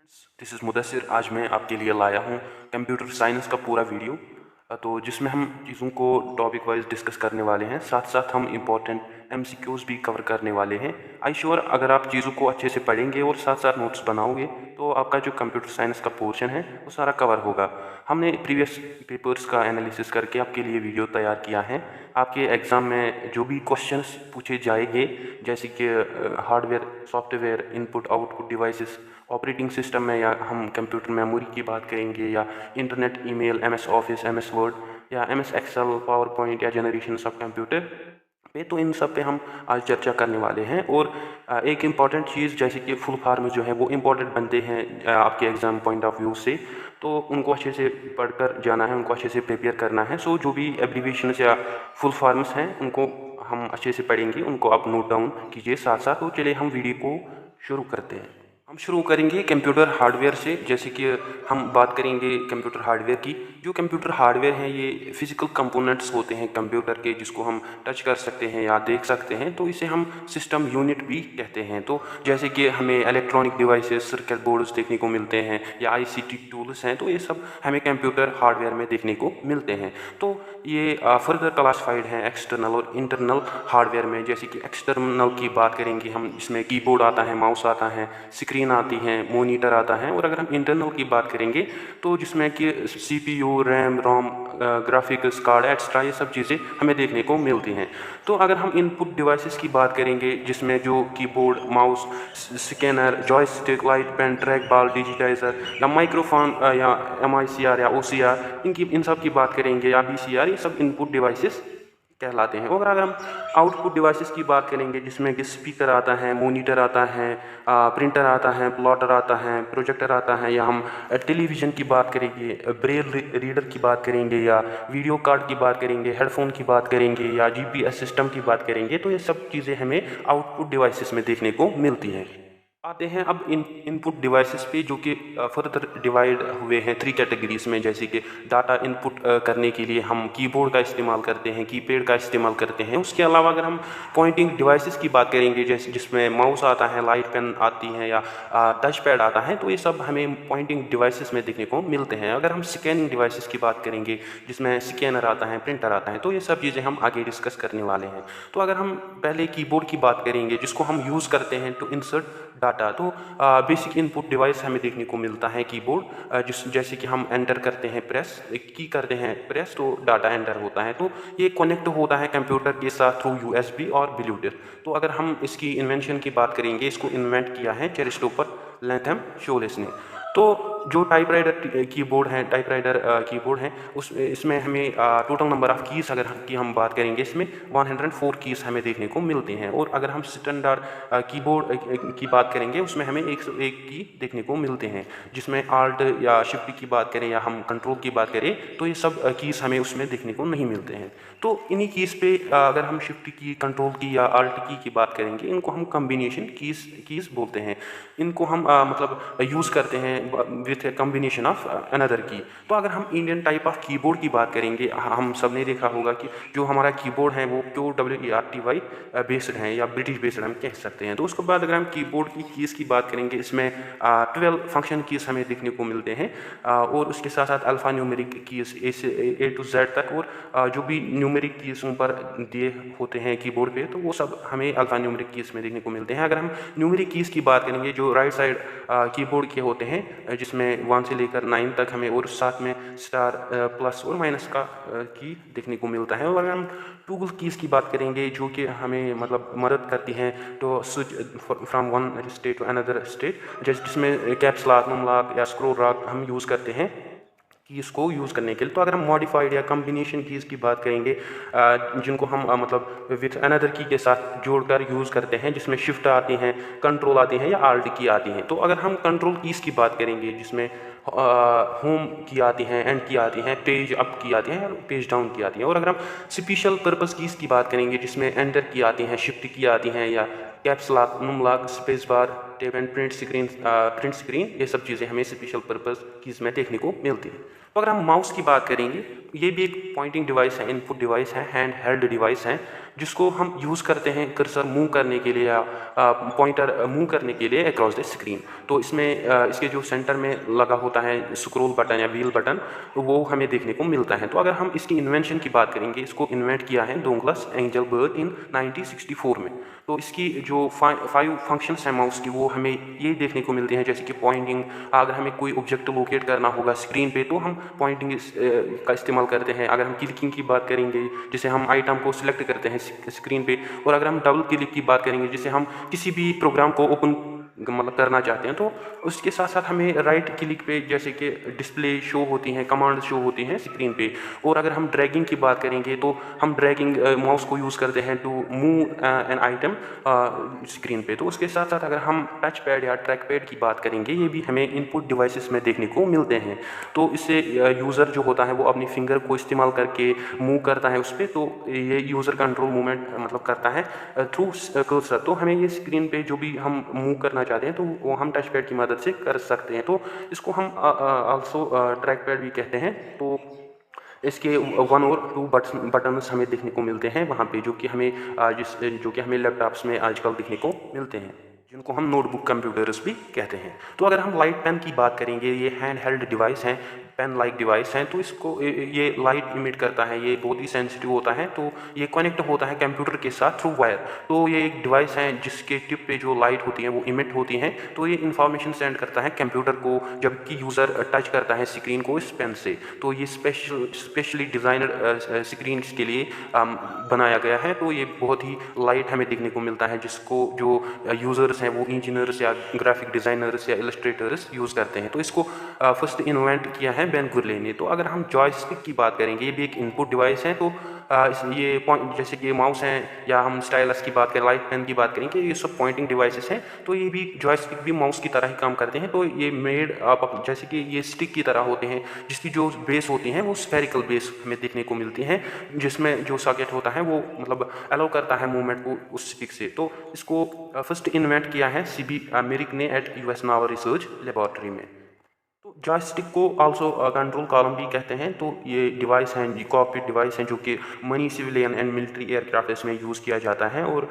This is Mudassir. आज मैं आपके लिए लाया हूँ कंप्यूटर साइंस का पूरा वीडियो, तो जिसमें हम चीज़ों को टॉपिक वाइज डिस्कस करने वाले हैं, साथ साथ हम इम्पॉर्टेंट एमसीक्यूज भी कवर करने वाले हैं। आई श्योर अगर आप चीज़ों को अच्छे से पढ़ेंगे और साथ साथ नोट्स बनाओगे तो आपका जो कंप्यूटर साइंस का पोर्शन है वो सारा कवर होगा। हमने प्रीवियस पेपर्स का एनालिसिस करके आपके लिए वीडियो तैयार किया है। आपके एग्ज़ाम में जो भी क्वेश्चंस पूछे जाएंगे, जैसे कि hardware, software, input output devices, operating system में, या हम कंप्यूटर मेमोरी की बात करेंगे, या internet, email, MS office, MS word, या एमएस एक्सेल, पावर पॉइंट, या जनरेशन ऑफ कंप्यूटर पे, तो इन सब पे हम आज चर्चा करने वाले हैं। और एक इम्पॉर्टेंट चीज़, जैसे कि फुल फॉर्म जो है वो इम्पॉर्टेंट बनते हैं आपके एग्ज़ाम पॉइंट ऑफ व्यू से, तो उनको अच्छे से पढ़कर जाना है, उनको अच्छे से प्रिपेयर करना है। सो जो भी एब्रीविएशंस या फुल फॉर्म्स हैं उनको हम अच्छे से पढ़ेंगे, उनको आप नोट डाउन कीजिए साथ साथ। तो चलिए हम वीडियो को शुरू करते हैं। हम शुरू करेंगे कंप्यूटर हार्डवेयर से। जैसे कि हम बात करेंगे कंप्यूटर हार्डवेयर की। जो कंप्यूटर हार्डवेयर हैं ये फिजिकल कंपोनेंट्स होते हैं कंप्यूटर के, जिसको हम टच कर सकते हैं या देख सकते हैं, तो इसे हम सिस्टम यूनिट भी कहते हैं। तो जैसे कि हमें इलेक्ट्रॉनिक डिवाइसेस, सर्किट बोर्ड्स देखने को मिलते हैं, या आईसीटी टूल्स हैं, तो ये सब हमें कंप्यूटर हार्डवेयर में देखने को मिलते हैं। तो ये फर्दर क्लासिफाइड हैं एक्सटर्नल और इंटरनल हार्डवेयर में। जैसे कि एक्सटर्नल की बात करेंगे हम, इसमें कीबोर्ड आता है, माउस आता है, स्क्रीन आती है, मॉनिटर आता है। और अगर हम इंटरनल की बात करेंगे तो जिसमें कि सीपीयू, रैम, रोम, ग्राफिक्स कार्ड एक्स्ट्रा, ये सब चीज़ें हमें देखने को मिलती हैं। तो अगर हम इनपुट डिवाइसेस की बात करेंगे, जिसमें जो keyboard, mouse, scanner, joystick, light pen, trackball, digitiser, या माइक्रोफोन, या एमआईसीआर या ओसीआर, इन सब की बात करेंगे, या बीसीआर, ये सब इनपुट डिवाइसेस कहलाते हैं। और अगर हम आउटपुट डिवाइसेस की बात करेंगे, जिसमें कि स्पीकर आता है, मॉनिटर आता है, प्रिंटर आता है, प्लॉटर आता है, प्रोजेक्टर आता है, या हम टेलीविज़न की बात करेंगे, ब्रेल रीडर की बात करेंगे, या वीडियो कार्ड की बात करेंगे, हेडफोन की बात करेंगे, या जीपीएस सिस्टम की बात करेंगे, तो ये सब चीज़ें हमें आउटपुट डिवाइसेस में देखने को मिलती हैं। आते हैं अब इनपुट डिवाइसेस पे, जो कि फर्दर डिवाइड हुए हैं 3 कैटेगरीज में। जैसे कि डाटा इनपुट करने के लिए हम कीबोर्ड का इस्तेमाल करते हैं, कीपैड का इस्तेमाल करते हैं। उसके अलावा अगर हम पॉइंटिंग डिवाइसेस की बात करेंगे, जैसे जिसमें माउस आता है, लाइट पेन आती है, या टच पैड आता है, तो ये सब हमें पॉइंटिंग डिवाइसेस में देखने को मिलते हैं। अगर हम स्कैनिंग डिवाइसेस की बात करेंगे, जिसमें स्कैनर आता है, प्रिंटर आता है, तो ये सब चीज़ें हम आगे डिस्कस करने वाले हैं। तो अगर हम पहले कीबोर्ड की बात करेंगे, जिसको हम यूज़ करते हैं टू इंसर्ट डाटा, तो बेसिक इनपुट डिवाइस हमें देखने को मिलता है कीबोर्ड। जैसे कि हम एंटर करते हैं, प्रेस की करते हैं प्रेस, तो डाटा एंटर होता है। तो ये कनेक्ट होता है कंप्यूटर के साथ थ्रू यूएसबी और ब्लूटूथ। तो अगर हम इसकी इन्वेंशन की बात करेंगे, इसको इन्वेंट किया है क्रिस्टोफर लैथम शोलेस ने। तो जो टाइपराइटर कीबोर्ड है, उस इसमें हमें टोटल नंबर ऑफ़ कीज़ अगर की हम बात करेंगे, इसमें 104 कीज़ हमें देखने को मिलती हैं। और अगर हम स्टैंडर्ड कीबोर्ड की बात करेंगे, उसमें हमें 101 की देखने को मिलते हैं। जिसमें आल्ट या शिफ्ट की बात करें, या हम कंट्रोल की बात करें, तो ये सब कीज़ हमें उसमें देखने को नहीं मिलते हैं। तो इन्हीं कीज़ पे अगर हम शिफ्ट की, कंट्रोल की, या आल्ट की बात करेंगे, इनको हम कम्बिनेशन कीज़ बोलते हैं। इनको हम मतलब यूज़ करते हैं विथ कम्बिनेशन ऑफ अनदर की। तो अगर हम इंडियन टाइप ऑफ कीबोर्ड की बात करेंगे, हम सब ने देखा होगा कि जो हमारा कीबोर्ड है वो QWERTY बेस्ड है, या ब्रिटिश बेस्ड हम कह सकते हैं। तो उसके बाद अगर हम कीबोर्ड की कीज़ की बात करेंगे, इसमें 12 फंक्शन कीज़ हमें देखने को मिलते हैं, और उसके साथ साथ alpha numeric keys A to Z तक, और जो भी न्यूमेरिक कीज़ ऊपर दिए होते हैं कीबोर्ड पे, तो वो सब हमें अल्फ़ा न्यूमेरिक कीज़ में देखने को मिलते हैं। अगर हम न्यूमेरिक कीज़ की बात करेंगे, जो राइट साइड कीबोर्ड के होते हैं, जिसमें 1 से लेकर 9 तक हमें, और साथ में स्टार, प्लस और माइनस का की देखने को मिलता है। और अगर हम टूल कीज़ की बात करेंगे, जो कि हमें मतलब मदद करती हैं तो switch from one state to another state, जिसमें कैप्स लॉक, नम लॉक, या स्क्रॉल लॉक हम यूज़ करते हैं कीज़ को यूज़ करने के लिए। तो अगर हम मॉडिफाइड या कम्बिनेशन कीज़ की बात करेंगे, जिनको हम मतलब विथ अनदर की के साथ जोड़कर यूज़ करते हैं, जिसमें शिफ्ट आती हैं, कंट्रोल आती हैं, या आल्ट की आती हैं। तो अगर हम कंट्रोल कीज़ की बात करेंगे, जिसमें होम की आती हैं, एंड की आती हैं, पेज अप की आती हैं, और पेज डाउन की आती हैं। और अगर हम स्पेशल पर्पस कीज़ की बात करेंगे, जिसमें एंटर की आती हैं, शिफ्ट की आती हैं, या caps lock, num lock, space bar, tab and print screen, ये सब चीज़ें हमें स्पेशल पर्पस कीज़ में देखने को मिलती हैं। तो अगर हम माउस की बात करेंगे, ये भी एक पॉइंटिंग डिवाइस है, इनपुट डिवाइस है, हैंड हेल्ड डिवाइस है। जिसको हम यूज़ करते हैं कर्सर मूव करने के लिए या पॉइंटर मूव करने के लिए अक्रॉस द स्क्रीन। तो इसमें इसके जो सेंटर में लगा होता है स्क्रॉल बटन या व्हील बटन, वो हमें देखने को मिलता है। तो अगर हम इसकी इन्वेंशन की बात करेंगे, इसको इन्वेंट किया है डोugलास एंजलबर्ट इन 1964 में। तो इसकी जो 5 फंक्शंस हैं माउस की, वो हमें ये देखने को मिलते हैं, जैसे कि पॉइंटिंग। अगर हमें कोई ऑब्जेक्ट लोकेट करना होगा स्क्रीन पे तो हम पॉइंटिंग का इस्तेमाल करते हैं। अगर हम क्लिकिंग की बात करेंगे, जिसे हम आइटम को सिलेक्ट करते हैं स्क्रीन पे, और अगर हम डबल क्लिक की बात करेंगे, जिसे हम किसी भी प्रोग्राम को ओपन मतलब करना चाहते हैं, तो उसके साथ साथ हमें राइट क्लिक पे जैसे कि डिस्प्ले शो होती हैं, कमांड शो होती हैं स्क्रीन पे। और अगर हम ड्रैगिंग की बात करेंगे तो हम ड्रैगिंग माउस को यूज़ करते हैं to move an item screen पे। तो उसके साथ साथ अगर हम टच पैड या ट्रैक पैड की बात करेंगे, ये भी हमें इनपुट डिवाइसेस में देखने को मिलते हैं। तो इससे यूज़र जो होता है वो अपनी फिंगर को इस्तेमाल करके मूव करता है उस पर। तो ये यूज़र कंट्रोल मूवमेंट मतलब करता है थ्रू कर्सर। तो हमें ये स्क्रीन पे जो भी हम मूव करना चाहते हैं तो वो हम टच पैड की मदद से कर सकते हैं। तो इसको हम आल्सो ट्रैक पैड भी कहते हैं। तो इसके 1 और 2 बटन्स हमें देखने को मिलते हैं वहाँ पे, जो कि हमें लैपटॉप्स में आजकल देखने को मिलते हैं, जिनको हम नोटबुक कंप्यूटर्स भी कहते हैं। तो अगर हम लाइट पेन की बात करेंगे, ये हैंड हेल्ड डिवाइस हैं, पेन लाइक डिवाइस हैं। तो इसको ये लाइट इमिट करता है, ये बहुत ही सेंसिटिव होता है। तो ये कनेक्ट होता है कंप्यूटर के साथ थ्रू वायर। तो ये एक डिवाइस है जिसके टिप पे जो लाइट होती है वो इमिट होती हैं। तो ये इन्फॉर्मेशन सेंड करता है कंप्यूटर को, जबकि यूज़र टच करता है स्क्रीन को इस पेन से। तो ये स्पेशली डिज़ाइनर स्क्रीन के लिए बनाया गया है। तो ये बहुत ही लाइट हमें देखने को मिलता है, जिसको जो यूज़र्स हैं वो इंजीनियर्स या ग्राफिक डिज़ाइनर्स या इलस्ट्रेटर्स यूज़ करते हैं। तो इसको फर्स्ट इन्वेंट किया है बेन गुर्ले ने। तो अगर हम जॉयस्टिक की बात करेंगे, ये भी एक इनपुट डिवाइस है। तो ये पॉइंट जैसे कि माउस हैं या हम स्टाइलस की बात करें, लाइट पेन की बात करें, कि ये सब पॉइंटिंग डिवाइसेस हैं। तो ये भी जॉयस्टिक भी माउस की तरह ही काम करते हैं। तो ये मेड आप जैसे कि ये स्टिक की तरह होते हैं, जिसकी जो बेस होती हैं वो स्फेरिकल बेस हमें देखने को मिलती हैं, जिसमें जो सॉकेट होता है वो मतलब अलाउ करता है मूवमेंट को उस स्टिक से। तो इसको फर्स्ट इन्वेंट किया है सीबी मेरिक ने at US naval research laboratory में। तो जॉयस्टिक को आल्सो कंट्रोल कॉलम भी कहते हैं। तो ये डिवाइस हैं, कॉकपिट डिवाइस हैं, जो कि money civilian and military aircraft इसमें यूज़ किया जाता है। और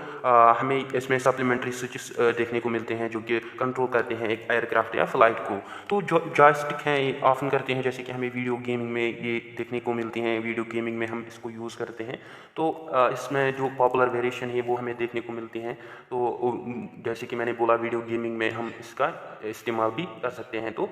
हमें इसमें सप्लीमेंट्री स्विचेस देखने को मिलते हैं, जो कि कंट्रोल करते हैं एक एयरक्राफ्ट या फ्लाइट को। तो जो जॉयस्टिक हैं ये ऑफन करते हैं, जैसे कि हमें वीडियो गेमिंग में ये देखने को मिलती हैं, वीडियो गेमिंग में हम इसको यूज़ करते हैं। तो इसमें जो पॉपुलर वेरिएशन है वो हमें देखने को मिलती हैं। तो जैसे कि मैंने बोला, वीडियो गेमिंग में हम इसका इस्तेमाल भी कर सकते हैं। तो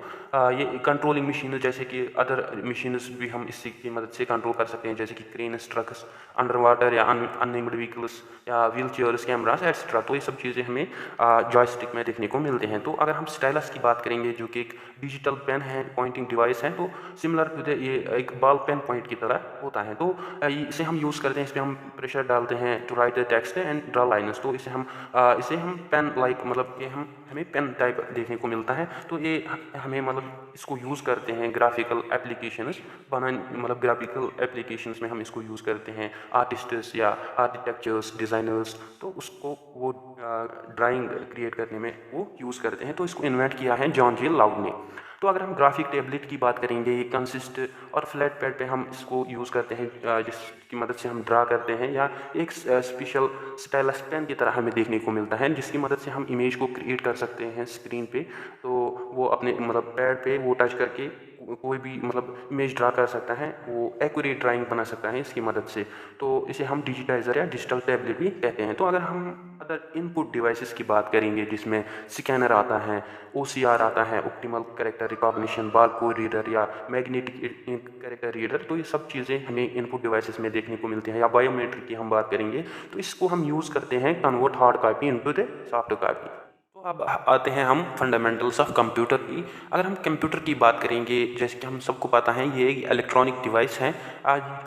ये कंट्रोलिंग मशीन जैसे कि अदर मशीन्स भी हम इसी की मदद से कंट्रोल कर सकते हैं, जैसे कि क्रेन्स, ट्रक्स, अंडर वाटर या अननेम्ड व्हीकल्स या व्हील चेयर्स, कैमरास एक्सेट्रा। तो ये सब चीज़ें हमें जॉयस्टिक में देखने को मिलते हैं। तो अगर हम स्टाइलस की बात करेंगे, जो कि एक डिजिटल पेन है, पॉइंटिंग डिवाइस है, तो सिमिलर टू ये एक बॉल पेन पॉइंट की तरह होता है। तो इसे हम यूज़ करते हैं, इस पर हम प्रेशर डालते हैं to write the text and draw lines. तो इसे हम पेन लाइक मतलब कि हमें पेन टाइप देखने को मिलता है। तो ये हमें मतलब इसको यूज़ करते हैं ग्राफिकल एप्लीकेशंस मतलब ग्राफिकल एप्लीकेशंस में हम इसको यूज़ करते हैं, आर्टिस्ट्स या आर्किटेक्चर्स, डिज़ाइनर्स। तो उसको वो ड्राइंग क्रिएट करने में वो यूज़ करते हैं। तो इसको इन्वेंट किया है जॉन जे लाउड ने। तो अगर हम ग्राफिक टैबलेट की बात करेंगे, ये कंसिस्ट और फ्लैट पैड पे हम इसको यूज़ करते हैं, जिसकी मदद से हम ड्रा करते हैं, या एक स्पेशल स्टाइलस पेन की तरह हमें देखने को मिलता है, जिसकी मदद से हम इमेज को क्रिएट कर सकते हैं स्क्रीन पे। तो वो अपने मतलब पैड पे वो टच करके कोई भी मतलब इमेज ड्रा कर सकता है, वो एक्यूरेट ड्राइंग बना सकता है इसकी मदद से। तो इसे हम डिजिटाइजर या डिजिटल टैबलेट भी कहते हैं। तो अगर हम अदर इनपुट डिवाइसेस की बात करेंगे, जिसमें स्कैनर आता है, OCR आता है, optimal character recognition, barcode reader या मैग्नेटिक कैरेक्टर रीडर, तो ये सब चीज़ें हमें इनपुट डिवाइसेस में देखने को मिलती हैं। या बायोमेट्रिक की हम बात करेंगे, तो इसको हम यूज़ करते हैं convert hard copy into the soft copy. अब आते हैं हम फंडामेंटल्स ऑफ कंप्यूटर की। अगर हम कंप्यूटर की बात करेंगे, जैसे कि हम सबको पता है ये एक इलेक्ट्रॉनिक डिवाइस है।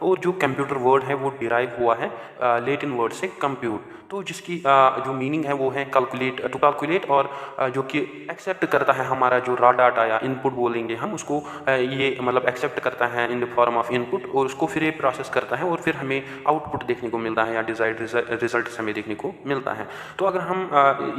और जो कंप्यूटर वर्ड है वो डिराइव हुआ है लैटिन वर्ड से कंप्यूट। तो जिसकी जो मीनिंग है वो है कैलकुलेट, टू कैलकुलेट, और जो कि एक्सेप्ट करता है हमारा जो रॉ डाटा या इनपुट बोलेंगे हम उसको, ये मतलब एक्सेप्ट करता है in the form of input, और उसको फिर ये प्रोसेस करता है और फिर हमें आउटपुट देखने को मिलता है या डिजायर्ड रिजल्ट हमें देखने को मिलता है। तो अगर हम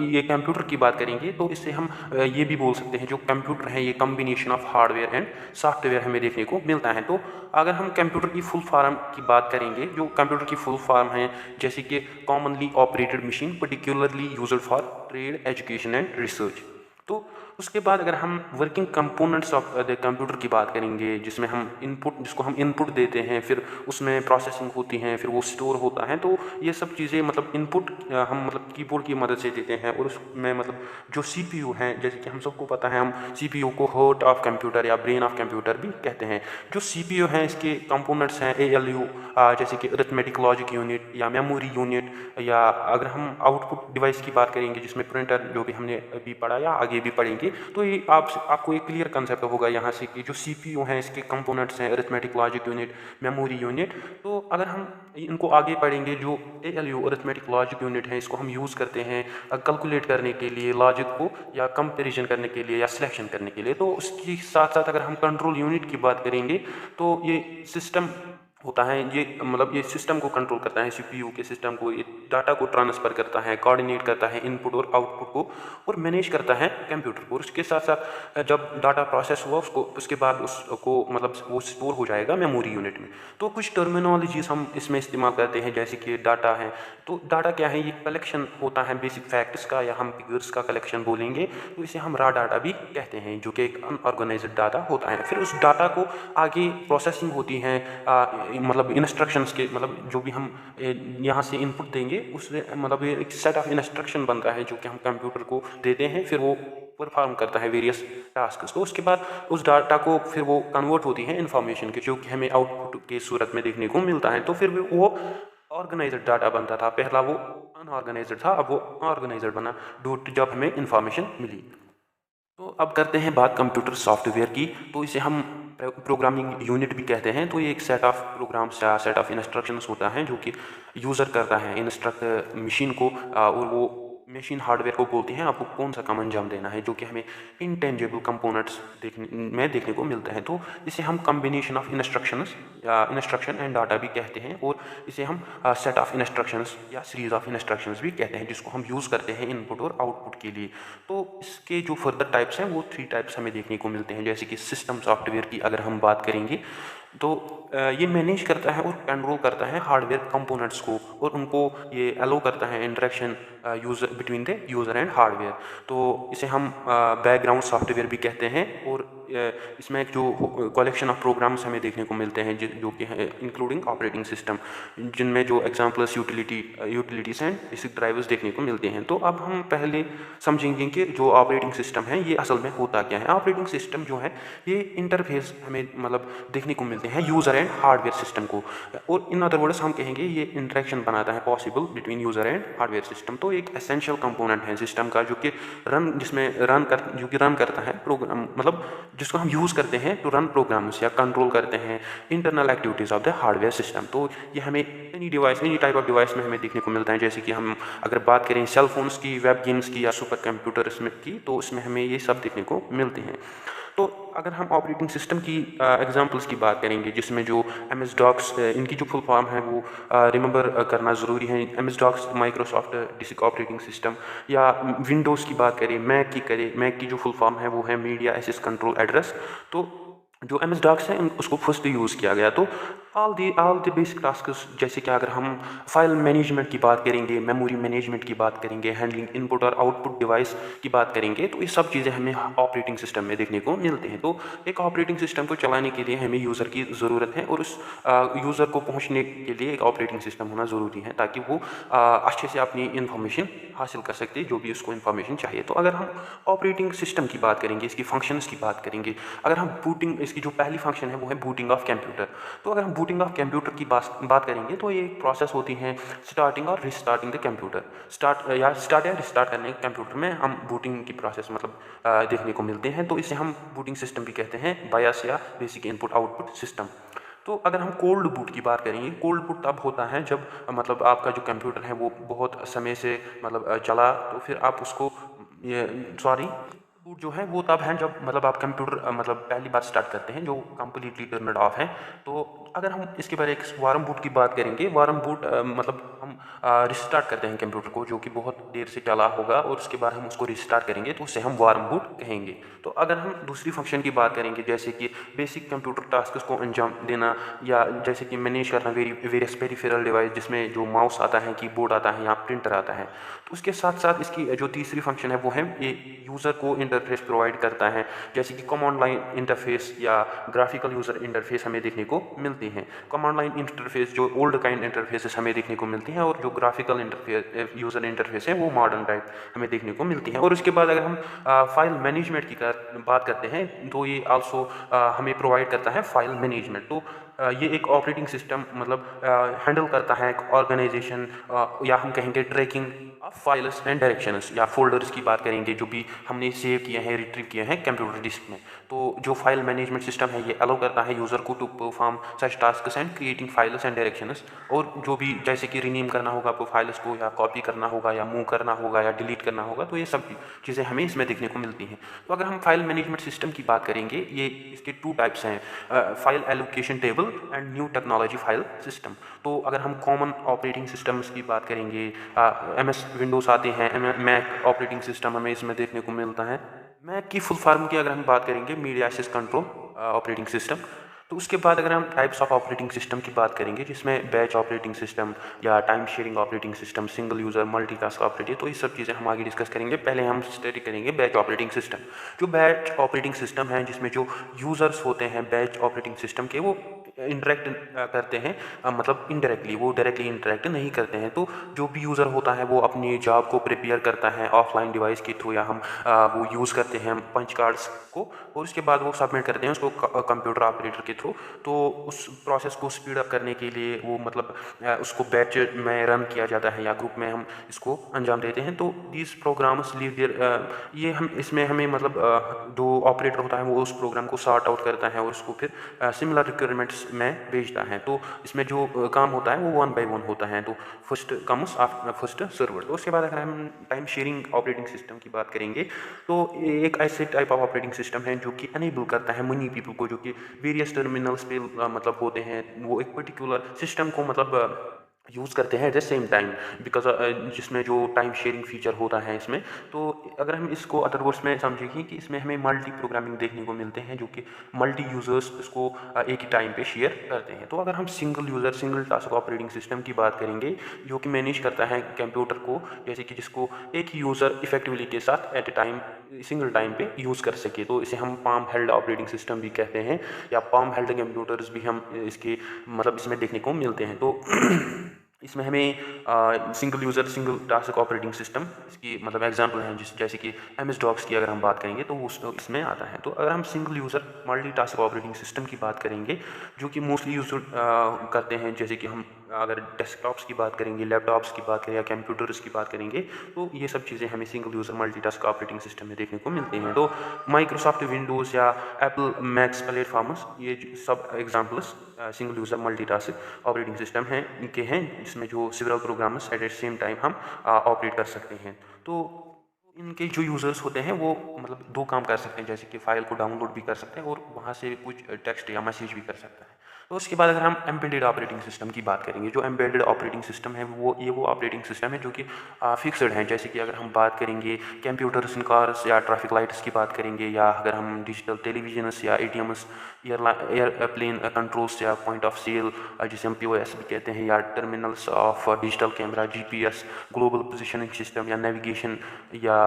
ये कंप्यूटर की बात करेंगे तो इससे हम ये भी बोल सकते हैं जो कंप्यूटर है ये combination of hardware and software हमें देखने को मिलता है। तो अगर हम कंप्यूटर की फुल फॉर्म की बात करेंगे, जो कंप्यूटर की फुल फॉर्म है जैसे कि commonly operated machine particularly used for trade, education and research. तो उसके बाद अगर हम working components of the computer की बात करेंगे, जिसमें हम इनपुट, जिसको हम इनपुट देते हैं, फिर उसमें प्रोसेसिंग होती है, फिर वो स्टोर होता है। तो ये सब चीज़ें मतलब इनपुट हम मतलब कीबोर्ड की मदद से देते हैं, और उसमें मतलब जो सीपीयू है, जैसे कि हम सबको पता है, हम सीपीयू को हार्ट ऑफ कंप्यूटर या ब्रेन ऑफ कंप्यूटर भी कहते हैं। जो सीपीयू हैं इसके कंपोनेंट्स हैं एएलयू, जैसे कि अरिथमेटिक लॉजिक यूनिट या मेमोरी यूनिट, या अगर हम आउटपुट डिवाइस की बात करेंगे जिसमें प्रिंटर, जो भी हमने अभी पढ़ा या आगे भी पढ़ेंगे, तो ये आपको एक क्लियर कंसेप्ट होगा यहाँ से कि जो सीपीयू हैं इसके कंपोनेंट्स हैं arithmetic logic unit, memory unit. तो अगर हम इनको आगे पढ़ेंगे, जो एएलयू अरिथमेटिक लॉजिक यूनिट है इसको हम यूज़ करते हैं कैलकुलेट करने के लिए, लॉजिक को या कंपैरिजन करने के लिए या सिलेक्शन करने के लिए। तो उसके साथ साथ अगर हम कंट्रोल यूनिट की बात करेंगे तो ये सिस्टम होता है, ये मतलब ये सिस्टम को कंट्रोल करता है, सीपीयू के सिस्टम को, ये डाटा को ट्रांसफ़र करता है, कोऑर्डिनेट करता है इनपुट और आउटपुट को, और मैनेज करता है कंप्यूटर को। उसके साथ साथ जब डाटा प्रोसेस हुआ उसको, उसके बाद उसको मतलब वो स्टोर हो जाएगा मेमोरी यूनिट में। तो कुछ टर्मिनोलॉजीज हम इसमें इस्तेमाल करते हैं, जैसे कि डाटा है। तो डाटा क्या है, ये कलेक्शन होता है बेसिक फैक्ट्स का, या हम फिगर्स का कलेक्शन बोलेंगे, तो इसे हम रॉ डाटा भी कहते हैं, जो कि एक अनऑर्गेनाइज्ड डाटा होता है। फिर उस डाटा को आगे प्रोसेसिंग होती है, मतलब इंस्ट्रक्शंस के, मतलब जो भी हम यहाँ से इनपुट देंगे उससे मतलब ये एक सेट ऑफ इंस्ट्रक्शन बनता है जो कि हम कंप्यूटर को देते हैं, फिर वो परफॉर्म करता है वेरियस टास्क। तो उसके बाद उस डाटा को फिर वो कन्वर्ट होती है इन्फॉर्मेशन के, जो कि हमें आउटपुट के सूरत में देखने को मिलता है। तो फिर वो ऑर्गेनाइज्ड डाटा बनता था, पहला वो अनऑर्गेनाइज्ड था, अब वो ऑर्गेनाइज्ड बना जब हमें इन्फॉर्मेशन मिली। तो अब करते हैं बात कंप्यूटर सॉफ्टवेयर की। तो इसे हम प्रोग्रामिंग यूनिट भी कहते हैं। तो ये एक सेट ऑफ प्रोग्राम्स या सेट ऑफ इंस्ट्रक्शंस होता है जो कि यूज़र करता है इंस्ट्रक्ट मशीन को, और वो मशीन हार्डवेयर को बोलती हैं आपको कौन सा काम अंजाम देना है, जो कि हमें इंटेंजिबल कंपोनेंट्स देखने को मिलते हैं। तो इसे हम कम्बिनेशन ऑफ इंस्ट्रक्शंस या इंस्ट्रक्शन एंड डाटा भी कहते हैं, और इसे हम सेट ऑफ इंस्ट्रक्शंस या सीरीज ऑफ इंस्ट्रक्शंस भी कहते हैं, जिसको हम यूज़ करते हैं इनपुट और आउटपुट के लिए। तो इसके जो फर्दर टाइप्स हैं वो 3 टाइप्स हमें देखने को मिलते हैं। जैसे कि सिस्टम सॉफ्टवेयर की अगर हम बात करेंगे तो ये मैनेज करता है और कंट्रोल करता है हार्डवेयर कंपोनेंट्स को, और उनको ये अलो करता है interaction user between the user and hardware. तो इसे हम बैकग्राउंड सॉफ्टवेयर भी कहते हैं। और इसमें जो कलेक्शन ऑफ प्रोग्राम्स हमें देखने को मिलते हैं जो कि है इंक्लूडिंग ऑपरेटिंग सिस्टम, जिनमें जो examples utilities and basic drivers देखने को मिलते हैं। तो अब हम पहले समझेंगे कि जो ऑपरेटिंग सिस्टम है ये असल में होता क्या है। ऑपरेटिंग सिस्टम जो है ये इंटरफेस हमें मतलब देखने को मिलते हैं यूज़र एंड हार्डवेयर सिस्टम को, और इन अदर वर्ड्स हम कहेंगे ये इंटरेक्शन बनाता है possible between user and hardware system. तो एक एसेंशियल कंपोनेंट है सिस्टम का, जो कि रन करता है प्रोग्राम, मतलब जिसको हम यूज़ करते हैं टू रन प्रोग्राम्स या कंट्रोल करते हैं internal activities of the hardware system. तो ये हमें एनी टाइप ऑफ डिवाइस में हमें देखने को मिलता है। जैसे कि हम अगर बात करें सेल फोन्स की, वेब गेम्स की या सुपर कंप्यूटर्स में की, तो उसमें हमें ये सब देखने को मिलते हैं। तो अगर हम ऑपरेटिंग सिस्टम की एग्जांपल्स की बात करेंगे, जिसमें जो एम एस डॉक्स, इनकी जो फुल फॉर्म है वो रिमेंबर करना ज़रूरी है। M S DOS Microsoft disk operating system, या विंडोज़ की बात करें, मैक की जो फुल फॉर्म है वो है मीडिया एक्सेस कंट्रोल एड्रेस। तो जो एम एस डॉक्स है उसको फर्स्ट यूज़ किया गया। तो ऑल द बेसिक टास्क्स, जैसे कि अगर हम फाइल मैनेजमेंट की बात करेंगे, मेमोरी मैनेजमेंट की बात करेंगे, हैंडलिंग इनपुट और आउटपुट डिवाइस की बात करेंगे, तो ये सब चीज़ें हमें ऑपरेटिंग सिस्टम में देखने को मिलते हैं। तो एक ऑपरेटिंग सिस्टम को चलाने के लिए हमें यूज़र की ज़रूरत है, और उस यूज़र को पहुँचने के लिए एक ऑपरेटिंग सिस्टम होना ज़रूरी है, ताकि वो अच्छे से अपनी इन्फॉर्मेशन हासिल कर सकते जो भी उसको इन्फॉर्मेशन चाहिए। तो अगर हम ऑपरेटिंग सिस्टम की बात करेंगे, इसकी फंक्शंस की बात करेंगे, अगर हम बूटिंग, इसकी जो पहली फंक्शन है वो है बूटिंग ऑफ कंप्यूटर। तो अगर हम बूटिंग ऑफ कंप्यूटर की बात करेंगे तो ये एक प्रोसेस होती है स्टार्टिंग और रिस्टार्टिंग द कंप्यूटर। स्टार्ट या रिस्टार्ट करने के कंप्यूटर में हम बूटिंग की प्रोसेस मतलब देखने को मिलते हैं। तो इसे हम बूटिंग सिस्टम भी कहते हैं, बायस या बेसिक इनपुट आउटपुट सिस्टम। तो अगर हम कोल्ड बूट की बात करेंगे, कोल्ड बूट तब होता है जब मतलब आपका जो कंप्यूटर है वो बहुत समय से मतलब चला, तो फिर आप उसको ये सॉरी बूट जो है वो तब है जब मतलब आप कंप्यूटर मतलब पहली बार स्टार्ट करते हैं जो कम्प्लीटली टर्नड ऑफ है। तो अगर हम इसके बारे एक वार्म बूट की बात करेंगे, वार्म बूट मतलब हम रिस्टार्ट करते हैं कंप्यूटर को जो कि बहुत देर से चला होगा और उसके बाद हम उसको रिस्टार्ट करेंगे तो उसे हम वार्म बूट कहेंगे। तो अगर हम दूसरी फंक्शन की बात करेंगे जैसे कि बेसिक कंप्यूटर टास्क को अंजाम देना, या जैसे कि मैनेज करना वेरियस पेरिफेरल डिवाइस जिसमें जो माउस आता है, कीबोर्ड आता है या प्रिंटर आता है, तो उसके साथ साथ इसकी जो तीसरी फंक्शन है वो है ये यूज़र को इंटरफेस प्रोवाइड करता है, जैसे कि कमांड लाइन इंटरफेस या ग्राफिकल यूज़र इंटरफेस हमें देखने को मिलती हैं। कमांड लाइन इंटरफेस जो ओल्ड काइंड इंटरफेसेस हमें देखने को मिलती हैं, और जो ग्राफिकल इंटरफेस यूज़र इंटरफेस है वो मॉडर्न टाइप हमें देखने को मिलती है। और उसके बाद अगर हम फाइल मैनेजमेंट की बात करते हैं तो ये आल्सो हमें प्रोवाइड करता है फाइल मैनेजमेंट। तो ये एक ऑपरेटिंग सिस्टम मतलब हैंडल करता है एक ऑर्गेनाइजेशन या हम कहेंगे tracking of files and directions या फोल्डर्स की बात करेंगे जो भी हमने सेव किए हैं, रिट्रीव किए हैं कंप्यूटर डिस्क में। तो जो फाइल मैनेजमेंट सिस्टम है ये अलाउ करता है यूज़र को to perform such tasks and creating files and directions, और जो भी जैसे कि रीनेम करना होगा आपको फाइल्स को, या कॉपी करना होगा, या मूव करना होगा, या डिलीट करना होगा, तो ये सब चीज़ें हमें इसमें देखने को मिलती हैं। तो अगर हम फाइल मैनेजमेंट सिस्टम की बात करेंगे, ये इसके 2 टाइप्स हैं, file allocation table and new technology file system. तो अगर हम कॉमन ऑपरेटिंग सिस्टम्स की बात करेंगे, MS विंडोज़ आते हैं, मैक ऑपरेटिंग सिस्टम हमें इसमें देखने को मिलता है। मैक की फुल फॉर्म की अगर हम बात करेंगे media access control operating system. तो उसके बाद अगर हम टाइप्स ऑफ ऑपरेटिंग सिस्टम की बात करेंगे जिसमें बैच ऑपरेटिंग सिस्टम या time sharing operating system, single user, multitask operating, तो ये सब चीज़ें हम आगे डिस्कस करेंगे। पहले हम स्टडी करेंगे बैच ऑपरेटिंग सिस्टम। जो बैच ऑपरेटिंग सिस्टम है जिसमें जो यूज़र्स होते हैं बैच ऑपरेटिंग सिस्टम के, वो इंटरेक्ट करते हैं, मतलब इनडायरेक्टली, वो डायरेक्टली इंटरेक्ट नहीं करते हैं। तो जो भी यूज़र होता है वो अपनी जॉब को प्रिपेयर करता है ऑफलाइन डिवाइस के थ्रू, या हम वो यूज़ करते हैं पंच कार्ड्स को, और उसके बाद वो सबमिट करते हैं उसको कंप्यूटर ऑपरेटर के थ्रू। तो उस प्रोसेस को स्पीड अप करने के लिए वो मतलब उसको बैच में रन किया जाता है या ग्रुप में हम इसको अंजाम देते हैं। तो दीज प्रोग्राम्स लीव देयर, ये हम इसमें हमें मतलब जो ऑपरेटर होता है वो उस प्रोग्राम को सॉर्ट आउट करता है और उसको फिर सिमिलर रिक्वायरमेंट्स में भेजता है। तो इसमें जो काम होता है वो 1 by 1 होता है, तो first comes after first server. तो उसके बाद अगर हम टाइम शेयरिंग ऑपरेटिंग सिस्टम की बात करेंगे तो एक ऐसे टाइप ऑफ ऑपरेटिंग सिस्टम है जो कि एनेबल करता है मनी पीपल को, जो कि वेरियस टर्मिनल्स पे मतलब होते हैं, वो एक पर्टिकुलर सिस्टम को मतलब यूज़ करते हैं eight the same time, because जिसमें जो टाइम शेयरिंग फीचर होता है इसमें। तो अगर हम इसको अदर वर्ड्स में समझेंगे कि इसमें हमें मल्टी प्रोग्रामिंग देखने को मिलते हैं, जो कि मल्टी यूज़र्स इसको एक ही टाइम पे शेयर करते हैं। तो अगर हम single user single task operating system की बात करेंगे जो कि मैनेज करता है कंप्यूटर को, जैसे कि जिसको एक ही यूज़र इफेक्टिवली के साथ at a time single time पे यूज़ कर सके, तो इसे हम पाम हेल्ड ऑपरेटिंग सिस्टम भी कहते हैं, या पाम हेल्ड कंप्यूटर्स भी हम इसके मतलब इसमें देखने को मिलते हैं। तो इसमें हमें single user single task operating system इसकी मतलब एग्जांपल हैं, जैसे कि MS डॉक्स की अगर हम बात करेंगे तो इसमें आता है। तो अगर हम single user multi task operating system की बात करेंगे जो कि मोस्टली यूज करते हैं, जैसे कि हम अगर डेस्कटॉप्स की बात करेंगे, लैपटॉप्स की बात करें या कंप्यूटर्स की बात करेंगे, तो ये सब चीज़ें हमें single user multitask operating system में देखने को मिलती हैं। तो माइक्रोसॉफ्ट विंडोज़ या एप्पल मैक्स प्लेटफॉर्म्स, ये सब examples single user multitask operating system हैं इनके हैं, जिसमें जो several programs at the same time हम ऑपरेट कर सकते हैं। तो इनके जो यूज़र्स होते हैं वो मतलब 2 काम कर सकते हैं, जैसे कि फ़ाइल को डाउनलोड भी कर सकते हैं और वहाँ से कुछ टेक्स्ट या मैसेज भी कर सकते हैं। तो उसके बाद अगर हम एम्बेडेड ऑपरेटिंग सिस्टम की बात करेंगे, जो एम्बेडेड ऑपरेटिंग सिस्टम है वो ऑपरेटिंग सिस्टम है जो कि फिक्स्ड है, जैसे कि अगर हम बात करेंगे कंप्यूटर्स इन कार्स या ट्रैफिक लाइट्स की बात करेंगे, या अगर हम डिजिटल टेलीविजन्स या ATMs, एयरप्लेन कंट्रोल्स या पॉइंट ऑफ सेल जिसे हम POS भी कहते हैं, या terminals of digital camera, GPS, global positioning system, या नेविगेशन, या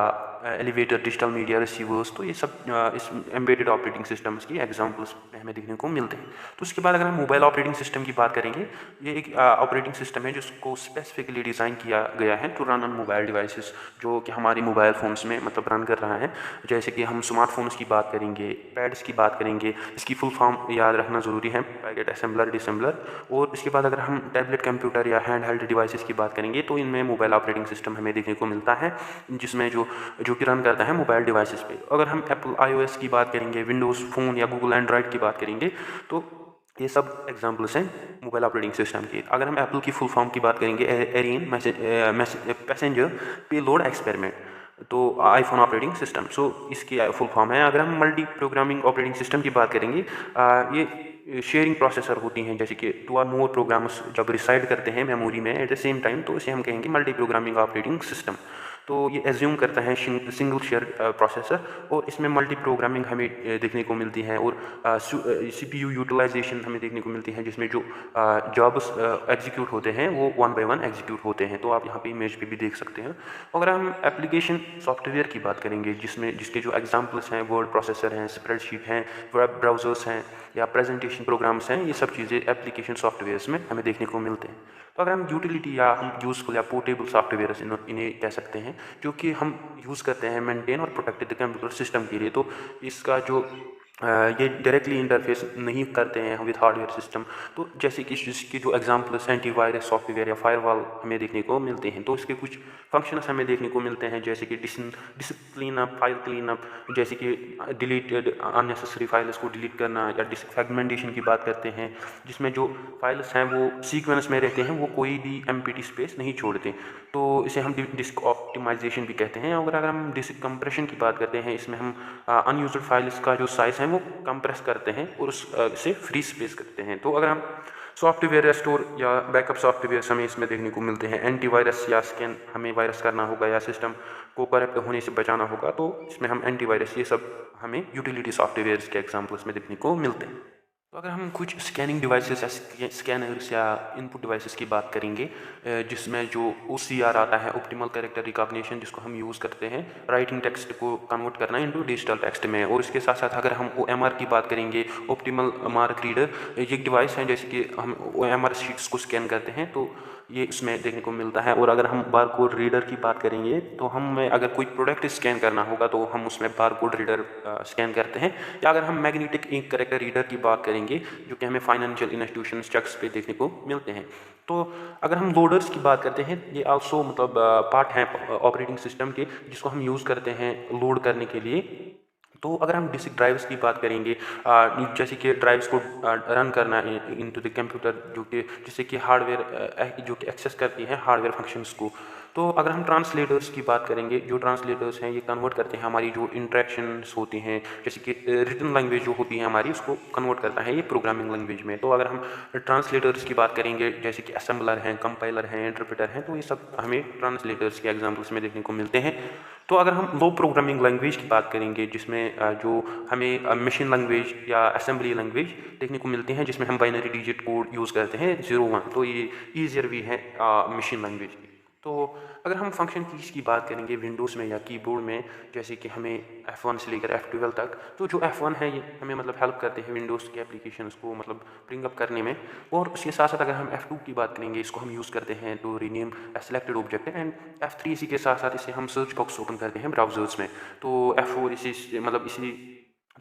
एलिवेटर, डिजिटल मीडिया रिसीवर्स, तो ये सब इस एम्बेडेड ऑपरेटिंग सिस्टम्स की एग्जांपल्स हमें देखने को मिलते हैं। तो उसके बाद अगर हम मोबाइल ऑपरेटिंग सिस्टम की बात करेंगे, ये एक ऑपरेटिंग सिस्टम है जिसको स्पेसिफिकली डिज़ाइन किया गया है to run on mobile devices, जो कि हमारी मोबाइल फ़ोन्स में मतलब रन कर रहा है। जैसे कि हम स्मार्टफोन्स की बात करेंगे, पैड्स की बात करेंगे, इसकी फुल फॉर्म याद रखना ज़रूरी है, पैकेट असेंबलर, डिसेंबलर। और इसके बाद अगर हम टैबलेट कंप्यूटर या हैंड हेल्ड डिवाइसेस की बात करेंगे तो इनमें मोबाइल ऑपरेटिंग सिस्टम हमें देखने को मिलता है, जिसमें जो कि रन करता है मोबाइल डिवाइसेस पे। अगर हम एप्पल iOS की बात करेंगे, विंडोज़ फ़ोन या गूगल एंड्रॉयड की बात करेंगे, तो ये सब एग्जाम्पल्स हैं मोबाइल ऑपरेटिंग सिस्टम के। अगर हम एप्पल की फुल फॉर्म की बात करेंगे, एरियन पैसेंजर पेलोड एक्सपेरिमेंट, तो आईफोन ऑपरेटिंग सिस्टम, सो इसकी फुल फॉर्म है। अगर हम मल्टी प्रोग्रामिंग ऑपरेटिंग सिस्टम की बात करेंगे, ये शेयरिंग प्रोसेसर होती हैं, जैसे कि 2 और मोर प्रोग्राम्स जब रिसाइड करते हैं मेमोरी में एट द सेम टाइम, तो इसे हम कहेंगे मल्टी प्रोग्रामिंग ऑपरेटिंग सिस्टम। तो ये एज्यूम करता है सिंगल शेयर प्रोसेसर, और इसमें मल्टी प्रोग्रामिंग हमें देखने को मिलती है, और CPU यूटिलाइजेशन हमें देखने को मिलती है, जिसमें जो जॉब्स एग्जीक्यूट होते हैं वो 1 बाय 1 एग्जीक्यूट होते हैं। तो आप यहाँ पे इमेज पे भी देख सकते हैं। अगर हम एप्लीकेशन सॉफ्टवेयर की बात करेंगे, जिसके जो एग्जाम्पल्स हैं वर्ड प्रोसेसर हैं, स्प्रेडशीट हैं, वेब ब्राउजर्स हैं, या प्रेजेंटेशन प्रोग्राम्स हैं, ये सब चीज़ें एप्लीकेशन सॉफ्टवेयर्स में हमें देखने को मिलते हैं। तो अगर हम यूटिलिटी या हम यूज़फुल या पोर्टेबल सॉफ्टवेयर इन्हें कह सकते हैं, जो कि हम यूज़ करते हैं मेंटेन और प्रोटेक्ट द कंप्यूटर सिस्टम के लिए। तो इसका जो ये डायरेक्टली इंटरफेस नहीं करते हैं विद हार्डवेयर सिस्टम। तो जैसे कि इसके जो एग्जाम्पल्स एंटीवायरस सॉफ्टवेयर या फायरवॉल हमें देखने को मिलते हैं, तो इसके कुछ फंक्शंस हमें देखने को मिलते हैं, जैसे कि discipline up, file clean up, जैसे कि डिलीटेड अननेसेसरी फाइल्स को डिलीट करना, या डिस्क फ्रेगमेंटेशन की बात करते हैं, जिसमें जो फाइल्स हैं वो सीक्वेंस में रहते हैं, वो कोई भी एम्प्टी स्पेस नहीं छोड़ते। तो इसे हम डिस्क ऑप्टिमाइजेशन भी कहते हैं। अगर हम डिस्क कंप्रेशन की बात करते हैं, इसमें हम अनयूज्ड फाइल्स का जो साइज़ है वो कंप्रेस करते हैं और उससे फ्री स्पेस करते हैं। तो अगर हम सॉफ्टवेयर रेस्टोर या बैकअप सॉफ्टवेयर हमें इसमें देखने को मिलते हैं, एंटीवायरस या स्कैन हमें वायरस करना होगा या सिस्टम को करप्ट होने से बचाना होगा, तो इसमें हम एंटीवायरस, ये सब हमें यूटिलिटी सॉफ्टवेयर के एग्जाम्पल्स में देखने को मिलते हैं। तो अगर हम कुछ स्कैनिंग डिवाइसेस या स्कैनर्स या इनपुट डिवाइसेस की बात करेंगे, जिसमें जो OCR आता है, ऑप्टिमल कैरेक्टर रिकॉग्निशन, जिसको हम यूज़ करते हैं राइटिंग टेक्स्ट को कन्वर्ट करना इनटू डिजिटल टेक्स्ट में, और इसके साथ साथ अगर हम OMR की बात करेंगे, ऑप्टिमल मार्क रीडर, ये एक डिवाइस है, जैसे कि हम OMR शीट्स को स्कैन करते हैं, तो ये इसमें देखने को मिलता है। और अगर हम बारकोड रीडर की बात करेंगे, तो हमें अगर कोई प्रोडक्ट स्कैन करना होगा तो हम उसमें बारकोड रीडर स्कैन करते हैं। या अगर हम मैग्नेटिक इंक कैरेक्टर रीडर की बात करेंगे, जो कि हमें फाइनेंशियल इंस्टीट्यूशन चेक्स पे देखने को मिलते हैं। तो अगर हम लोडर्स की बात करते हैं, ये आल्सो मतलब पार्ट हैं ऑपरेटिंग सिस्टम के, जिसको हम यूज़ करते हैं लोड करने के लिए। तो अगर हम डिस्क ड्राइव्स की बात करेंगे, जैसे कि ड्राइव्स को रन करना इनटू द कंप्यूटर, जो कि जिससे कि हार्डवेयर जो कि एक्सेस करती हैं हार्डवेयर फंक्शंस को। तो अगर हम ट्रांसलेटर्स की बात करेंगे, जो ट्रांसलेटर्स हैं ये कन्वर्ट करते हैं हमारी जो इंट्रैक्शंस होती हैं, जैसे कि रिटन लैंग्वेज जो होती है हमारी, उसको कन्वर्ट करता है ये प्रोग्रामिंग लैंग्वेज में। तो अगर हम ट्रांसलेटर्स की बात करेंगे, जैसे कि असेंबलर हैं, कंपाइलर हैं, इंटरप्रेटर हैं, तो ये सब हमें ट्रांसलेटर्स के एग्जाम्पल्स में देखने को मिलते हैं। तो अगर हम लो प्रोग्रामिंग लैंग्वेज की बात करेंगे, जिसमें जो हमें मशीन लैंग्वेज या असेंबली लैंग्वेज देखने को मिलती हैं, जिसमें हम बाइनरी डिजिट कोड यूज़ करते हैं 0-1, तो ये ईजियर भी है मशीन लैंग्वेज की। तो अगर हम फंक्शन कीज़ की बात करेंगे विंडोज़ में या कीबोर्ड में, जैसे कि हमें F1 से लेकर F12 तक, तो जो F1 है ये हमें मतलब हेल्प करते हैं विंडोज़ के एप्लीकेशंस को मतलब ब्रिंग अप करने में। और उसके साथ साथ अगर हम F2 की बात करेंगे, इसको हम यूज़ करते हैं to rename selected object, and F3 इसी के साथ साथ इसे हम सर्च बॉक्स ओपन करते हैं ब्राउजर्स में। तो F4 इसी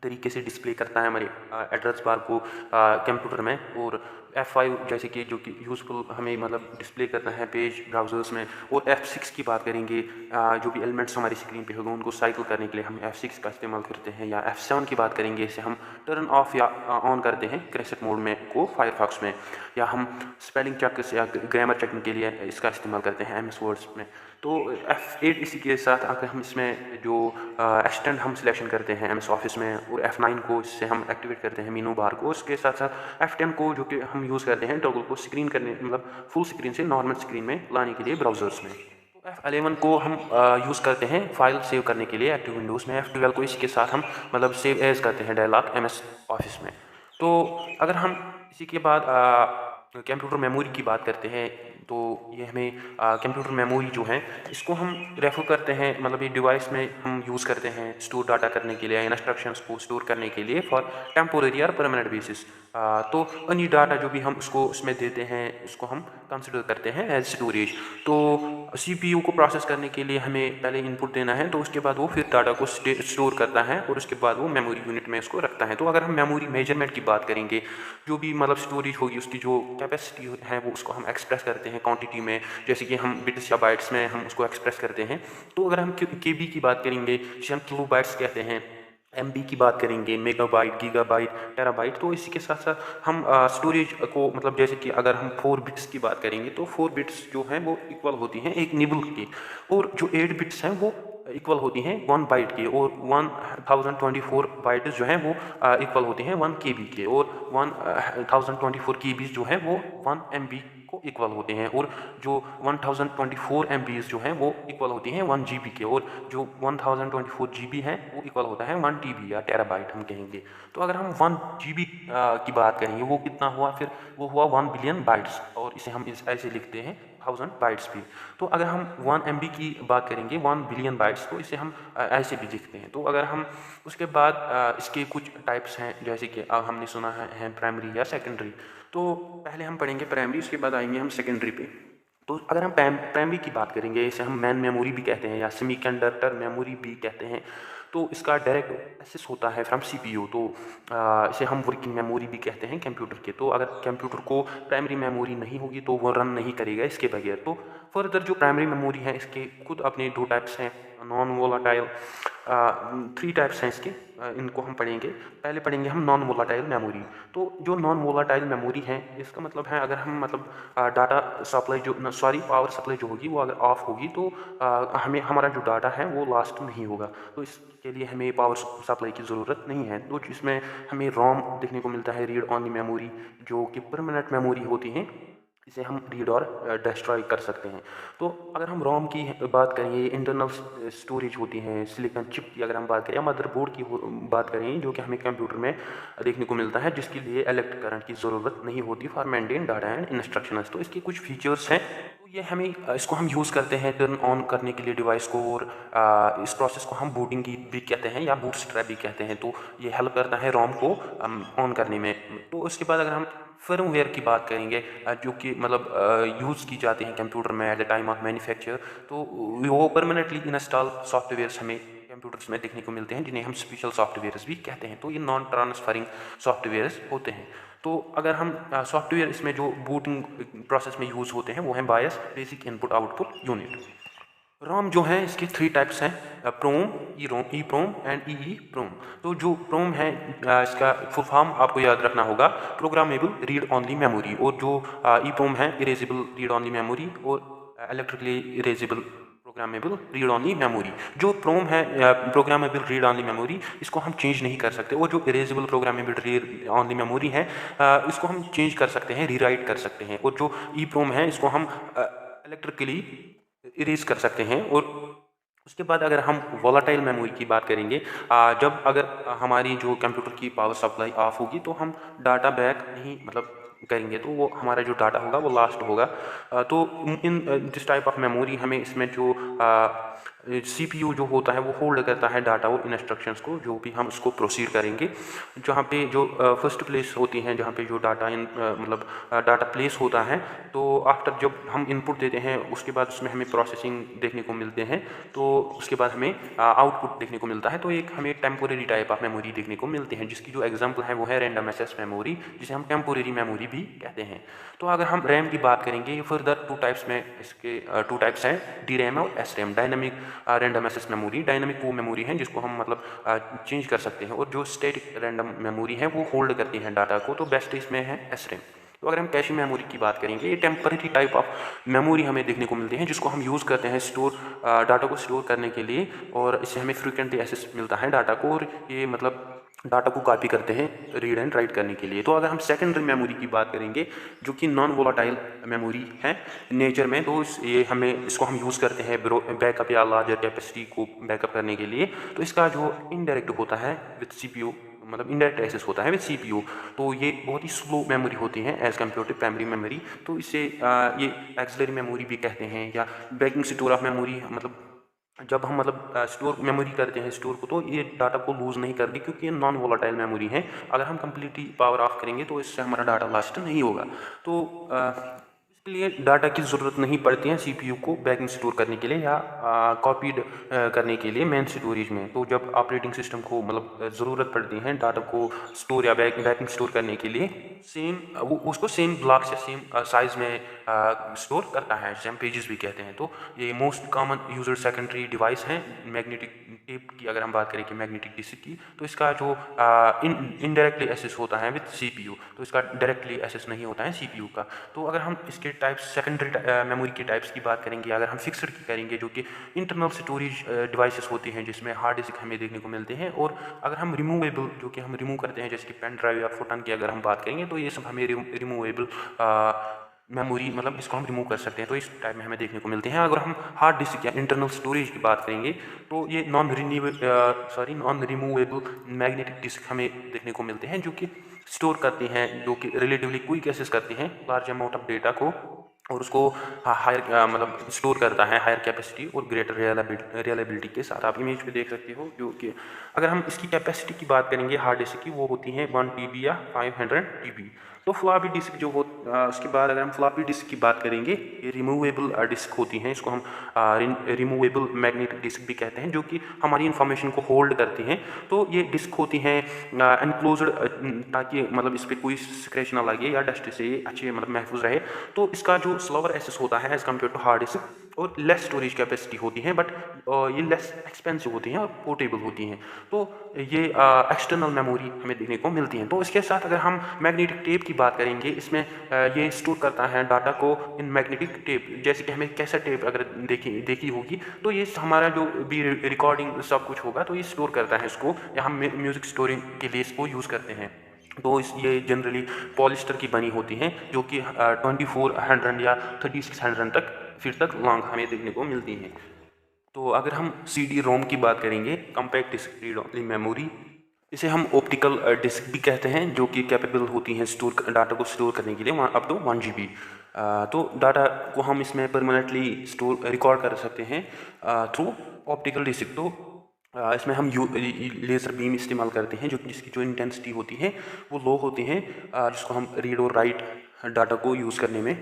तरीके से डिस्प्ले करता है हमारे एड्रेस बार को कंप्यूटर में। और F5 जैसे कि जो कि यूज़फुल हमें मतलब डिस्प्ले करता है पेज ब्राउजर्स में। और F6 की बात करेंगे, जो भी एलिमेंट्स हमारी स्क्रीन पे होंगे उनको साइकिल करने के लिए हम F6 का इस्तेमाल करते हैं। या F7 की बात करेंगे, इसे हम टर्न ऑफ या ऑन करते हैं क्रेसेट मोड में को फायरफॉक्स में। या हम स्पेलिंग चेक या ग्रामर चेकिंग के लिए इसका इस्तेमाल करते हैं MS वर्ड्स में। तो F8 इसी के साथ अगर हम इसमें जो एक्सटेंड हम सिलेक्शन करते हैं MS ऑफिस में, और F9 को इससे हम एक्टिवेट करते हैं मीनू बार को। उसके साथ साथ F10 को जो कि हम यूज़ करते हैं टॉगल को स्क्रीन करने मतलब फुल स्क्रीन से नॉर्मल स्क्रीन में लाने के लिए ब्राउजर्स में। तो F11 को हम यूज़ करते हैं फाइल सेव करने के लिए एक्टिव विंडोज़ में। F12 को इसके साथ हम मतलब सेव एज करते हैं डायलॉग MS ऑफिस में। तो अगर हम इसी के बाद कंप्यूटर मेमोरी की बात करते हैं, तो ये हमें कंप्यूटर मेमोरी जो है इसको हम रेफर करते हैं, मतलब ये डिवाइस में हम यूज़ करते हैं स्टोर डाटा करने के लिए, इंस्ट्रक्शंस को स्टोर करने के लिए फॉर टेम्पोरेरी और परमानेंट बेसिस। तो अन्य डाटा जो भी हम उसको उसमें देते हैं उसको हम कंसिडर करते हैं एज स्टोरेज। तो CPU को प्रोसेस करने के लिए हमें पहले इनपुट देना है, तो उसके बाद वो फिर डाटा को स्टोर करता है और उसके बाद वो मेमोरी यूनिट में उसको रखता है। तो अगर हम मेमोरी मेजरमेंट की बात करेंगे, जो भी मतलब स्टोरेज होगी उसकी जो कैपेसिटी है वो उसको हम एक्सप्रेस करते हैं क्वांटिटी में, जैसे कि हम बिट्स या बाइट्स में हम उसको एक्सप्रेस करते हैं। तो अगर हम KB की बात करेंगे, जिसे हम किलो बाइट्स कहते हैं, एमबी की बात करेंगे, मेगाबाइट, गीगाबाइट, टेराबाइट। तो इसी के साथ साथ हम स्टोरेज को मतलब जैसे कि अगर हम 4 बिट्स की बात करेंगे तो 4 बिट्स जो हैं वो इक्वल होती हैं एक निबल के, और जो 8 बिट्स हैं वो इक्वल होती हैं 1 बाइट के, और 1024 बाइट्स जो हैं वो इक्वल होती हैं 1 केबी के, और 1024 केबीज जो हैं वो 1 एमबी को इक्वल होते हैं, और जो 1024 एमबीज जो हैं वो इक्वल होती हैं 1 जीबी के, और जो 1024 जीबी है वो इक्वल होता है 1 टीबी या टेराबाइट हम कहेंगे। तो अगर हम 1 जीबी की बात करेंगे वो कितना हुआ, फिर वो हुआ 1 बिलियन बाइट्स, और इसे हम ऐसे लिखते हैं 1000 बाइट्स भी। तो अगर हम 1 एमबी की बात करेंगे 1 बिलियन बाइट्स, तो इसे हम ऐसे भी लिखते हैं। तो अगर हम उसके बाद इसके कुछ टाइप्स हैं, जैसे कि हमने सुना है प्राइमरी या सेकेंडरी। तो पहले हम पढ़ेंगे प्राइमरी, उसके बाद आएंगे हम सेकेंडरी पे। तो अगर हम प्राइमरी की बात करेंगे, इसे हम मैन मेमोरी भी कहते हैं या सेमीकंडक्टर मेमोरी भी कहते हैं। तो इसका डायरेक्ट एक्सेस होता है फ्रॉम सीपीयू, तो इसे हम वर्किंग मेमोरी भी कहते हैं कंप्यूटर के। तो अगर कंप्यूटर को प्राइमरी मेमोरी नहीं होगी तो वो रन नहीं करेगा इसके बगैर। तो फर्दर जो प्राइमरी मेमोरी है इसके खुद अपने 2 टाइप्स हैं, नॉन वोलाटाइल 3 टाइप्स हैं इसके। इनको हम पढ़ेंगे। पहले पढ़ेंगे हम नॉन वोलाटाइल मेमोरी। तो जो नॉन वोलाटाइल मेमोरी है इसका मतलब है अगर हम मतलब डाटा सप्लाई जो पावर सप्लाई जो होगी वो अगर ऑफ होगी तो हमें हमारा जो डाटा है वो लास्ट नहीं होगा। तो इसके लिए हमें पावर सप्लाई की ज़रूरत नहीं है। तो इसमें हमें रोम देखने को मिलता है, रीड ऑनली मेमोरी, जो कि परमानेंट मेमोरी होती है, इसे हम रीड और डिस्ट्रॉय कर सकते हैं। तो अगर हम रोम की बात करें, ये इंटरनल स्टोरेज होती हैं। सिलिकॉन चिप की अगर हम बात करें या मदरबोर्ड की बात करें, जो कि हमें कंप्यूटर में देखने को मिलता है, जिसके लिए इलेक्ट्रिक करंट की ज़रूरत नहीं होती for maintain data and instructions. तो इसके कुछ फीचर्स हैं। तो ये हमें इसको हम यूज़ करते हैं टर्न ऑन करने के लिए डिवाइस को, और इस प्रोसेस को हम बूटिंग की भी कहते हैं या बूटस्ट्रैप भी कहते हैं। तो ये हेल्प करता है रोम को ऑन करने में। तो उसके बाद अगर हम फर्मवेयर की बात करेंगे, जो कि मतलब यूज़ की जाती हैं कंप्यूटर में at the time of manufacture, तो वो परमानेंटली इंस्टॉल सॉफ्टवेयर्स हमें कंप्यूटर्स में देखने को मिलते हैं, जिन्हें हम स्पेशल सॉफ्टवेयर्स भी कहते हैं। तो ये नॉन ट्रांसफरिंग सॉफ्टवेयर्स होते हैं। तो अगर हम सॉफ्टवेयर इसमें जो बूटिंग प्रोसेस में यूज़ होते हैं वो हैं बायस, बेसिक इनपुट आउटपुट यूनिट। रोम जो है इसके 3 टाइप्स हैं, प्रोम, ई प्रोम एंड ई प्रोम। तो जो प्रोम है इसका फुल फॉर्म आपको याद रखना होगा, प्रोग्रामेबल रीड ऑनली मेमोरी, और जो ई प्रोम है इरेजेबल रीड ऑनली मेमोरी, और electrically erasable programmable read only memory. जो प्रोम है प्रोग्रामेबल रीड ऑनली मेमोरी, इसको हम चेंज नहीं कर सकते, और जो erasable programmable read only memory है इसको हम चेंज कर सकते हैं, रीराइट कर सकते हैं। और जो ई प्रोम है इसको हम इलेक्ट्रिकली इरेज कर सकते हैं। और उसके बाद अगर हम वोलाटाइल मेमोरी की बात करेंगे, जब अगर हमारी जो कंप्यूटर की पावर सप्लाई ऑफ होगी तो हम डाटा बैक नहीं मतलब करेंगे, तो वो हमारा जो डाटा होगा वो लास्ट होगा। तो in this type of memory हमें इसमें जो सीपीयू जो होता है वो होल्ड करता है डाटा और इंस्ट्रक्शंस को, जो भी हम उसको प्रोसीड करेंगे। जहाँ पे जो फर्स्ट प्लेस होती हैं, जहाँ पे जो डाटा मतलब डाटा प्लेस होता है, तो आफ्टर जब हम इनपुट देते हैं उसके बाद उसमें हमें प्रोसेसिंग देखने को मिलते हैं, तो उसके बाद हमें आउटपुट देखने को मिलता है। तो एक हमें टेम्पोरेरी टाइप ऑफ मेमोरी देखने को मिलती है, जिसकी जो एग्जांपल है वो है रैंडम एक्सेस मेमोरी, जिसे हम टेम्पोरेरी मेमोरी भी कहते हैं। तो अगर हम रैम की बात करेंगे, फर्दर 2 टाइप्स में इसके 2 टाइप्स हैं, डी रैम और S RAM. Dynamic random access memory, dynamic वो मेमोरी है जिसको हम मतलब चेंज कर सकते हैं, और जो स्टैटिक रैंडम मेमोरी है वो होल्ड करती है डाटा को। तो बेस्ट इसमें है एस रैम। तो अगर हम कैश मेमोरी की बात करेंगे, ये टेम्पररी टाइप ऑफ मेमोरी हमें देखने को मिलती है, जिसको हम यूज़ करते हैं डाटा को स्टोर करने के लिए, और इससे हमें फ्रिक्वेंटली एक्सेस मिलता है डाटा को, और ये मतलब डाटा को कॉपी करते हैं रीड एंड राइट करने के लिए। तो अगर हम सेकेंडरी मेमोरी की बात करेंगे, जो कि नॉन वोलाटाइल मेमोरी है नेचर में, तो इसको हम यूज़ करते हैं बैकअप या लार्जर कैपेसिटी को बैकअप करने के लिए। तो इसका जो इनडायरेक्ट होता है विद सीपीयू, मतलब इनडायरेक्ट एक्सेस होता है विद सीपीयू, तो ये बहुत ही स्लो मेमोरी होती है as compare to primary memory. तो इसे ये एक्सिलरी मेमोरी भी कहते हैं, या बैकिंग स्टोर ऑफ मेमोरी। मतलब जब हम मतलब स्टोर मेमोरी करते हैं स्टोर को, तो ये डाटा को लूज़ नहीं करती, क्योंकि ये नॉन वोलाटाइल मेमोरी है। अगर हम कम्प्लीटली पावर ऑफ करेंगे तो इससे हमारा डाटा लास्ट नहीं होगा। तो लिए डाटा की ज़रूरत नहीं पड़ती है सीपीयू को बैक में स्टोर करने के लिए या कॉपीड करने के लिए मेन स्टोरेज में। तो जब ऑपरेटिंग सिस्टम को मतलब ज़रूरत पड़ती है डाटा को स्टोर या बैक में स्टोर करने के लिए, सेम वो उसको सेम ब्लॉक से सेम साइज में स्टोर करता है, जिसे हम पेजेस भी कहते हैं। तो ये most common user secondary device है मैग्नेटिक टेप की। अगर हम बात करें कि मैग्नेटिक डिस्क की, तो इसका जो इनडायरेक्टली एक्सेस होता है विद सीपीयू, तो इसका डायरेक्टली एक्सेस नहीं होता है सीपीयू का। तो अगर हम इसके टाइप्स सेकेंडरी मेमोरी के टाइप्स की बात करेंगे, अगर हम फिक्स्ड की करेंगे जो कि इंटरनल स्टोरेज डिवाइसेस होती हैं जिसमें हार्ड डिस्क हमें देखने को मिलते हैं, और अगर हम रिमूवेबल जो कि हम रिमूव करते हैं जैसे कि पेन ड्राइव या फोटोन की अगर हम बात करेंगे, तो ये सब हमें रिमूवेबल मेमोरी मतलब इसको हम रिमूव कर सकते हैं, तो इस टाइप में हमें देखने को मिलते हैं। अगर हम हार्ड डिस्क या इंटरनल स्टोरेज की बात करेंगे, तो ये नॉन रिमूवेबल मैग्नेटिक डिस्क हमें देखने को मिलते हैं जो कि स्टोर करती हैं, जो कि रिलेटिवली क्विक एक्सेस करती हैं लार्ज अमाउंट ऑफ डेटा को, और उसको हायर मतलब स्टोर करता है हायर कैपेसिटी और ग्रेटर रिलायबिलिटी के साथ। आप इमेज पे देख सकते हो जो कि अगर हम इसकी कैपेसिटी की बात करेंगे हार्ड डिस्क की, वो होती है 1 TB या 500 TB। तो फ्लॉपी डिस्क जो हो उसके बाद अगर हम फ्लॉपी डिस्क की बात करेंगे, ये रिमूवेबल डिस्क होती हैं, इसको हम रिमूवेबल मैग्नेटिक डिस्क भी कहते हैं, जो कि हमारी इंफॉर्मेशन को होल्ड करती हैं। तो ये डिस्क होती हैं एनक्लोज्ड, ताकि मतलब इस पर कोई स्क्रैच ना लगे या डस्ट से ये अच्छे मतलब महफूज रहे। तो इसका जो स्लोअर एक्सेस होता है as compare to hard disk, और लेस स्टोरेज कैपेसिटी होती है, बट ये लेस एक्सपेंसिव होती हैं और पोर्टेबल होती हैं। तो ये एक्सटर्नल मेमोरी हमें देखने को मिलती हैं। तो इसके साथ अगर हम मैग्नेटिक टेप की बात करेंगे, इसमें ये स्टोर करता है डाटा को इन मैग्नेटिक टेप, जैसे कि हमें कैसा टेप अगर देखी होगी, तो ये हमारा जो भी रिकॉर्डिंग सब कुछ होगा तो ये स्टोर करता है इसको, या हम म्यूजिक स्टोरिंग के लिए इसको यूज़ करते हैं। तो ये जनरली पॉलिस्टर की बनी होती हैं जो कि 2400 या 3600 तक फिर तक लॉन्ग हमें देखने को मिलती हैं। तो अगर हम CD रोम की बात करेंगे, compact disk read only memory, इसे हम ऑप्टिकल डिस्क भी कहते हैं, जो कि कैपेबल होती हैं स्टोर डाटा को स्टोर करने के लिए अप टू 1 GB। तो डाटा को हम इसमें परमानेंटली स्टोर रिकॉर्ड कर सकते हैं थ्रू ऑप्टिकल डिस्क। तो इसमें हम लेज़र बीम इस्तेमाल करते हैं, जो जिसकी जो इंटेंसिटी होती है वो लो होती है, जिसको हम रीड और राइट डाटा को यूज़ करने में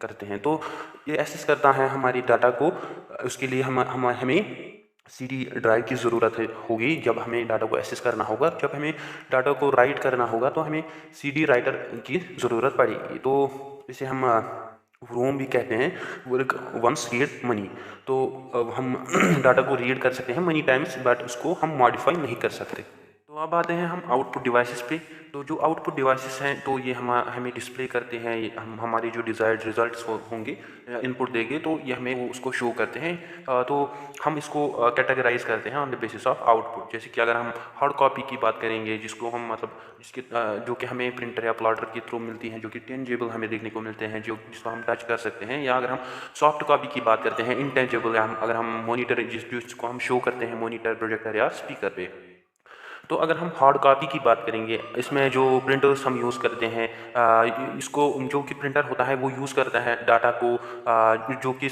करते हैं। तो ये एक्सेस करता है हमारी डाटा को, उसके लिए हमें CD ड्राइव की ज़रूरत होगी जब हमें डाटा को एक्सेस करना होगा। जब हमें डाटा को राइट करना होगा तो हमें CD राइटर की ज़रूरत पड़ेगी। तो इसे हम रोम भी कहते हैं, वर्क वंस रीड मनी। तो हम डाटा को रीड कर सकते हैं मनी टाइम्स, बट उसको हम मॉडिफाई नहीं कर सकते। तो अब आते हैं हम आउटपुट डिवाइसेस पे। तो जो आउटपुट डिवाइसेस हैं, तो ये हमें डिस्प्ले करते हैं, हम हमारे जो डिज़ायर्ड रिजल्ट्स होंगे इनपुट देंगे, तो ये हमें वो उसको शो करते हैं। तो हम इसको कैटेगराइज करते हैं on the basis of output. जैसे कि अगर हम हार्ड कॉपी की बात करेंगे, जिसको हम मतलब जिसके जो कि हमें प्रिंटर या प्लॉटर के थ्रू मिलती हैं, जो कि टेंजेबल हमें देखने को मिलते हैं, जिसको हम टच कर सकते हैं। या अगर हम सॉफ्ट कॉपी की बात करते हैं, इनटेंजेबल, या अगर हम मोनीटर जिसको हम शो करते हैं मोनीटर, प्रोजेक्टर या स्पीकर पे। तो अगर हम हार्ड कॉपी की बात करेंगे, इसमें जो प्रिंटर्स हम यूज़ करते हैं, इसको जो कि प्रिंटर होता है वो यूज़ करता है डाटा को, जो कि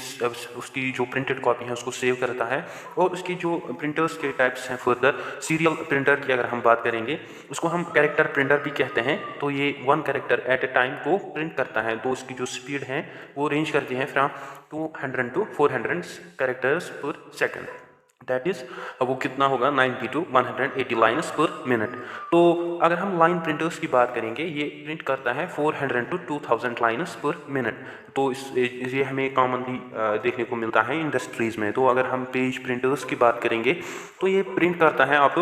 उसकी जो प्रिंटेड कॉपी है उसको सेव करता है। और उसकी जो प्रिंटर्स के टाइप्स हैं फर्दर, सीरियल प्रिंटर की अगर हम बात करेंगे, उसको हम कैरेक्टर प्रिंटर भी कहते हैं। तो ये 1 कैरेक्टर एट ए टाइम को प्रिंट करता है। तो उसकी जो स्पीड है वो रेंज करती है फ्रॉम 200 to 400 कैरेक्टर्स पर सेकेंड। दैट इज़ वो कितना होगा 90 to 180 लाइन्स पर मिनट। तो अगर हम लाइन प्रिंटर्स की बात करेंगे, ये प्रिंट करता है 400 to 2000 लाइन्स पर मिनट। तो ये हमें कॉमनली देखने को मिलता है इंडस्ट्रीज़ में। तो अगर हम पेज प्रिंटर्स की बात करेंगे, तो ये प्रिंट करता है आप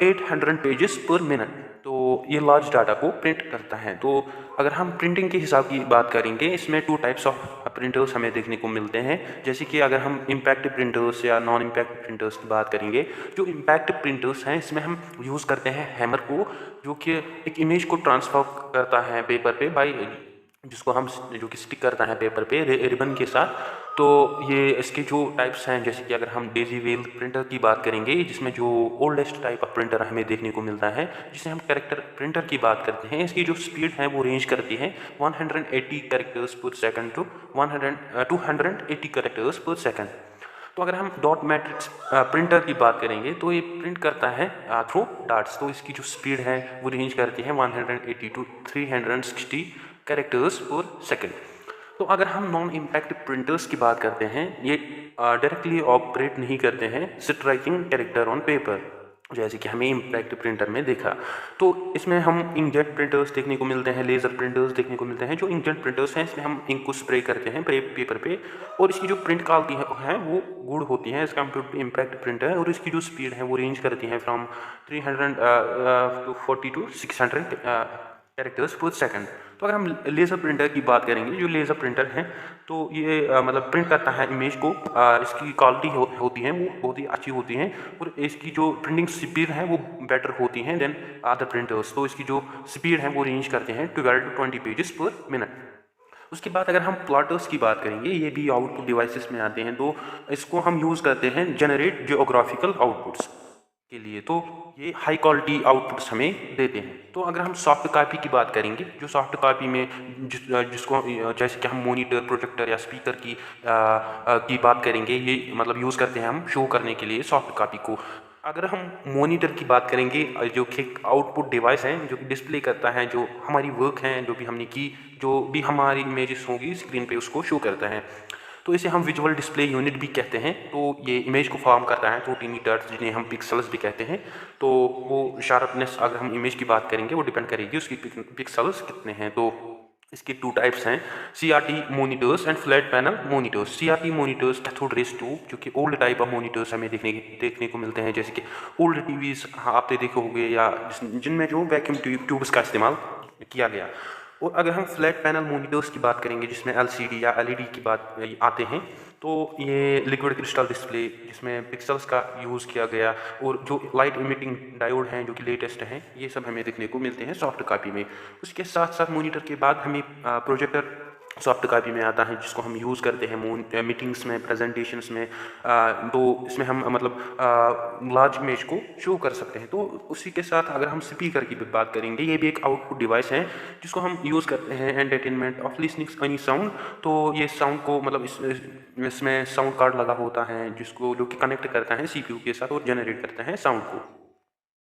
800 पेजेस पर मिनट। तो ये लार्ज डाटा को प्रिंट करता है। तो अगर हम प्रिंटिंग के हिसाब की बात करेंगे, इसमें 2 टाइप्स ऑफ प्रिंटर्स हमें देखने को मिलते हैं। जैसे कि अगर हम इम्पैक्ट प्रिंटर्स या नॉन इम्पैक्ट प्रिंटर्स की बात करेंगे, जो इम्पैक्ट प्रिंटर्स हैं इसमें हम यूज़ करते हैं हैमर को, जो कि एक इमेज को ट्रांसफर करता है पेपर पे बाय, जिसको हम जो कि स्टिक करता है पेपर पे रिबन के साथ। तो ये इसके जो टाइप्स हैं, जैसे कि अगर हम डेजी वेल प्रिंटर की बात करेंगे, जिसमें जो ओल्डेस्ट टाइप ऑफ प्रिंटर हमें देखने को मिलता है, जिसे हम कैरेक्टर प्रिंटर की बात करते हैं, इसकी जो स्पीड है वो रेंज करती है 180 कैरेक्टर्स पर सेकंड टू 280 कैरेक्टर्स पर सेकंड। तो अगर हम डॉट मैट्रिक्स प्रिंटर की बात करेंगे, तो ये प्रिंट करता है थ्रू डॉट्स। तो इसकी जो स्पीड है वो रेंज करती है 180 to 360 कैरेक्टर्स पर सेकंड। तो अगर हम नॉन इम्पैक्ट प्रिंटर्स की बात करते हैं, ये डायरेक्टली ऑपरेट नहीं करते हैं striking writing character on paper, जैसे कि हमें इम्पैक्ट प्रिंटर में देखा। तो इसमें हम इंकजेट प्रिंटर्स देखने को मिलते हैं, लेज़र प्रिंटर्स देखने को मिलते हैं। जो इंकजेट प्रिंटर्स हैं, इसमें हम इंक को स्प्रे करते हैं पेपर पे, और इसकी जो प्रिंट क्वालिटी है वो गुड होती है as compare to impact printer है, और इसकी जो स्पीड है वो रेंज करती है फ्रॉम 340 टू 600 कैरेक्टर्स पर सेकंड। तो अगर हम लेज़र प्रिंटर की बात करेंगे, जो लेज़र प्रिंटर है तो ये मतलब प्रिंट करता है इमेज को, इसकी क्वालिटी होती है वो बहुत ही अच्छी होती है, और इसकी जो प्रिंटिंग स्पीड है वो बेटर होती है देन अदर प्रिंटर्स। तो इसकी जो स्पीड है वो रेंज करते हैं 12 to 20 पेजेस पर मिनट। उसके बाद अगर हम प्लॉटर्स की बात करेंगे, ये भी आउटपुट डिवाइसेस में आते हैं, तो इसको हम यूज़ करते हैं जनरेट जियोग्राफिकल आउटपुट्स के लिए। तो ये हाई क्वालिटी आउटपुट्स हमें देते हैं। तो अगर हम सॉफ्ट कॉपी की बात करेंगे, जो सॉफ्ट कॉपी में जिसको जैसे कि हम मॉनिटर, प्रोजेक्टर या स्पीकर की बात करेंगे, ये मतलब यूज़ करते हैं हम शो करने के लिए सॉफ्ट कॉपी को। अगर हम मॉनिटर की बात करेंगे, जो कि एक आउटपुट डिवाइस है जो कि डिस्प्ले करता है जो हमारी वर्क है, जो भी हमने की, जो भी हमारी इमेजेस होंगी स्क्रीन पे उसको शो करता है। तो इसे हम विजुअल डिस्प्ले यूनिट भी कहते हैं। तो ये इमेज को फॉर्म करता है 2 टीनी डॉट्स, जिन्हें हम पिक्सल्स भी कहते हैं। तो वो शार्पनेस, अगर हम इमेज की बात करेंगे, वो डिपेंड करेगी उसकी पिक्सल्स कितने हैं। तो इसके 2 टाइप्स हैं, CRT monitors and flat panel monitors. CRT monitors cathode rays tube, जो कि ओल्ड टाइप ऑफ मोनिटर्स हमें देखने को मिलते हैं, जैसे कि ओल्ड टीवीज आपने देखे होंगे, या जिनमें जो वैक्यूम ट्यूब्स का इस्तेमाल किया गया। और अगर हम फ्लैट पैनल मोनिटर्स की बात करेंगे, जिसमें LCD या LED की बात आते हैं, तो ये लिक्विड क्रिस्टल डिस्प्ले जिसमें पिक्सल्स का यूज़ किया गया, और जो लाइट इमिटिंग डायोड हैं जो कि लेटेस्ट हैं, ये सब हमें देखने को मिलते हैं सॉफ्ट कॉपी में। उसके साथ साथ मोनीटर के बाद हमें प्रोजेक्टर सॉफ्ट कॉपी में आता है, जिसको हम यूज़ करते हैं मीटिंग्स में, प्रेजेंटेशंस में। तो इसमें हम मतलब लार्ज इमेज को शो कर सकते हैं। तो उसी के साथ अगर हम स्पीकर की बात करेंगे, ये भी एक आउटपुट डिवाइस है जिसको हम यूज़ करते हैं entertainment of listening any sound. तो ये साउंड को मतलब इसमें साउंड कार्ड लगा होता है, जिसको जो कि कनेक्ट करता है CPU के साथ और जनरेट करता है साउंड को।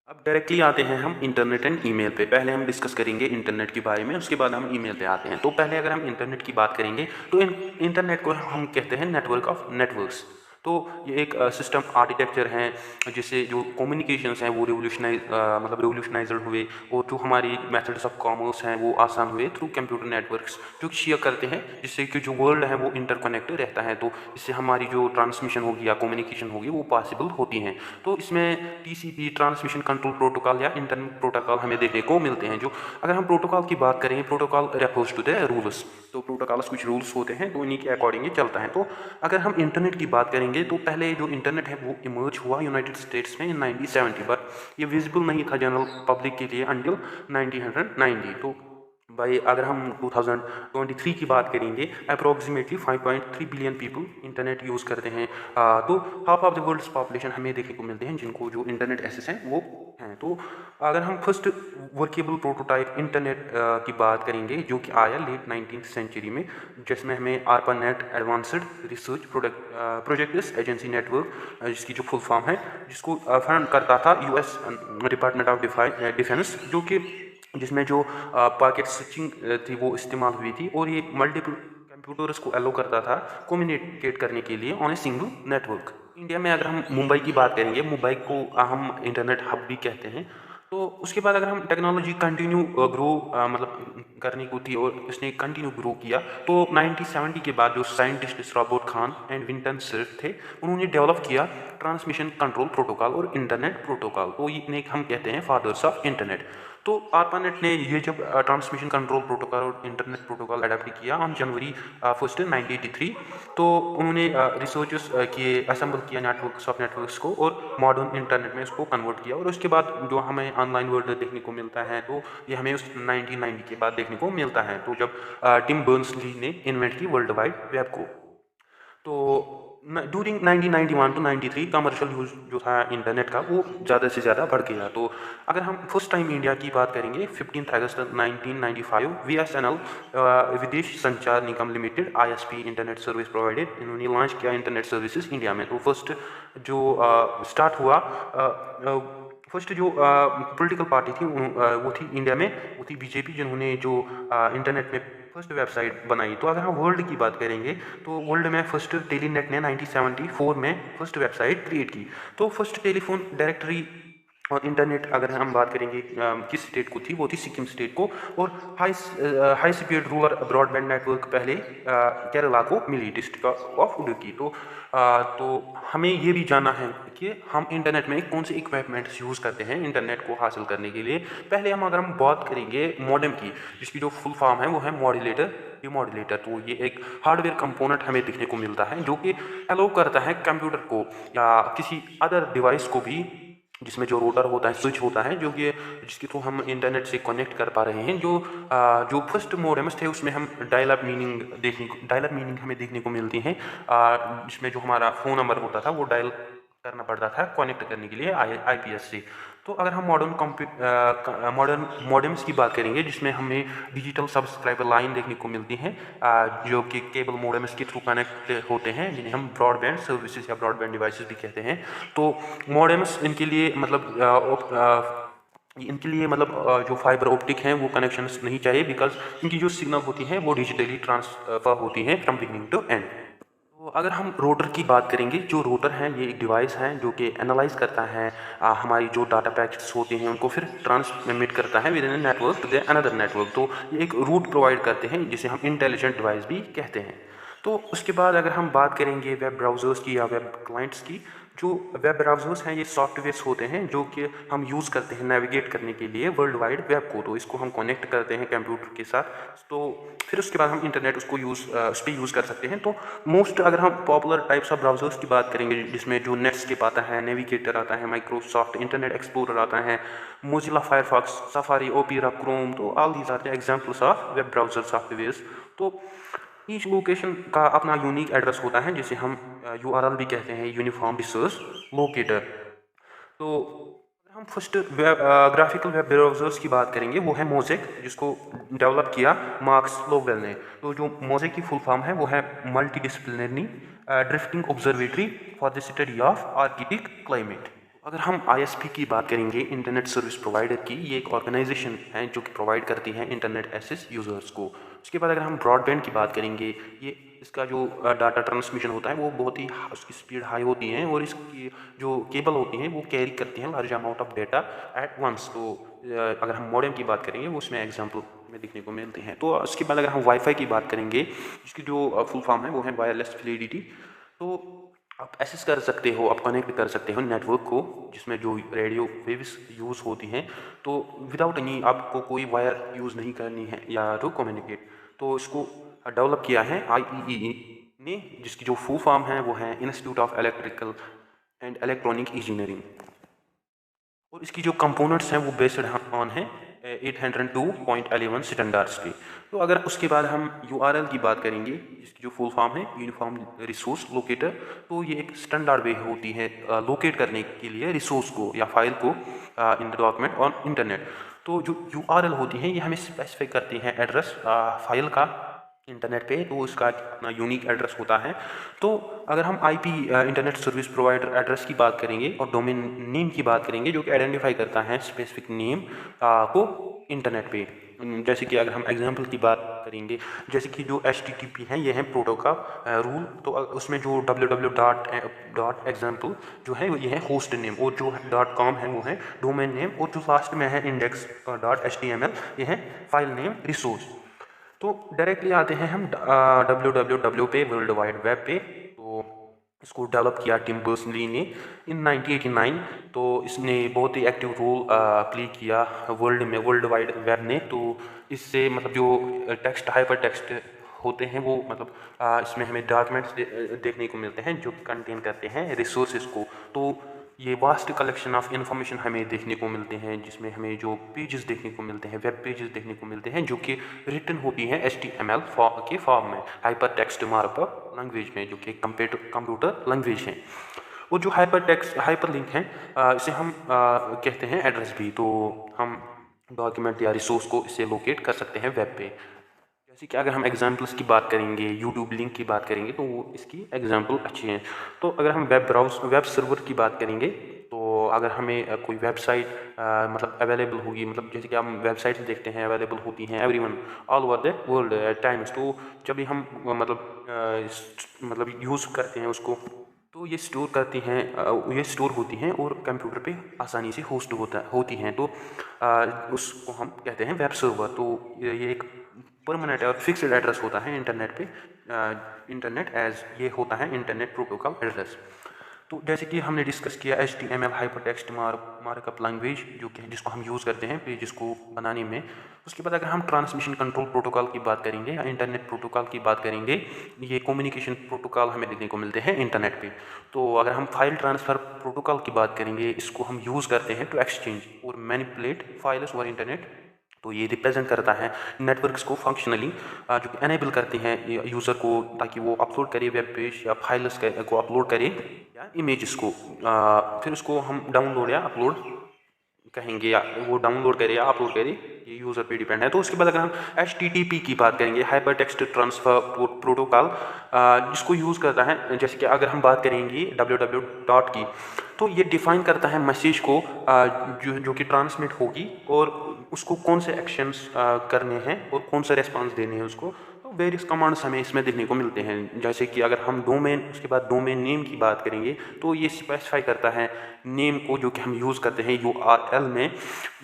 अब डायरेक्टली आते हैं हम इंटरनेट एंड ईमेल पे। पहले हम डिस्कस करेंगे इंटरनेट के बारे में, उसके बाद हम ईमेल पे आते हैं। तो पहले अगर हम इंटरनेट की बात करेंगे, तो इंटरनेट को हम कहते हैं नेटवर्क ऑफ नेटवर्क्स। तो ये एक सिस्टम आर्किटेक्चर है जिससे जो कम्युनिकेशंस हैं वो रिवोल्यूशनाइज्ड हुए, और जो हमारी मेथड्स ऑफ कॉमर्स हैं वो आसान हुए थ्रू कंप्यूटर नेटवर्क्स जो शेयर करते हैं, जिससे कि जो वर्ल्ड है वो इंटरकनेक्ट रहता है। तो इससे हमारी जो ट्रांसमिशन होगी या कम्युनिकेशन होगी वो पॉसिबल होती हैं। तो इसमें TCP ट्रांसमिशन कंट्रोल प्रोटोकॉल या इंटरनेट प्रोटोकॉल हमें देखने को मिलते हैं। जो अगर हम प्रोटोकॉल की बात करें, protocol refers to the rules. तो प्रोटोकॉल्स कुछ रूल्स होते हैं, तो उन्हीं के अकॉर्डिंग चलता है। तो अगर हम इंटरनेट की बात करेंगे, तो पहले जो इंटरनेट है वो इमर्ज हुआ यूनाइटेड स्टेट्स में 1970, बट ये विजिबल नहीं था जनरल पब्लिक के लिए अंटिल 1990। तो भाई अगर हम 2023 की बात करेंगे, approximately 5.3 billion people internet use करते हैं। तो half of the world's population हमें देखने को मिलते हैं जिनको जो इंटरनेट एक्सेस हैं वो हैं। तो अगर हम फर्स्ट वर्केबल प्रोटोटाइप इंटरनेट की बात करेंगे, जो कि आया लेट 19th सेंचुरी में, जिसमें हमें ARPANET advanced research projects agency network, जिसकी जो फुल फॉर्म है, जिसको फंड करता था US डिपार्टमेंट ऑफ डिफेंस, जो कि जिसमें जो पैकेट स्विचिंग थी वो इस्तेमाल हुई थी, और ये मल्टीपल कंप्यूटर्स को अलो करता था कम्युनिकेट करने के लिए on a single network. India में अगर हम मुंबई की बात करेंगे, मुंबई को हम इंटरनेट हब भी कहते हैं। तो उसके बाद अगर हम टेक्नोलॉजी कंटिन्यू ग्रो मतलब करनी को थी, और इसने कंटिन्यू ग्रो किया, तो 1970 के बाद जो scientist Robert Khan and Vinton Cerf थे, उन्होंने डेवलप किया ट्रांसमिशन कंट्रोल प्रोटोकॉल और इंटरनेट प्रोटोकॉल। तो इन्हें हम कहते हैं फादर्स ऑफ इंटरनेट। तो ARPANET ने ये जब ट्रांसमिशन कंट्रोल प्रोटोकॉल और इंटरनेट प्रोटोकॉल अडेप्ट किया ऑन जनवरी 1, 1983, तो उन्होंने रिसर्चर्स किए, असेंबल किया नेटवर्क्स ऑफ नेटवर्क्स को, और मॉडर्न इंटरनेट में उसको कन्वर्ट किया। और उसके बाद जो हमें ऑनलाइन वर्ल्ड देखने को मिलता है, तो ये हमें उस 1990 के बाद देखने को मिलता है, तो जब टिम बर्नर्स-ली ने इन्वेंट की वर्ल्ड वाइड वेब को। तो ड्यूरिंग 1991 to 93 कमर्शियल यूज जो था इंटरनेट का वो ज़्यादा से ज़्यादा बढ़ गया। तो अगर हम फर्स्ट टाइम इंडिया की बात करेंगे, 15 अगस्त 1995 VSNL विदेश संचार निगम limited ISP internet service provided, इन्होंने लॉन्च किया इंटरनेट सर्विसेज इंडिया में। तो फर्स्ट जो स्टार्ट हुआ फर्स्ट जो पॉलिटिकल पार्टी थी वो थी इंडिया में, वो थी बीजेपी, जिन्होंने जो इंटरनेट में फर्स्ट वेबसाइट बनाई। तो अगर हम वर्ल्ड की बात करेंगे तो वर्ल्ड में फर्स्ट टेलीनेट ने 1974 में फर्स्ट वेबसाइट क्रिएट की। तो फर्स्ट टेलीफोन डायरेक्टरी और इंटरनेट अगर हम बात करेंगे किस स्टेट को थी, वो थी सिक्किम स्टेट को। और high speed rural broadband network पहले केरला को मिली, डिस्ट्रिक्ट ऑफ उडुपी। तो हमें ये भी जानना है कि हम इंटरनेट में कौन से इक्विपमेंट्स यूज़ करते हैं इंटरनेट को हासिल करने के लिए। पहले अगर हम बात करेंगे मॉडेम की, जिसकी जो फुल फॉर्म है वो है मॉड्यूलेटर डिमॉड्यूलेटर। तो ये एक हार्डवेयर कंपोनेंट हमें देखने को मिलता है जो कि अलाउ करता है कंप्यूटर को या किसी अदर डिवाइस को भी, जिसमें जो रोटर होता है, स्विच होता है, जो कि जिसके थ्रू हम इंटरनेट से कनेक्ट कर पा रहे हैं। जो फर्स्ट मॉडेम्स थे उसमें हम डायल अप मीनिंग हमें देखने को मिलती हैं, जिसमें जो हमारा फ़ोन नंबर होता था वो डायल करना पड़ता था कनेक्ट करने के लिए आईपीएस से। तो अगर हम मॉडर्न मॉडेम्स की बात करेंगे, जिसमें हमें डिजिटल सब्सक्राइबर लाइन देखने को मिलती हैं, जो कि केबल मॉडेम्स के थ्रू कनेक्ट होते हैं, जिन्हें हम ब्रॉडबैंड सर्विसेज या ब्रॉडबैंड डिवाइसेस भी कहते हैं। तो मॉडेम्स इनके लिए जो फाइबर ऑप्टिक हैं वो कनेक्शंस नहीं चाहिए, बिकॉज इनकी जो सिग्नल होती हैं वो डिजिटली ट्रांसफर होती हैं फ्रॉम बिगिनिंग टू एंड। तो अगर हम रोटर की बात करेंगे, जो रोटर हैं ये एक डिवाइस है जो कि एनालाइज करता है हमारी जो डाटा पैकेट्स होते हैं उनको फिर ट्रांसमिट करता है within network to the another network. तो ये एक रूट प्रोवाइड करते हैं, जिसे हम इंटेलिजेंट डिवाइस भी कहते हैं। तो उसके बाद अगर हम बात करेंगे वेब ब्राउज़र्स की या वेब क्लाइंट्स की, जो वेब ब्राउज़र्स हैं ये सॉफ्टवेयर्स होते हैं जो कि हम यूज़ करते हैं नेविगेट करने के लिए वर्ल्ड वाइड वेब को। तो इसको हम कनेक्ट करते हैं कंप्यूटर के साथ, तो फिर उसके बाद हम इंटरनेट उस पर यूज़ कर सकते हैं। तो मोस्ट अगर हम पॉपुलर टाइप्स ऑफ ब्राउज़र्स की बात करेंगे, जिसमें जो नेटस्केप आता है, नेविगेटर आता है, माइक्रोसॉफ्ट इंटरनेट एक्सप्लोरर आता है, Mozilla Firefox, Safari, Opera, Chrome, तो all these are the examples of web browser softwares. तो ईच लोकेशन का अपना यूनिक एड्रेस होता है, जिसे हम यूआरएल भी कहते हैं, यूनिफॉर्म रिसोर्स लोकेटर। तो हम फर्स्ट ग्राफिकल वेब ब्राउज़र्स की बात करेंगे, वो है मोज़ेक, जिसको डेवलप किया मार्क्स लोवेल ने। तो जो मोज़ेक की फुल फॉर्म है वो है multi disciplinary drifting observatory for the study of Arctic climate. अगर हम आईएसपी की बात करेंगे, इंटरनेट सर्विस प्रोवाइडर की, ये एक ऑर्गेनाइजेशन है जो कि प्रोवाइड करती है इंटरनेट एक्सेस यूज़र्स को। उसके बाद अगर हम ब्रॉडबैंड की बात करेंगे, ये इसका जो डाटा ट्रांसमिशन होता है वो बहुत ही उसकी स्पीड हाई होती है, और इसकी जो केबल होती हैं वो कैरी करती हैं large amount of data at once. तो अगर हम मॉडेम की बात करेंगे वो उसमें एग्जाम्पल में देखने को मिलते हैं। तो उसके बाद अगर हम वाईफाई की बात करेंगे, जिसकी जो फुल फॉर्म है वो है वायरलेस फिडेलिटी। तो आप एक्सेस कर सकते हो, आप कनेक्ट कर सकते हो नेटवर्क को, जिसमें जो रेडियो वेव्स यूज़ होती हैं, तो विदाउट एनी आपको कोई वायर यूज़ नहीं करनी है या टू कम्युनिकेट। तो इसको डेवलप किया है IEEE ने, जिसकी जो फुल फॉर्म है वो है institute of electrical and electronic engineering. और इसकी जो कंपोनेंट्स हैं वो बेस्ड ऑन है 802.11 स्टैंडर्ड्स पे। तो अगर उसके बाद हम URL की बात करेंगे, जिसकी जो फुल फॉर्म है यूनिफॉर्म रिसोर्स लोकेटर, तो ये एक स्टैंडर्ड वे होती है लोकेट करने के लिए रिसोर्स को या फाइल को इन द डॉक्यूमेंट ऑन इंटरनेट। तो जो URL होती हैं ये हमें स्पेसिफाई करती हैं एड्रेस फाइल का इंटरनेट पे, तो उसका अपना यूनिक एड्रेस होता है। तो अगर हम IP internet service provider address की बात करेंगे और डोमेन नेम की बात करेंगे, जो कि आइडेंटिफाई करता है स्पेसिफिक नेम को इंटरनेट पे। जैसे कि अगर हम एग्जांपल की बात करेंगे, जैसे कि जो HTTP है ये है प्रोटोकॉल रूल, तो उसमें जो www.example जो है ये है होस्ट नेम, और जो .com है वो है डोमेन नेम, और जो लास्ट में है index.html ये है फाइल नेम रिसोर्स। तो डायरेक्टली आते हैं हम www पे, वर्ल्ड वाइड वेब पे। तो इसको डेवलप किया टिम बर्नर्स-ली ने इन 1989। तो इसने बहुत ही एक्टिव रोल प्ले किया वर्ल्ड वाइड वेब ने। तो इससे जो टेक्स्ट हाइपर टेक्स्ट होते हैं वो इसमें हमें डॉक्यूमेंट्स देखने को मिलते हैं जो कंटेन करते हैं रिसोर्सेज को। तो ये वास्ट कलेक्शन ऑफ इन्फॉर्मेशन हमें देखने को मिलते हैं, जिसमें हमें जो पेजेस देखने को मिलते हैं, वेब पेजेस देखने को मिलते हैं, जो कि रिटन होती हैं HTML के फॉर्म में, हाइपर टेक्स्ट मार्कअप लैंग्वेज में, जो कि कंप्यूटर लैंग्वेज है। और जो हाइपर लिंक हैं, इसे हम कहते हैं एड्रेस भी। तो हम डॉक्यूमेंट या रिसोर्स को इससे लोकेट कर सकते हैं वेब पे। जैसे कि अगर हम एग्जांपल्स की बात करेंगे, यूट्यूब लिंक की बात करेंगे, तो वो इसकी एग्जांपल अच्छी हैं। तो अगर हम वेब सर्वर की बात करेंगे, तो अगर हमें कोई वेबसाइट मतलब अवेलेबल होगी, मतलब जैसे कि हम वेबसाइट्स देखते हैं अवेलेबल होती हैं everyone all over the world at times, तो जब भी हम मतलब यूज़ करते हैं उसको, तो ये स्टोर करती हैं, ये स्टोर होती हैं और कंप्यूटर पे आसानी से होस्ट होती हैं। तो उसको हम कहते हैं वेब सर्वर। तो ये एक परमानेंट और फिक्स्ड एड्रेस होता है इंटरनेट पे। इंटरनेट एज ये होता है इंटरनेट प्रोटोकॉल एड्रेस। तो जैसे कि हमने डिस्कस किया HTML हाइपरटेक्स्ट मार्कअप लैंग्वेज, जो कि जिसको हम यूज़ करते हैं पेजेस को बनाने में। उसके बाद अगर हम ट्रांसमिशन कंट्रोल प्रोटोकॉल की बात करेंगे या इंटरनेट प्रोटोकॉल की बात करेंगे, ये कम्युनिकेशन प्रोटोकॉल हमें देखने को मिलते हैं इंटरनेट पे। तो अगर हम फाइल ट्रांसफ़र प्रोटोकॉल की बात करेंगे, इसको हम यूज़ करते हैं टू एक्सचेंज और मैनिपुलेट फाइल्स ओवर इंटरनेट। तो ये रिप्रेजेंट करता है नेटवर्क्स को फंक्शनली, जो कि एनेबल करते हैं यूज़र को, ताकि वो अपलोड करे वेब पेज या फाइल्स को अपलोड करे या इमेजेस को, फिर उसको हम डाउनलोड या अपलोड कहेंगे, या वो डाउनलोड करे या अपलोड करे, ये यूज़र पे डिपेंड है। तो उसके बाद अगर हम HTTP की बात करेंगे, हाइपर टेक्स्ट ट्रांसफ़र प्रोटोकॉल, जिसको यूज़ करता है, जैसे कि अगर हम बात करेंगे www डॉट की, तो ये डिफ़ाइन करता है मैसेज को जो कि ट्रांसमिट होगी और उसको कौन से एक्शंस करने हैं और कौन सा रेस्पॉन्स देने हैं उसको। तो वेरियस कमांड्स हमें इसमें देखने को मिलते हैं। जैसे कि अगर हम डोमेन, उसके बाद डोमेन नेम की बात करेंगे, तो ये स्पेसिफाई करता है नेम को जो कि हम यूज़ करते हैं URL में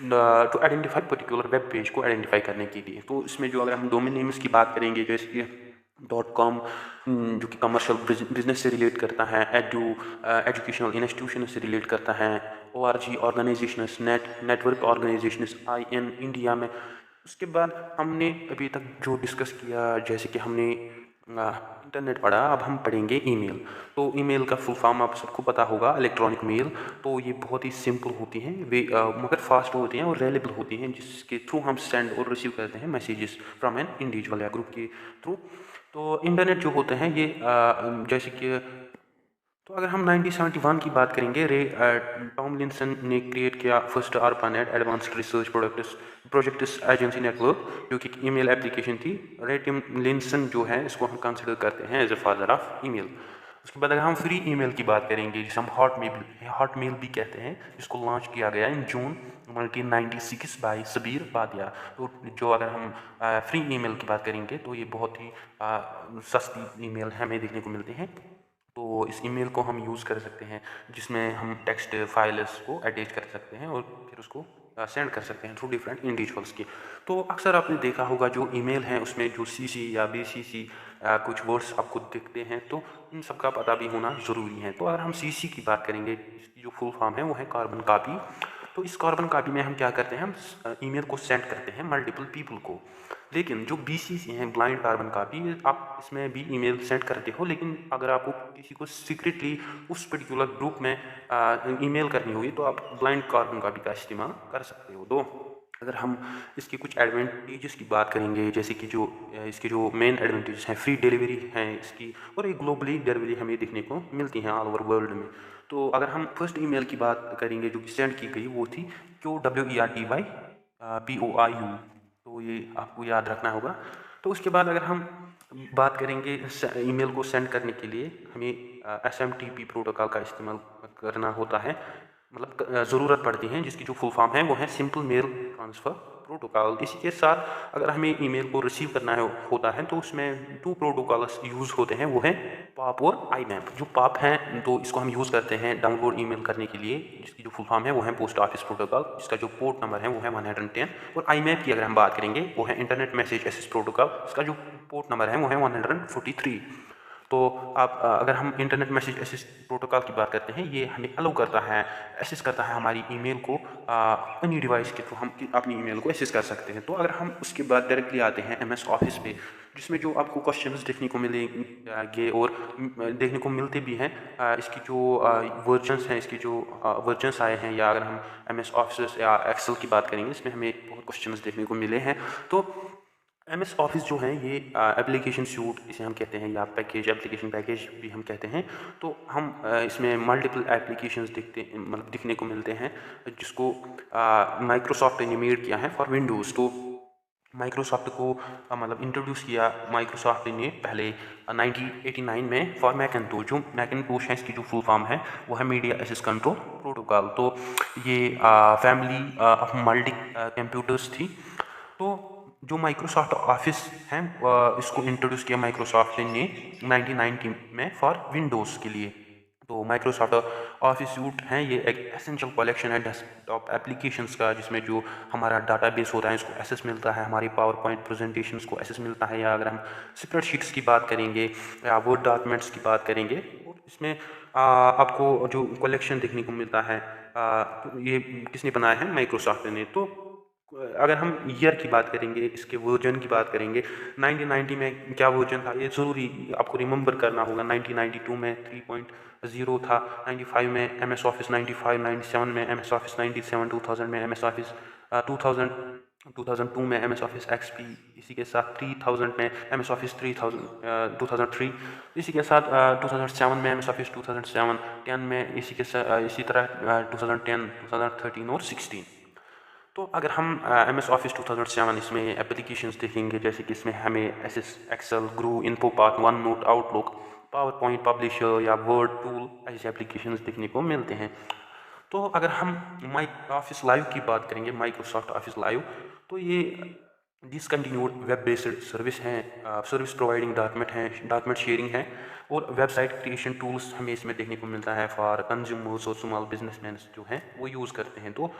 to identify particular web page को आइडेंटिफाई करने के लिए। तो इसमें जो अगर हम डोमेन नेम्स की बात करेंगे, जैसे कि .com जो कि कमर्शियल बिजनेस से रिलेट करता है, एजुकेशनल इंस्टीट्यूशन से रिलेट करता है, ORG organisations, network organisations, IN India में। उसके बाद हमने अभी तक जो डिस्कस किया, जैसे कि हमने इंटरनेट पढ़ा, अब हम पढ़ेंगे ईमेल। तो ईमेल का फुल फॉर्म आप सबको पता होगा, इलेक्ट्रॉनिक मेल। तो ये बहुत ही सिंपल होती हैं, वे मगर फास्ट होती हैं और रिलायबल होती हैं, जिसके थ्रू हम सेंड और रिसीव करते हैं मैसेजेस फ्रॉम एन इंडिविजुअल या ग्रुप के थ्रू। तो इंटरनेट जो होते हैं ये जैसे कि, तो अगर हम 1971 की बात करेंगे, रे टॉमलिंसन ने क्रिएट किया first ARPANET advanced research projects agency network, जो कि ईमेल एप्लीकेशन थी। रे टॉमलिंसन जो है, इसको हम कंसिडर करते हैं as a father of email. उसके बाद अगर हम फ्री ईमेल की बात करेंगे, जिसे हम हॉटमेल भी कहते हैं, जिसको लॉन्च किया गया इन जून 1996 बाय सबीर बादिया। तो जो अगर हम फ्री ईमेल की बात करेंगे, तो ये बहुत ही सस्ती ईमेल हमें देखने को मिलते हैं। तो इस ईमेल को हम यूज़ कर सकते हैं, जिसमें हम टेक्स्ट फाइल्स को अटैच कर सकते हैं और फिर उसको सेंड कर सकते हैं थ्रू डिफरेंट इंडिविजुअल्स की। तो अक्सर आपने देखा होगा जो ईमेल है, उसमें जो CC या BCC कुछ वर्ड्स आपको दिखते हैं, तो इन सब का पता भी होना ज़रूरी है। तो अगर हम CC की बात करेंगे, इसकी जो फुल फॉर्म है वो है कार्बन कापी। तो इस कार्बन कापी में हम क्या करते हैं, हम ईमेल को सेंड करते हैं मल्टीपल पीपल को। लेकिन जो BCC है, ब्लाइंड कार्बन कापी, आप इसमें भी ईमेल सेंड करते हो, लेकिन अगर आपको किसी को सीक्रेटली उस पर्टिकुलर ग्रुप में ईमेल करनी होगी, तो आप ब्लाइंड कार्बन कापी का इस्तेमाल कर सकते हो। तो अगर हम इसके कुछ एडवांटेजेस की बात करेंगे, जैसे कि जो इसके जो मेन एडवांटेजेस हैं, फ्री डिलीवरी है इसकी, और एक ग्लोबली डिलीवरी हमें देखने को मिलती है ऑल ओवर वर्ल्ड में। तो अगर हम फर्स्ट ईमेल की बात करेंगे जो कि सेंड की गई, वो थी QWERTY POIU। तो ये आपको याद रखना होगा। तो उसके बाद अगर हम बात करेंगे ईमेल को सेंड करने के लिए, हमें SMTP प्रोटोकॉल का इस्तेमाल करना होता है, मतलब ज़रूरत पड़ती है, जिसकी जो फुल फॉर्म है वो है सिंपल मेल ट्रांसफ़र प्रोटोकॉल। इसी के साथ अगर हमें ईमेल को रिसीव करना होता है, तो उसमें 2 प्रोटोकॉल्स यूज़ होते हैं, वो है POP और IMAP। जो POP हैं, तो इसको हम यूज़ करते हैं डाउनलोड ईमेल करने के लिए, जिसकी जो फुल फॉर्म है वो है पोस्ट ऑफिस प्रोटोकॉल, जिसका जो पोर्ट नंबर है वो है 110। और IMAP की अगर हम बात करेंगे, वो है इंटरनेट मैसेज एक्सेस प्रोटोकॉल, इसका जो पोर्ट नंबर है वो है 143। तो आप अगर हम इंटरनेट मैसेज एक्सेस प्रोटोकॉल की बात करते हैं, ये हमें अलाउ करता है, एक्सेस करता है हमारी ईमेल को, अन्य डिवाइस के थ्रू हम अपनी ईमेल को एक्सेस कर सकते हैं। तो अगर हम उसके बाद डायरेक्टली आते हैं MS ऑफिस पे, जिसमें जो आपको क्वेश्चंस देखने को मिलेंगे और देखने को मिलते भी हैं, इसकी जो वर्जन्स हैं, इसकी जो वर्जन्स आए हैं, या अगर हम MS ऑफिस या एक्सेल की बात करेंगे, इसमें हमें बहुत क्वेश्चंस देखने को मिले हैं। तो MS ऑफिस जो है, ये एप्लीकेशन सूट इसे हम कहते हैं, या पैकेज, एप्लीकेशन पैकेज भी हम कहते हैं। तो हम इसमें मल्टीपल एप्लीकेशंस मतलब दिखने को मिलते हैं, जिसको माइक्रोसॉफ्ट ने मेड किया है फॉर विंडोज़। तो माइक्रोसॉफ्ट को मतलब इंट्रोड्यूस किया माइक्रोसॉफ्ट ने पहले 1989 में फॉर मैकिन्टोश। जो मैकिन्टोश है इसकी जो फुल फॉर्म है वो है मीडिया एक्सेस कंट्रोल प्रोटोकॉल। तो ये फैमिली ऑफ मल्टी कंप्यूटर्स थी। तो जो माइक्रोसॉफ्ट ऑफिस है इसको इंट्रोड्यूस किया माइक्रोसॉफ्ट ने 1990 में फॉर विंडोज़ के लिए। तो माइक्रोसॉफ्ट ऑफिस सूट है ये एक एसेंशियल कलेक्शन है डेस्कटॉप एप्लीकेशंस का, जिसमें जो हमारा डाटाबेस होता है इसको एक्सेस मिलता है, हमारी पावर पॉइंट प्रेजेंटेशंस को एक्सेस मिलता है, या अगर हम स्प्रेडशीट्स की बात करेंगे या वर्ड डॉक्यूमेंट्स की बात करेंगे और इसमें आपको जो कलेक्शन देखने को मिलता है तो ये किसने बनाया है, माइक्रोसॉफ्ट ने। तो अगर हम ईयर की बात करेंगे, इसके वर्जन की बात करेंगे, 1990 में क्या वर्जन था ये ज़रूरी आपको रिमेंबर करना होगा। 1992 में 3.0 था, 95 में एम एस ऑफिस 95, 97 में एम एस ऑफिस 97, 2000 में एम एस ऑफिस 2002 में एम एस ऑफिस एक्सपी, इसी के साथ 3000 में एम एस ऑफिस 2003, इसी के साथ 2007 में एम एस ऑफिस 2007, 10 में इसी तरह 2010, 2013 और 16। तो अगर हम एम एस ऑफिस 2007 इसमें एप्लीकेशंस देखेंगे, जैसे कि इसमें हमें S S Excel, Groove, InfoPath, OneNote, Outlook, PowerPoint publisher या वर्ड टूल ऐसे एप्लीकेशंस देखने को मिलते हैं। तो अगर हम माइक ऑफिस लाइव की बात करेंगे, माइक्रोसॉफ्ट ऑफिस लाइव, तो ये डिसकंटिन्यूड वेब बेस्ड सर्विस हैं, सर्विस प्रोवाइडिंग डॉक्यूमेंट हैं, डॉक्यूमेंट शेयरिंग है और वेबसाइट क्रिएशन टूल्स हमें इसमें देखने को मिलता है फॉर कंज्यूमर्स और स्मॉल बिजनेसमैन जो हैं वो यूज़ करते हैं। तो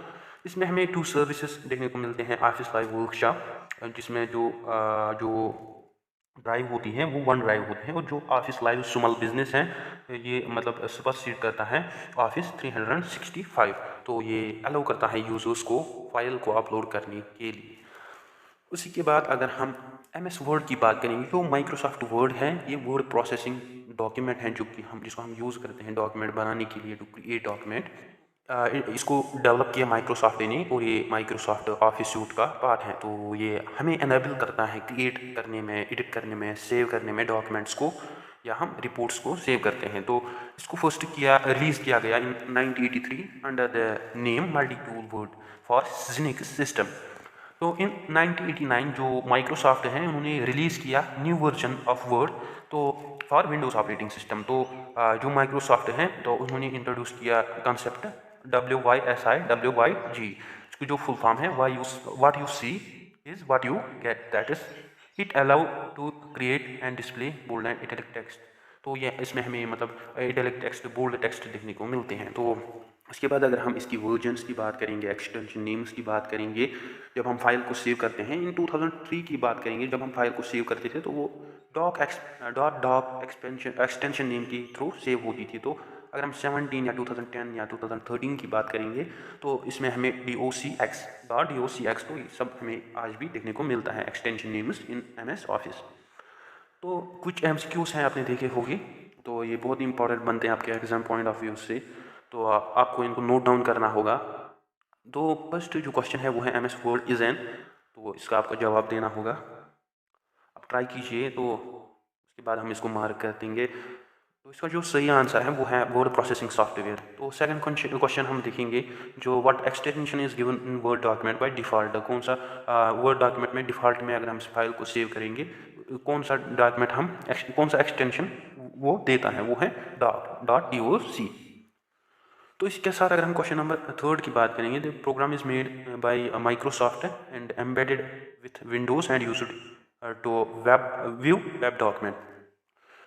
इसमें हमें 2 सर्विसेज देखने को मिलते हैं, ऑफिस लाइव वर्कशॉप जिसमें जो ड्राइव होती है वो वन ड्राइव होती है, और जो ऑफिस लाइव स्मॉल बिजनेस है ये मतलब सुपरसीड करता है ऑफिस 365। तो ये अलाउ करता है यूजर्स को फाइल को अपलोड करने के लिए। उसी के बाद अगर हम एम एस वर्ड की बात करेंगे, तो माइक्रोसॉफ्ट वर्ड है ये वर्ड प्रोसेसिंग डॉक्यूमेंट है जो कि जिसको हम यूज़ करते हैं डॉक्यूमेंट बनाने के लिए, टू क्रिएट डॉक्यूमेंट। इसको डेवलप किया माइक्रोसॉफ्ट ने और ये माइक्रोसॉफ्ट ऑफिस सूट का पार्ट है। तो ये हमें एनेबल करता है क्रिएट करने में, एडिट करने में, सेव करने में डॉक्यूमेंट्स को, या हम रिपोर्ट्स को सेव करते हैं। तो इसको फर्स्ट रिलीज़ किया गया in 1983 under the name multi tool Word for Xenix system. तो इन 1989 जो माइक्रोसॉफ्ट है उन्होंने रिलीज़ किया न्यू वर्जन ऑफ वर्ड तो फॉर विंडोज़ ऑपरेटिंग सिस्टम। तो जो माइक्रोसॉफ्ट है तो उन्होंने इंट्रोड्यूस किया कंसेप्ट WYSI इसकी जो फुल फॉर्म है what you see is what you get, that is it allow to create and display bold and italic text. तो ये इसमें हमें मतलब इटैलिक टेक्स्ट, बोल्ड टेक्स्ट देखने को मिलते हैं। तो उसके बाद अगर हम इसकी वर्जन्स की बात करेंगे, एक्सटेंशन नेम्स की बात करेंगे, जब हम फाइल को सेव करते हैं, इन 2003 की बात करेंगे, जब हम फाइल को सेव करते थे तो वो डॉक एक्सटेंशन नेम के थ्रू सेव होती थी। तो अगर हम 17 या 2010 या 2013 की बात करेंगे तो इसमें हमें docx, तो ये सब हमें आज भी देखने को मिलता है extension names in MS office. तो कुछ MCQs हैं आपने देखे होंगे, तो ये बहुत इंपॉर्टेंट बनते हैं आपके एग्जाम पॉइंट ऑफ व्यू से, तो आपको इनको नोट डाउन करना होगा। तो फर्स्ट जो क्वेश्चन है वो है MS वर्ड इज एन, तो इसका आपको जवाब देना होगा। आप ट्राई कीजिए, तो उसके बाद हम इसको मार्क कर देंगे। तो इसका जो सही आंसर है वो है वर्ड प्रोसेसिंग सॉफ्टवेयर। तो सेकंड क्वेश्चन हम देखेंगे जो what extension is given in word document by default. कौन सा वर्ड डॉक्यूमेंट में डिफ़ॉल्ट में अगर हम इस फाइल को सेव करेंगे कौन सा डॉक्यूमेंट कौन सा एक्सटेंशन वो देता है, वो है .doc। तो इसके साथ अगर हम क्वेश्चन नंबर थर्ड की बात करेंगे, the program is made by Microsoft and embedded with Windows and used to view web document.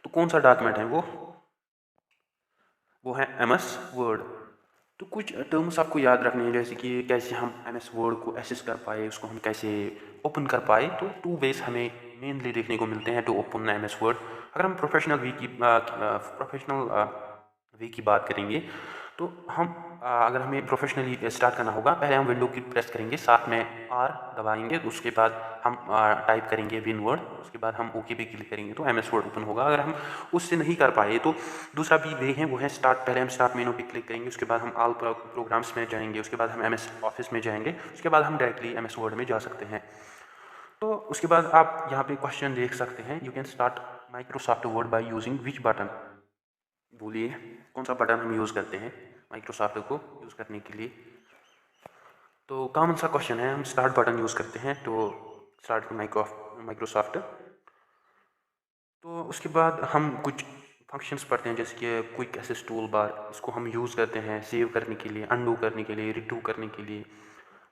तो कौन सा डॉक्यूमेंट है वो है MS वर्ड। तो कुछ टर्म्स आपको याद रखने हैं, जैसे कि कैसे हम MS वर्ड को एक्सेस कर पाए, उसको हम कैसे ओपन कर पाए। तो 2 वेज हमें मेनली देखने को मिलते हैं टू ओपन MS वर्ड। अगर हम प्रोफेशनल वे की बात करेंगे तो हम अगर हमें प्रोफेशनली स्टार्ट करना होगा, पहले हम विंडो की प्रेस करेंगे, साथ में R दबाएंगे, उसके बाद हम टाइप करेंगे विन वर्ड, उसके बाद हम ओके पे क्लिक करेंगे तो MS वर्ड ओपन होगा। अगर हम उससे नहीं कर पाए तो दूसरा भी वे है, वो है स्टार्ट, पहले हम स्टार्ट मेनू पे क्लिक करेंगे, उसके बाद हम ऑल प्रोग्राम्स में जाएंगे, उसके बाद हम MS ऑफिस में जाएंगे, उसके बाद हम डायरेक्टली MS वर्ड में जा सकते हैं। तो उसके बाद आप यहाँ पे क्वेश्चन देख सकते हैं, you can start Microsoft word by using which button. बोलिए कौन सा बटन हम यूज़ करते हैं माइक्रोसॉफ्ट को यूज़ करने के लिए। तो कॉमन सा क्वेश्चन है, हम स्टार्ट बटन यूज़ करते हैं। तो स्टार्ट माइक्रोसॉफ्ट। तो उसके बाद हम कुछ फंक्शंस पढ़ते हैं, जैसे कि क्विक एसेस टूल बार, इसको हम यूज़ करते हैं सेव करने के लिए, अनडू करने के लिए, रिडू करने के लिए।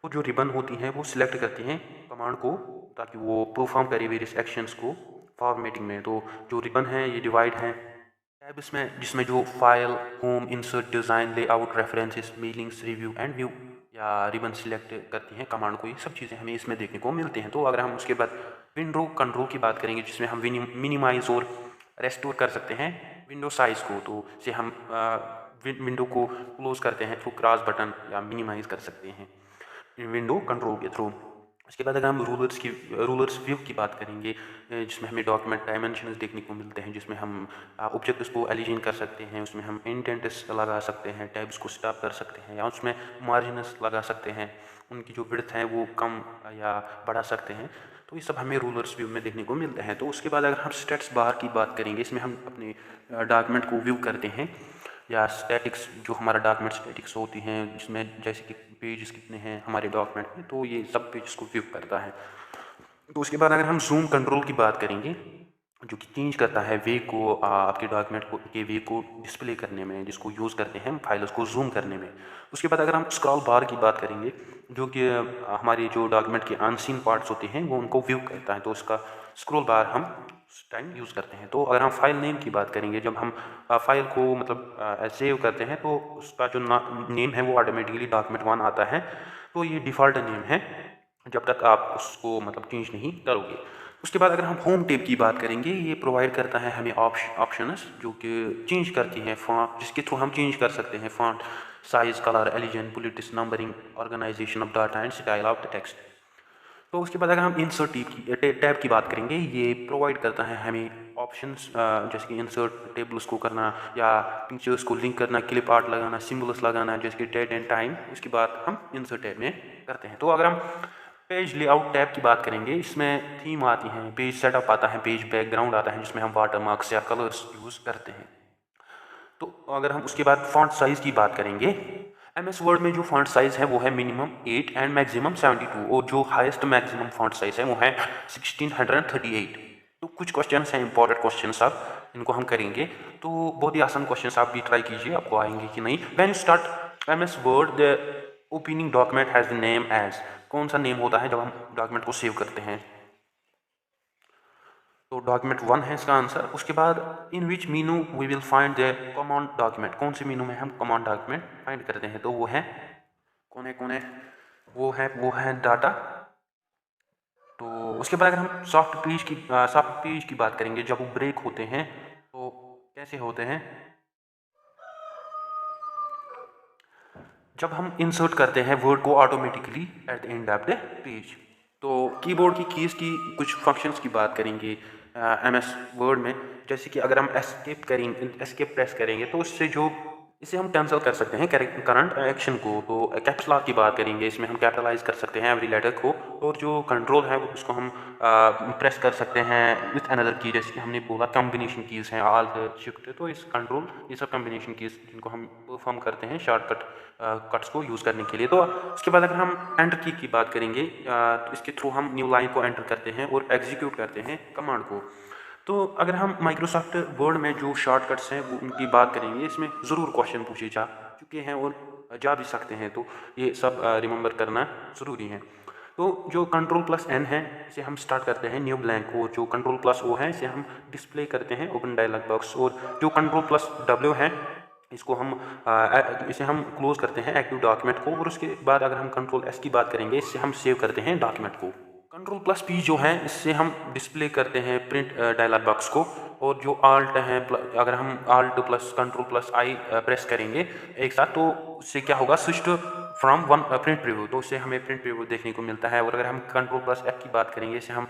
वो जो रिबन होती हैं वो सिलेक्ट करती हैं कमांड को, ताकि वो परफॉर्म करे वेरियस एक्शंस को फॉर्मेटिंग में। तो जो रिबन है ये डिवाइड है टैब इसमें, जिसमें जो file, home, insert, design, layout, references, mailings, review and view या रिबन सिलेक्ट करती हैं कमांड को। ये सब चीज़ें हमें इसमें देखने को मिलते हैं। तो अगर हम उसके बाद विंडो कंट्रोल की बात करेंगे, जिसमें हम मिनिमाइज और रेस्टोर कर सकते हैं विंडो साइज़ को। तो इसे हम विंडो को क्लोज करते हैं थ्रू क्रॉस बटन या मिनिमाइज कर सकते हैं विंडो कंट्रोल के थ्रू। उसके बाद अगर हम रूलर्स व्यू की बात करेंगे, जिसमें हमें डॉक्यूमेंट डायमेंशंस देखने को मिलते हैं, जिसमें हम ऑब्जेक्ट्स को एलिजन कर सकते हैं, उसमें हम इंडेंट्स लगा सकते हैं, टैब्स को स्टॉप कर सकते हैं, या उसमें मार्जिनस लगा सकते हैं, उनकी जो विड्थ है वो कम या बढ़ा सकते हैं। तो ये सब हमें रूलर्स व्यू में देखने को मिलते हैं। तो उसके बाद अगर हम स्टेटस बार की बात करेंगे, इसमें हम अपने डॉक्यूमेंट को व्यू करते हैं, या स्टैटिक्स, जो हमारा डॉक्यूमेंट स्टैटिक्स होती हैं, जिसमें जैसे कि पेजेस कितने हैं हमारे डॉक्यूमेंट में, तो ये सब पेजेस को व्यू करता है। तो उसके बाद अगर हम जूम कंट्रोल की बात करेंगे, जो कि चेंज करता है वे को, आपके डॉक्यूमेंट को के वे को डिस्प्ले करने में, जिसको यूज़ करते हैं फाइल्स को जूम करने में। उसके बाद अगर हम स्क्रॉल बार की बात करेंगे, जो कि हमारे जो डॉक्यूमेंट के अनसीन पार्ट्स होते हैं वो उनको व्यू करता है, तो उसका स्क्रॉल बार हम उस टाइम यूज़ करते हैं। तो अगर हम फाइल नेम की बात करेंगे, जब हम फाइल को मतलब सेव करते हैं तो उसका जो नेम है वो ऑटोमेटिकली document1 आता है। तो ये डिफ़ॉल्ट नेम है जब तक आप उसको मतलब चेंज नहीं करोगे। उसके बाद अगर हम होम टैब की बात करेंगे, ये प्रोवाइड करता है हमें ऑप्शंस जो कि चेंज करती हैं फॉन्ट, जिसके थ्रू हम चेंज कर सकते हैं font size, colour, alignment, bullets, numbering, organisation of data and style of the text. तो उसके बाद अगर हम इंसर्ट टैब की बात करेंगे, ये प्रोवाइड करता है हमें ऑप्शंस, जैसे कि इंसर्ट टेबल्स को करना, या पिक्चर्स को लिंक करना, क्लिप आर्ट लगाना, सिम्बल्स लगाना, जैसे कि डेट एंड टाइम। उसके बाद हम इंसर्ट टैब में करते हैं। तो अगर हम पेज लेआउट टैब की बात करेंगे, इसमें थीम आती हैं, पेज सेटअप आता है, पेज बैकग्राउंड आता है, जिसमें हम वाटर मार्क्स या कलर्स यूज़ करते हैं। तो अगर हम उसके बाद फॉन्ट साइज़ की बात करेंगे, MS वर्ड में जो फॉन्ट साइज़ है वो है मिनिमम 8 एंड मैक्सिमम 72, और जो हाईएस्ट मैक्सिमम फॉन्ट साइज़ है वो है 1638। तो कुछ क्वेश्चन हैं इंपॉर्टेंट क्वेश्चन, आप इनको हम करेंगे। तो बहुत ही आसान क्वेश्चन आप भी ट्राई कीजिए, आपको आएंगे कि नहीं। When you start MS word the opening document has the name as, कौन सा नेम होता है जब हम डॉक्यूमेंट को सेव करते हैं? तो document1 है इसका आंसर। उसके बाद in which menu we will find the command document, कौन से मीनू में हम कमांड डॉक्यूमेंट फाइंड करते हैं? तो वो है कौन है वो है डाटा। तो उसके बाद अगर हम सॉफ्ट पेज की बात करेंगे, जब वो ब्रेक होते हैं तो कैसे होते हैं? जब हम इंसर्ट करते हैं वर्ड को automatically eight the end of the page. तो कीबोर्ड की कीज़ की कुछ फंक्शंस की बात करेंगे MS वर्ड में, जैसे कि अगर हम एस्केप प्रेस करेंगे तो इसे हम कैंसिल कर सकते हैं करंट एक्शन को। तो कैप्स लॉक की बात करेंगे, इसमें हम कैपिटलाइज कर सकते हैं एवरी लेटर को, और जो कंट्रोल है उसको हम प्रेस कर सकते हैं विथ अनदर की, जैसे कि हमने बोला कॉम्बिनेशन कीज़ हैं ऑल्ट शिफ्ट। तो इस कंट्रोल ये सब कॉम्बिनेशन कीज़ जिनको हम परफॉर्म करते हैं शॉर्टकट कट्स को यूज़ करने के लिए। तो उसके बाद अगर हम एंटर की बात करेंगे, तो इसके थ्रू हम न्यू लाइन को एंटर करते हैं और एग्जीक्यूट करते हैं कमांड को। तो अगर हम माइक्रोसॉफ्ट वर्ड में जो शॉर्टकट्स हैं वो उनकी बात करेंगे, इसमें ज़रूर क्वेश्चन पूछे जा चुके हैं और जा भी सकते हैं, तो ये सब रिमेंबर करना ज़रूरी है। तो जो Ctrl+N है, इसे हम स्टार्ट करते हैं न्यू ब्लैंक, और जो Ctrl+O है इसे हम डिस्प्ले करते हैं ओपन डायलॉग बॉक्स, और जो Ctrl+W है इसे हम क्लोज करते हैं एक्टिव डॉक्यूमेंट को। और उसके बाद अगर हम Ctrl+S की बात करेंगे, इससे हम सेव करते हैं डॉक्यूमेंट को। Ctrl+P जो है इससे हम डिस्प्ले करते हैं प्रिंट डायलॉग बॉक्स को, और जो Alt है अगर हम Alt+Ctrl+I प्रेस करेंगे एक साथ, तो उससे क्या होगा, switch from one print preview, तो उससे हमें प्रिंट प्रीव्यू देखने को मिलता है। और अगर हम Ctrl+F की बात करेंगे, इससे हम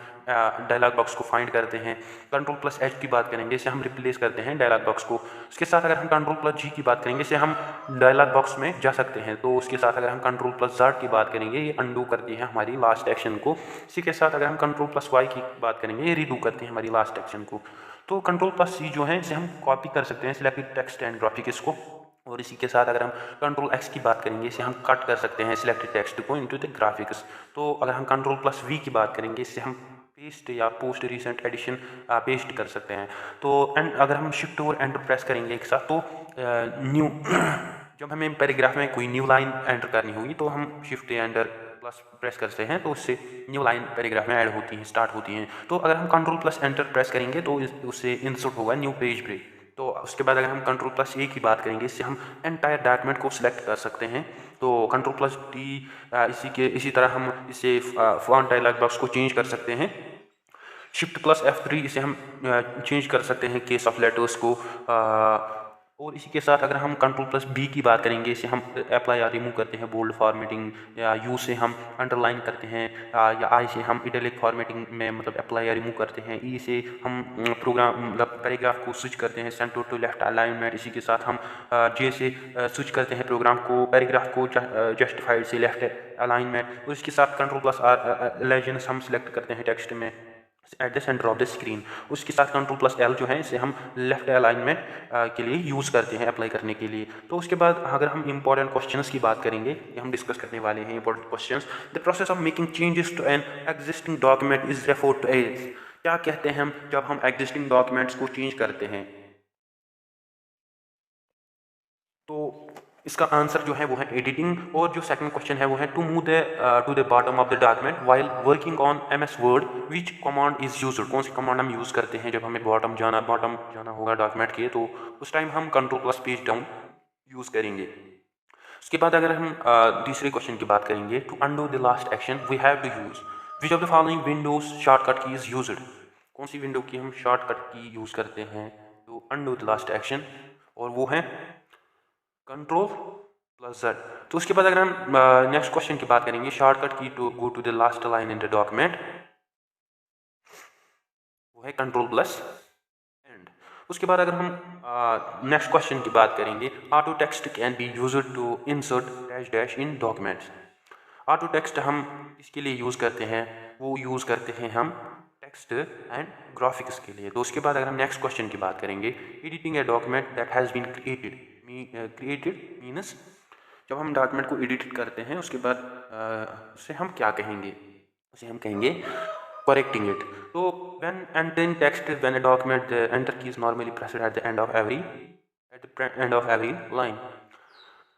डायलॉग बॉक्स को फाइंड करते हैं। Ctrl+H की बात करेंगे, इससे हम रिप्लेस करते हैं डायलॉग बॉक्स को। उसके साथ अगर हम Ctrl+G की बात करेंगे, इससे हम डायलॉग बॉक्स में जा सकते हैं। तो उसके साथ अगर हम Ctrl+Z की बात करेंगे, ये अंडू करती है हमारी लास्ट एक्शन को। इसी के साथ अगर हम Ctrl+Y की बात करेंगे, ये रीडू करती है हमारी लास्ट एक्शन को। तो Ctrl+C जो है इसे हम कॉपी कर सकते हैं सिलेक्टेड टेक्स्ट एंड ग्राफिक्स को, और इसी के साथ अगर हम कंट्रोल एक्स की बात करेंगे, इससे हम कट कर सकते हैं सिलेक्टेड टेक्स्ट को इनटू द ग्राफिक्स। तो अगर हम कंट्रोल प्लस वी की बात करेंगे, इससे हम पेस्ट या पोस्ट रिसेंट एडिशन पेस्ट कर सकते हैं। तो एंड अगर हम शिफ्ट और एंटर प्रेस करेंगे एक साथ, तो न्यू जब हमें पैराग्राफ में कोई न्यू लाइन एंटर करनी होगी तो हम शिफ्ट या एंटर प्लस प्रेस करते हैं, तो उससे न्यू लाइन पैराग्राफ में ऐड होती हैं, स्टार्ट होती हैं। तो अगर हम कंट्रोल प्लस एंटर प्रेस करेंगे तो उससे इंसर्ट होगा न्यू पेज ब्रेक। तो उसके बाद अगर हम कंट्रोल प्लस ए की बात करेंगे, इससे हम एंटायर डॉक्यूमेंट को सिलेक्ट कर सकते हैं। तो कंट्रोल प्लस डी इसी तरह हम इसे फॉन्ट डायलॉग बॉक्स को चेंज कर सकते हैं। शिफ्ट प्लस F3 इसे हम चेंज कर सकते हैं केस ऑफ लेटर्स को। और इसी के साथ अगर हम कंट्रोल प्लस बी की बात करेंगे, इसे हम अप्लाई या रिमूव करते हैं बोल्ड फॉर्मेटिंग, या यू से हम अंडरलाइन करते हैं, या आई से हम इटैलिक फॉर्मेटिंग में मतलब अप्लाई या रिमूव करते हैं, ई से हम प्रोग्राम मतलब पैराग्राफ को स्विच करते हैं सेंटर टू लेफ्ट अलाइनमेंट। इसी के साथ हम जे से स्विच करते हैं प्रोग्राम को पैराग्राफ को जस्टिफाइड से लेफ्ट अलाइनमेंट। और इसके साथ कंट्रोल प्लस लेजेंड्स हम सिलेक्ट करते हैं टेक्स्ट में at the centre of the screen. उसके साथ कंट्रोल प्लस एल जो है इसे हम लेफ्ट अलाइनमेंट के लिए यूज़ करते हैं अप्लाई करने के लिए। तो उसके बाद अगर हम इंपॉर्टेंट क्वेश्चंस की बात करेंगे, ये हम डिस्कस करने वाले हैं important questions. The process of making changes to an existing document is referred to as. क्या कहते हैं हम जब हम एग्जिस्टिंग डॉक्यूमेंट्स को चेंज करते हैं? तो इसका आंसर जो है वो है एडिटिंग। और जो सेकंड क्वेश्चन है वो है to move to the bottom of the document while working on MS word which command is used. कौन सी कमांड हम यूज़ करते हैं जब हमें बॉटम जाना होगा डॉक्यूमेंट के, तो उस टाइम हम control plus page down use करेंगे। उसके बाद अगर हम तीसरे क्वेश्चन की बात करेंगे, to undo the last action we have to use which of the following Windows shortcut key is used. कौन सी विंडो की हम शॉर्टकट की यूज़ करते हैं to undo the last action, और वो है कंट्रोल प्लस Z। तो उसके बाद अगर हम नेक्स्ट क्वेश्चन की बात करेंगे, shortcut key to go to the last line in the document, वो है कंट्रोल प्लस एंड। उसके बाद अगर हम नेक्स्ट क्वेश्चन की बात करेंगे, auto text can be used to insert dash dash in documents. Auto text हम इसके लिए यूज़ करते हैं, वो यूज़ करते हैं हम टेक्स्ट एंड ग्राफिक्स के लिए। तो उसके बाद अगर हम नेक्स्ट क्वेश्चन की बात करेंगे, editing a document that has been created means, जब हम डॉक्यूमेंट को एडिट करते हैं उसके बाद उसे हम क्या कहेंगे? उसे हम कहेंगे करेक्टिंग इट। तो when entering text when a document the enter key is normally pressed at the end of every line.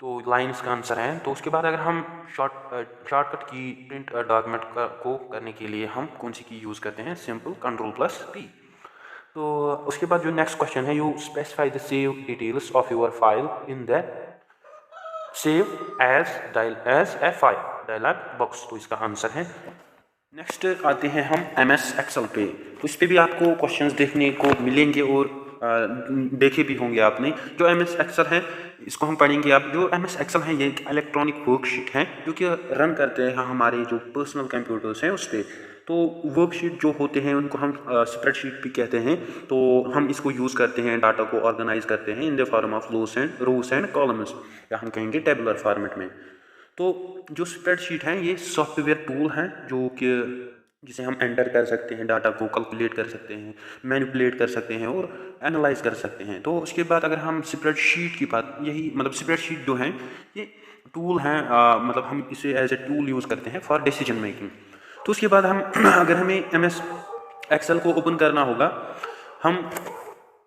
तो लाइन इसका आंसर है। तो उसके बाद अगर हम शॉर्टकट की प्रिंट डॉक्यूमेंट को करने के लिए हम कौन सी की यूज़ करते हैं? Simple control plus P। तो उसके बाद जो नेक्स्ट क्वेश्चन है, you specify the save details of your file in the save as a file dialog box. तो इसका आंसर है। नेक्स्ट आते हैं हम MS Excel पे। तो इस पे भी आपको क्वेश्चंस देखने को मिलेंगे और देखे भी होंगे आपने। जो MS Excel है इसको हम पढ़ेंगे। आप जो MS Excel है ये एक इलेक्ट्रॉनिक वर्कशीट है जो कि रन करते हैं हमारे जो पर्सनल कंप्यूटर्स हैं उस पर। तो वर्कशीट जो होते हैं उनको हम स्प्रेडशीट भी कहते हैं। तो हम इसको यूज़ करते हैं, डाटा को ऑर्गेनाइज करते हैं in the form of rose and columns, या हम कहेंगे टेबुलर फॉर्मेट में। तो जो स्प्रेडशीट है ये सॉफ्टवेयर टूल है जो कि जिसे हम एंटर कर सकते हैं, डाटा को कैलकुलेट कर सकते हैं, मैनिपुलेट कर सकते हैं और एनालाइज कर सकते हैं। तो उसके बाद अगर हम स्प्रेडशीट की बात, यही मतलब स्प्रेडशीट जो है ये टूल है, मतलब हम इसे एज ए टूल यूज़ करते हैं फॉर डिसीजन मेकिंग। तो उसके बाद हम अगर हमें MS Excel को ओपन करना होगा, हम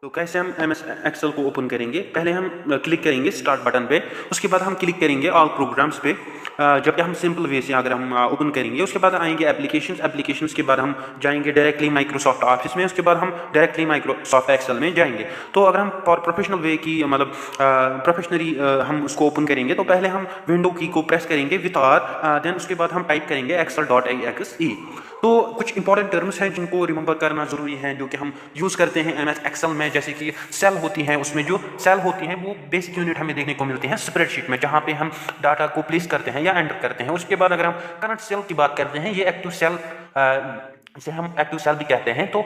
तो कैसे हम MS Excel को ओपन करेंगे? पहले हम क्लिक करेंगे स्टार्ट बटन पे, उसके बाद हम क्लिक करेंगे ऑल प्रोग्राम्स पे। जब हम सिंपल वे से अगर हम ओपन करेंगे, उसके बाद आएंगे एप्लीकेशंस के बाद हम जाएंगे डायरेक्टली माइक्रोसॉफ्ट ऑफिस में, उसके बाद हम डायरेक्टली माइक्रोसॉफ्ट एक्सेल में जाएंगे। तो अगर हम फॉर प्रोफेशनल वे की मतलब प्रोफेशनली हम उसको ओपन करेंगे तो पहले हम विंडो की को प्रेस करेंगे विथ R, देन उसके बाद हम टाइप करेंगे excel.exe। तो कुछ इंपॉर्टेंट टर्म्स हैं जिनको रिमेंबर करना ज़रूरी है जो कि हम यूज़ करते हैं MS Excel में, जैसे कि सेल होती हैं, उसमें जो सेल होती हैं वो बेसिक यूनिट हमें देखने को मिलती हैं स्प्रेडशीट में, जहाँ पे हम डाटा को प्लेस करते हैं या एंटर करते हैं। उसके बाद अगर हम करंट सेल की बात करते हैं, ये एक्टिव सेल इसे हम एक्टिव सेल भी कहते हैं। तो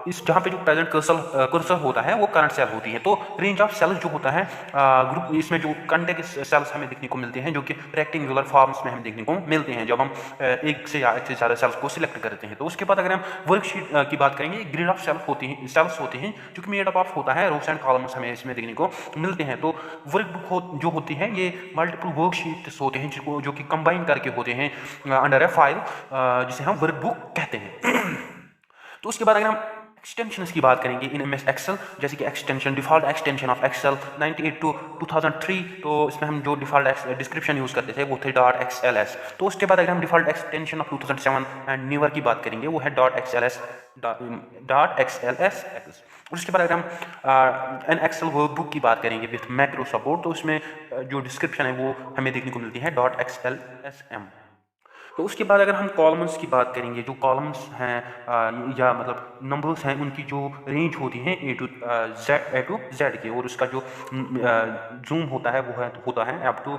इस जहाँ पे जो प्रेजेंट कर्सर होता है वो करंट सेल होती है। तो रेंज ऑफ सेल्स जो होता है ग्रुप, इसमें जो कंटेंट सेल्स हमें देखने को मिलते हैं जो कि रेक्टेंगुलर फॉर्म्स में हमें देखने को मिलते हैं जब हम एक से ज़्यादा सेल्स को सिलेक्ट करते हैं। तो उसके बाद अगर हम वर्कशीट की बात करेंगे, ग्रिड ऑफ सेल्स होते हैं जो कि मेड अप ऑफ होता है, रोस एंड कॉलम्स हमें इसमें देखने को मिलते हैं। तो वर्कबुक जो होती है ये मल्टीपल वर्कशीट्स होते हैं जो कि कंबाइन करके होते हैं अंडर ए फाइल, जिसे हम वर्कबुक कहते हैं। तो उसके बाद अगर हम एक्सटेंशंस की बात करेंगे इन एमएस एक्सेल, जैसे कि extension, default extension of Excel 98 to 2003, तो इसमें हम जो डिफ़ॉल्ट डिस्क्रिप्शन यूज़ करते थे वो थे .xls। तो उसके बाद अगर हम default extension of 2007 and newer की बात करेंगे वो है .xls। और उसके बाद अगर हम एन एक्सेल वर्कबुक की बात करेंगे विथ मैक्रो सपोर्ट, तो उसमें जो डिस्क्रिप्शन है वो हमें देखने को मिलती है .xlsm। तो उसके बाद अगर हम कॉलम्स की बात करेंगे, जो कॉलम्स हैं या मतलब नंबर्स हैं, उनकी जो रेंज होती है ए टू जेड की, और उसका जो जूम होता है वो होता है अप टू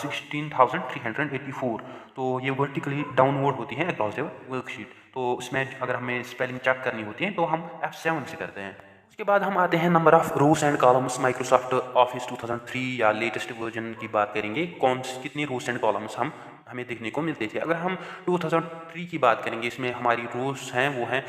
16,384। तो ये वर्टिकली डाउनवर्ड होती है अक्रॉस द वर्कशीट। तो उसमें अगर हमें स्पेलिंग चेक करनी होती है तो हम F7 से करते हैं। उसके बाद हम आते हैं number of rose and columns. Microsoft office 2003 या लेटेस्ट वर्जन की बात करेंगे, कितनी रोज एंड कॉलम्स हमें देखने को मिलते थे। अगर हम 2003 की बात करेंगे, इसमें हमारी रोज हैं वो हैं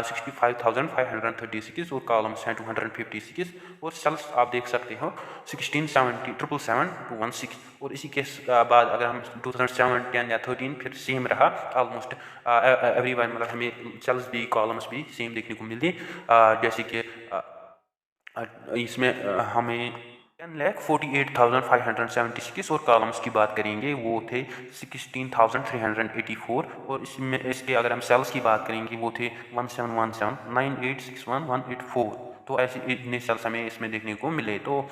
65,536 और कॉलम्स हैं 256, और सेल्स आप देख सकते हो 16,777,216। और इसी के बाद अगर हम 2007, 10 या 13 फिर सेम रहा ऑलमोस्ट एवरी वन, मतलब हमें सेल्स भी कॉलम्स भी सेम देखने को मिलती, जैसे कि इसमें हमें 10,48,576 और कॉलम्स की बात करेंगे वो थे 16,384। और इसमें इसके अगर हम सेल्स की बात करेंगे वो थे 1717,9861,184। तो ऐसे इतने सेल्स हमें इसमें देखने को मिले। तो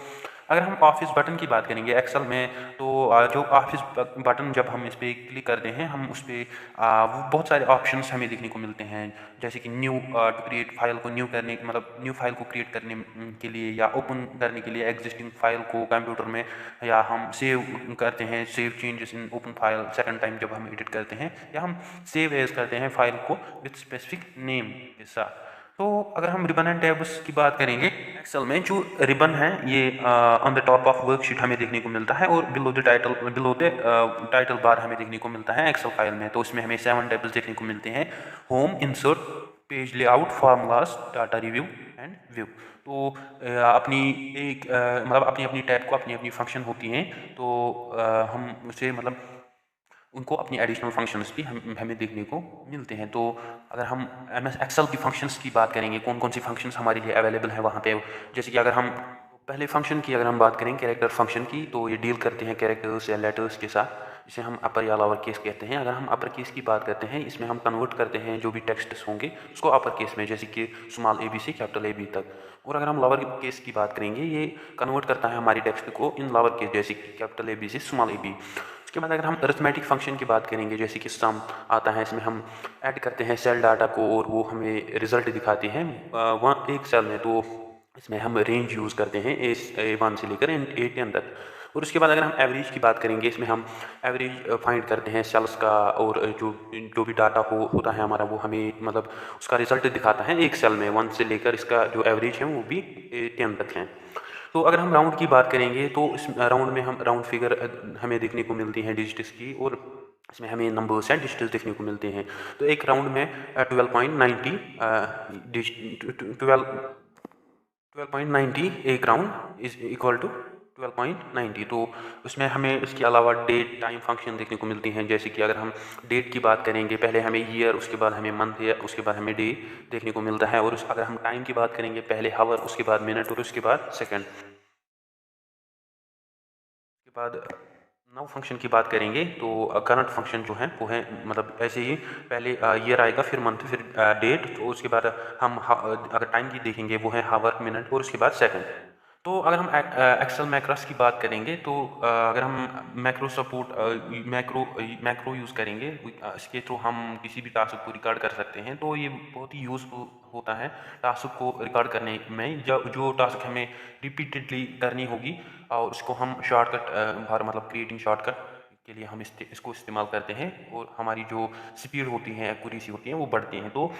अगर हम ऑफिस बटन की बात करेंगे एक्सेल में, तो जो ऑफिस बटन जब हम इस पर क्लिक करते हैं, हम उस पर बहुत सारे ऑप्शंस हमें देखने को मिलते हैं, जैसे कि न्यू टू क्रिएट फाइल को न्यू करने, मतलब न्यू फाइल को क्रिएट करने के लिए, या ओपन करने के लिए एग्जिस्टिंग फाइल को कंप्यूटर में, या हम सेव करते हैं, save changes in open file second time जब हम एडिट करते हैं, या हम सेव एज करते हैं फाइल को विथ स्पेसिफिक नेम के साथ। तो अगर हम रिबन एंड टैब्स की बात करेंगे, एक्सेल में जो रिबन है ये on the top of worksheet हमें देखने को मिलता है, और बिलो द टाइटल बार हमें देखने को मिलता है एक्सेल फाइल में। तो इसमें हमें 7 टैब्स देखने को मिलते हैं: home, insert, page layout, formulas, data review and view. तो अपनी एक मतलब अपनी अपनी टैब को अपनी अपनी फंक्शन होती हैं, तो हम उसे मतलब उनको अपनी एडिशनल फंक्शंस भी हमें देखने को मिलते हैं। तो अगर हम एमएस एक्सेल की फंक्शंस की बात करेंगे, कौन कौन सी फंक्शंस हमारे लिए अवेलेबल है वहाँ पे, जैसे कि अगर हम पहले फंक्शन की अगर हम बात करें कैरेक्टर फंक्शन की, तो ये डील करते हैं कैरेक्टर्स या लेटर्स के साथ, जिसे हम अपर या लोअर केस कहते हैं। अगर हम अपर केस की बात करते हैं, इसमें हम कन्वर्ट करते हैं जो भी टेक्स्ट होंगे उसको अपर केस में, जैसे कि स्मॉल a b से कैपिटल A B तक। और अगर हम लोअर केस की बात करेंगे, ये कन्वर्ट करता है हमारी टेक्स्ट को इन लोअर केस, जैसे कि कैपिटल A B से स्मॉल a b। उसके बाद अगर हम अरिथमेटिक फंक्शन की बात करेंगे, जैसे कि सम आता है, इसमें हम ऐड करते हैं सेल डाटा को और वो हमें रिजल्ट दिखाते हैं वहाँ एक सेल में। तो इसमें हम रेंज यूज़ करते हैं A1 से लेकर A10 तक। और उसके बाद अगर हम एवरेज की बात करेंगे, इसमें हम एवरेज फाइंड करते हैं सेल्स का, और जो भी डाटा होता है हमारा वो हमें मतलब उसका रिजल्ट दिखाता है एक सेल में 1 से लेकर इसका जो एवरेज है वो भी 10 तक है। तो अगर हम राउंड की बात करेंगे, तो इस राउंड में हम राउंड फिगर हमें देखने को मिलती हैं डिजिट्स की, और इसमें हमें नंबर्स एंड डिजिट्स देखने को मिलते हैं। तो एक राउंड में 12.90 एक राउंड इज इक्वल टू 12.90। तो उसमें हमें इसके अलावा डेट टाइम फंक्शन देखने को मिलती हैं, जैसे कि अगर हम डेट की बात करेंगे, पहले हमें ईयर, उसके बाद हमें मंथ, या उसके बाद हमें डे देखने को मिलता है। और अगर हम टाइम की बात करेंगे, पहले हावर, उसके बाद मिनट और उसके बाद सेकंड। उसके बाद नाउ फंक्शन की बात करेंगे, तो करंट फंक्शन जो है वो है मतलब ऐसे ही, पहले ईयर आएगा, फिर मंथ, फिर डेट, तो उसके बाद हम अगर टाइम की देखेंगे वो है हावर, मिनट और उसके बाद सेकंड। तो अगर हम एक्सेल मैक्रोस की बात करेंगे, तो अगर हम मैक्रो सपोर्ट मैक्रो यूज़ करेंगे, इसके थ्रू हम किसी भी टास्क को रिकॉर्ड कर सकते हैं। तो ये बहुत ही यूज़फुल होता है टास्क को रिकॉर्ड करने में, जो टास्क हमें रिपीटेडली करनी होगी, और उसको हम शॉर्टकट मतलब क्रिएटिंग शॉर्टकट के लिए हम इसको इस्तेमाल करते हैं और हमारी जो स्पीड होती है, एक्यूरेसी होती है, वो बढ़ती हैं। तो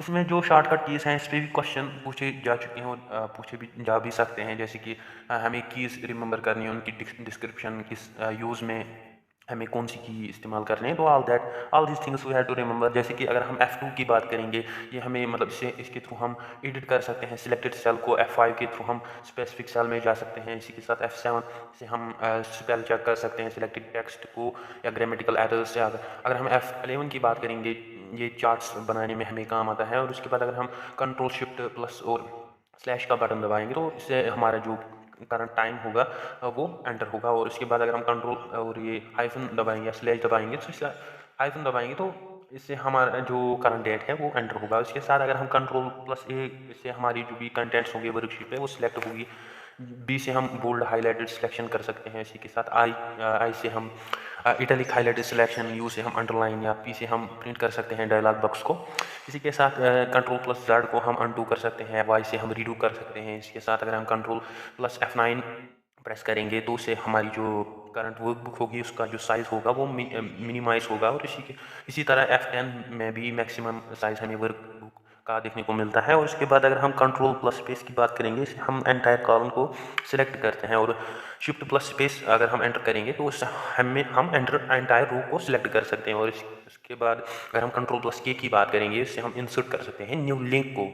इसमें जो शॉर्टकट कीज़ हैं, इस पर भी क्वेश्चन पूछे जा चुके हैं और पूछे भी जा भी सकते हैं। जैसे कि हमें कीज़ रिमेंबर करनी है, उनकी डिस्क्रिप्शन, किस यूज़ में हमें कौन सी की इस्तेमाल करनी है। तो all this things we have to remember. जैसे कि अगर हम F2 की बात करेंगे, ये हमें मतलब इसके थ्रू हम एडिट कर सकते हैं सिलेक्टेड सेल को। F5 के थ्रू हम स्पेसिफिक सेल में जा सकते हैं। इसी के साथ F7 से हम स्पेल चेक कर सकते हैं सिलेक्टेड टेक्स्ट को या ग्रामेटिकल एरर्स से। अगर हम F11 की बात करेंगे, ये चार्ट्स बनाने में हमें काम आता है। और उसके बाद अगर हम कंट्रोल शिफ्ट प्लस और स्लैश का बटन दबाएंगे तो इससे हमारा जो करंट टाइम होगा वो एंटर होगा। और इसके बाद अगर हम कंट्रोल और ये हाइफन दबाएंगे या स्लैश दबाएंगे तो इससे हाइफन दबाएंगे तो इससे हमारा जो करंट डेट है वो एंटर होगा। इसके साथ अगर हम कंट्रोल प्लस ए, इससे हमारी जो भी कंटेंट्स होंगे वर्कशीट पे वो सिलेक्ट होगी। बी से हम बोल्ड हाईलाइटेड सिलेक्शन कर सकते हैं। इसी के साथ आई से हम इटैलिक हाईलाइटेड सिलेक्शन, यू से हम अंडरलाइन या पी से हम प्रिंट कर सकते हैं डायलॉग बॉक्स को। इसी के साथ कंट्रोल प्लस जेड को हम अनडू कर सकते हैं, वाई से हम रीडू कर सकते हैं। इसके साथ अगर हम कंट्रोल प्लस F9 प्रेस करेंगे तो उससे हमारी जो करंट वर्कबुक होगी उसका जो साइज़ होगा वो मिनिमाइज होगा। और इसी तरह F10 में भी मैक्सिमम साइज़ हमें वर्कबुक का देखने को मिलता है। और उसके बाद अगर हम कंट्रोल प्लस स्पेस की बात करेंगे, हम एंटायर कॉलम को सिलेक्ट करते हैं और शिफ्ट प्लस स्पेस अगर हम एंटर करेंगे तो उससे हम एंटायर रो को सिलेक्ट कर सकते हैं। और इसके बाद अगर हम कंट्रोल प्लस के की बात करेंगे, इससे हम इंसर्ट कर सकते हैं न्यू लिंक को।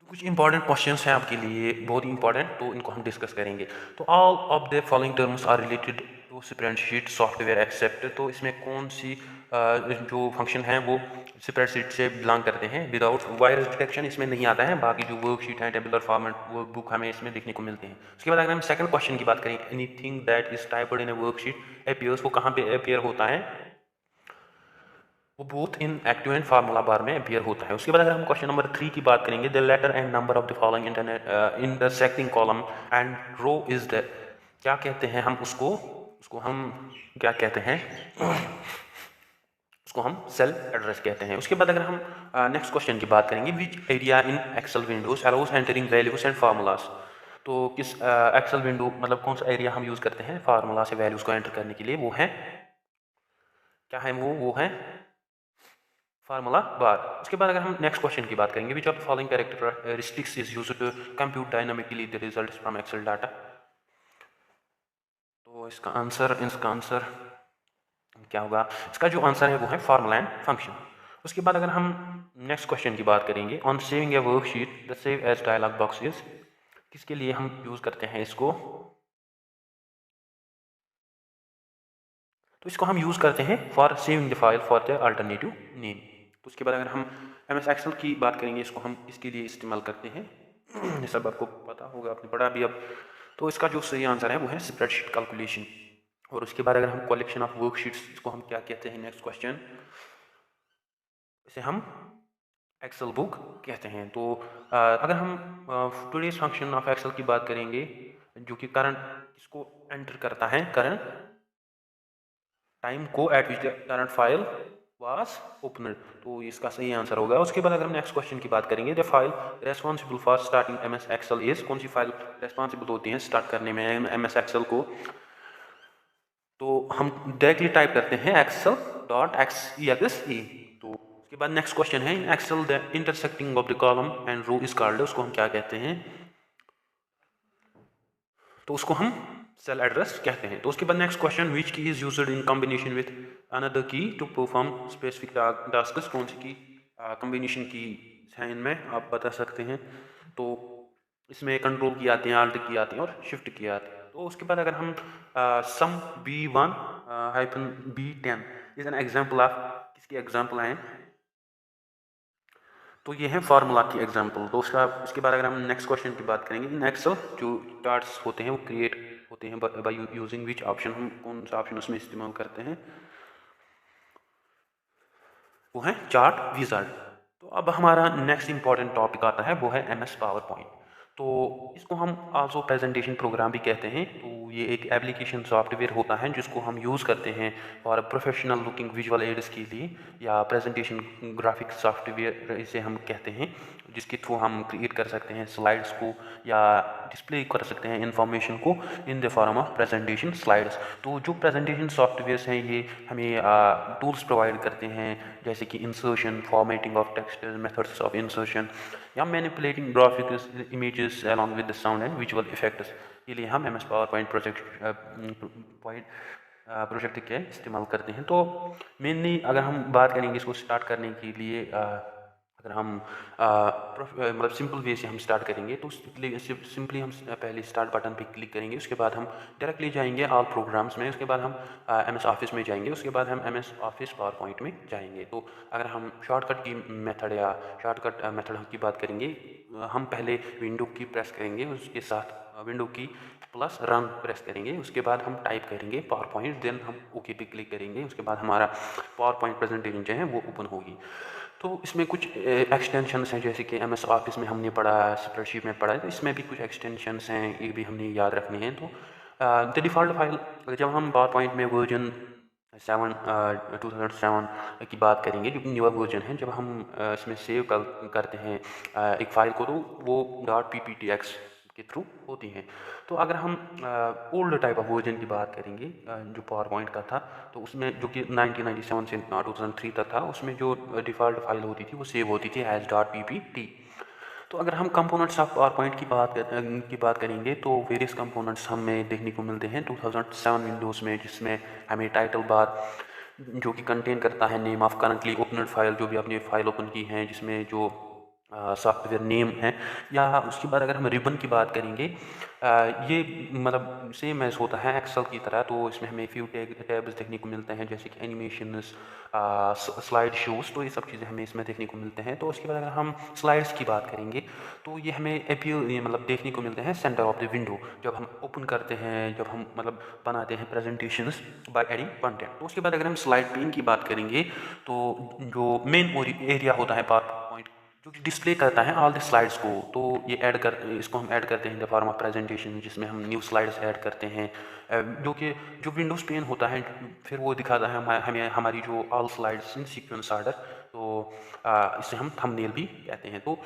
कुछ इंपॉर्टेंट क्वेश्चंस हैं आपके लिए, बहुत ही इंपॉर्टेंट, तो इनको हम डिस्कस करेंगे। तो all of the following terms are related to spreadsheet software except. तो इसमें कौन सी जो फंक्शन है वो स्प्रेडशीट से बिलोंग करते हैं। विदाउट वायरस डिटेक्शन इसमें नहीं आता है, बाकी जो वर्कशीट है, टेबुलर फॉर्मेट, वर्कबुक हमें इसमें देखने को मिलते हैं। उसके बाद अगर हम सेकंड क्वेश्चन की बात करें, anything that is typed in A worksheet appears, वो कहाँ पे अपीयर होता है, वो both in active and formula बार में अपीयर होता है। उसके बाद अगर हम क्वेश्चन नंबर 3 की बात करेंगे, the letter and number of the following intersecting column and row is the, क्या कहते हैं हम उसको हम क्या कहते हैं, उसको हम सेल एड्रेस कहते हैं। उसके बाद अगर हम नेक्स्ट क्वेश्चन की बात करेंगे, which area in Excel windows allows entering values and formulas. तो किस एक्सेल विंडो मतलब कौन सा एरिया हम यूज करते हैं फार्मूला से वैल्यूज को एंटर करने के लिए, वो है क्या है, वो है फार्मूला बार। उसके बाद अगर हम नेक्स्ट क्वेश्चन की बात करेंगे, which of the following characteristics is used to compute dynamically the results from Excel data. तो इसका आंसर क्या होगा, इसका जो आंसर है वो है फार्मूला एंड फंक्शन। उसके बाद अगर हम नेक्स्ट क्वेश्चन की बात करेंगे, on saving a worksheet the save as dialog box is, किसके लिए हम यूज करते हैं इसको, तो इसको हम यूज करते हैं for saving the file for the alternative name. तो उसके बाद अगर हम MS एक्सेल की बात करेंगे, इसको हम इसके लिए इस्तेमाल करते हैं। ये सब आपको पता होगा, आपने पढ़ा भी अब। तो इसका जो सही आंसर है वो है स्प्रेडशीट कैलकुलेशन। और उसके बाद अगर हम कलेक्शन ऑफ वर्कशीट्स, इसको हम क्या कहते हैं, नेक्स्ट क्वेश्चन, इसे हम एक्सेल बुक कहते हैं। तो अगर हम टुडेज फंक्शन ऑफ एक्सेल की बात करेंगे, जो कि करंट इसको एंटर करता है, करंट टाइम को eight which the current file was opened, तो इसका सही आंसर होगा। उसके बाद अगर हम नेक्स्ट क्वेश्चन की बात करेंगे, the file responsible for starting MS Excel is, कौन सी फाइल रेस्पॉन्सिबल होती है स्टार्ट करने में MS एक्सेल को, तो हम डायरेक्टली टाइप करते हैं excel.exe। तो उसके बाद नेक्स्ट क्वेश्चन है, in Excel the intersecting of the column and row is called, उसको हम क्या कहते हैं, तो उसको हम सेल एड्रेस कहते हैं। तो उसके बाद नेक्स्ट क्वेश्चन, विच की is used in combination with another की टू परफॉर्म स्पेसिफिक टास्क्स, कौन सी की कॉम्बिनेशन की है इनमें, आप बता सकते हैं। तो इसमें कंट्रोल की आती हैं, आल्ट की आती हैं और शिफ्ट की आती हैं। तो उसके बाद अगर हम सम B1-B10 is an example of, किसकी एग्जाम्पल हैं, तो ये है फार्मूला की एग्जाम्पल। तो उसके बाद अगर हम नेक्स्ट क्वेश्चन की बात करेंगे, इन एक्सेल जो चार्ट्स होते हैं वो क्रिएट होते हैं बाय यूजिंग विच ऑप्शन, हम कौन सा ऑप्शन उसमें इस्तेमाल करते हैं, वो है चार्ट विजार्ड। तो अब हमारा नेक्स्ट इंपॉर्टेंट टॉपिक आता है, वो है MS पावर पॉइंट। तो इसको हम आल्सो प्रेजेंटेशन प्रोग्राम भी कहते हैं। तो ये एक एप्लीकेशन सॉफ्टवेयर होता है जिसको हम यूज़ करते हैं और प्रोफेशनल लुकिंग विजुअल एड्स के लिए, या प्रेजेंटेशन ग्राफिक्स सॉफ्टवेयर इसे हम कहते हैं, जिसके थ्रू हम क्रिएट कर सकते हैं स्लाइड्स को या डिस्प्ले कर सकते हैं इंफॉर्मेशन को in the form of presentation slides. तो जो प्रेजेंटेशन सॉफ्टवेयर्स हैं ये हमें टूल्स प्रोवाइड करते हैं, जैसे कि insertion, formatting of text, methods of insertion, या manipulating graphics images along with the sound and visual effects के लिए हम MS पावर प्रोजेक्ट के इस्तेमाल करते हैं। तो मेनली अगर हम बात करेंगे इसको स्टार्ट करने के लिए, अगर हम मतलब सिंपल वे से हम स्टार्ट करेंगे तो सिंपली हम पहले स्टार्ट बटन पे क्लिक करेंगे, उसके बाद हम डायरेक्टली जाएंगे ऑल प्रोग्राम्स में, उसके बाद हम MS ऑफिस में जाएंगे, उसके बाद हम MS ऑफिस पावर पॉइंट में जाएंगे। तो अगर हम शॉर्टकट की मेथड या शॉर्टकट मेथड की बात करेंगे, हम पहले विंडो की प्रेस करेंगे, उसके साथ विंडो की प्लस रन प्रेस करेंगे, उसके बाद हम टाइप करेंगे पावर पॉइंट, देन हम ओके पे क्लिक करेंगे, उसके बाद हमारा पावर पॉइंट प्रेजेंटेशन जो है वो ओपन होगी। तो इसमें कुछ एक्सटेंशंस हैं, जैसे कि MS ऑफिस में हमने पढ़ा, स्प्रेडशीट में पढ़ा है, तो इसमें भी कुछ एक्सटेंशंस हैं, ये भी हमने याद रखने हैं। तो द डिफ़ॉल्ट फाइल, जब हम पावर पॉइंट में वर्जन 2007 की बात करेंगे, जो कि न्यूअर वर्जन है, जब हम इसमें सेव करते हैं एक फ़ाइल को, तो वो .pptx के थ्रू होती हैं। तो अगर हम ओल्ड टाइप ऑफ वर्जन की बात करेंगे, जो पावर पॉइंट का था, तो उसमें जो कि 1997 से 2003 तक था, उसमें जो डिफ़ॉल्ट फाइल होती थी वो सेव होती थी एज .ppt। तो अगर हम कंपोनेंट्स ऑफ पावर पॉइंट की बात करेंगे, तो वेरियस कंपोनेंट्स हमें देखने को मिलते हैं 2007 विंडोज़ में, जिसमें हमें टाइटल बार जो कि कंटेन करता है name of currently opened file, जो भी आपने फाइल ओपन की है, जिसमें जो सॉफ्टवेयर नेम है, या उसके बाद अगर हम रिबन की बात करेंगे, ये मतलब सेम एज होता है एक्सेल की तरह। तो इसमें हमें फ्यू टैब्स देखने को मिलते हैं, जैसे कि एनिमेशंस, स्लाइड शोज, तो ये सब चीज़ें हमें इसमें देखने को मिलते हैं। तो उसके बाद अगर हम स्लाइड्स की बात करेंगे, तो ये हमें ये मतलब देखने को मिलते हैं सेंटर ऑफ द विंडो, जब हम ओपन करते हैं, जब हम मतलब बनाते हैं प्रेजेंटेशंस बाय एडिंग कंटेंट। तो उसके बाद अगर हम स्लाइड पेन की बात करेंगे, तो जो मेन एरिया होता है पावर पॉइंट, जो कि डिस्प्ले करता है ऑल द स्लाइड्स को, तो ये इसको हम ऐड करते हैं द फॉर्म ऑफ प्रेजेंटेशन, जिसमें हम न्यू स्लाइड्स ऐड करते हैं, जो कि जो विंडोज़ पेन होता है, फिर वो दिखाता है हमें हमारी जो ऑल स्लाइड्स इन सीक्वेंस ऑर्डर। तो इसे हम थंबनेल भी कहते हैं। तो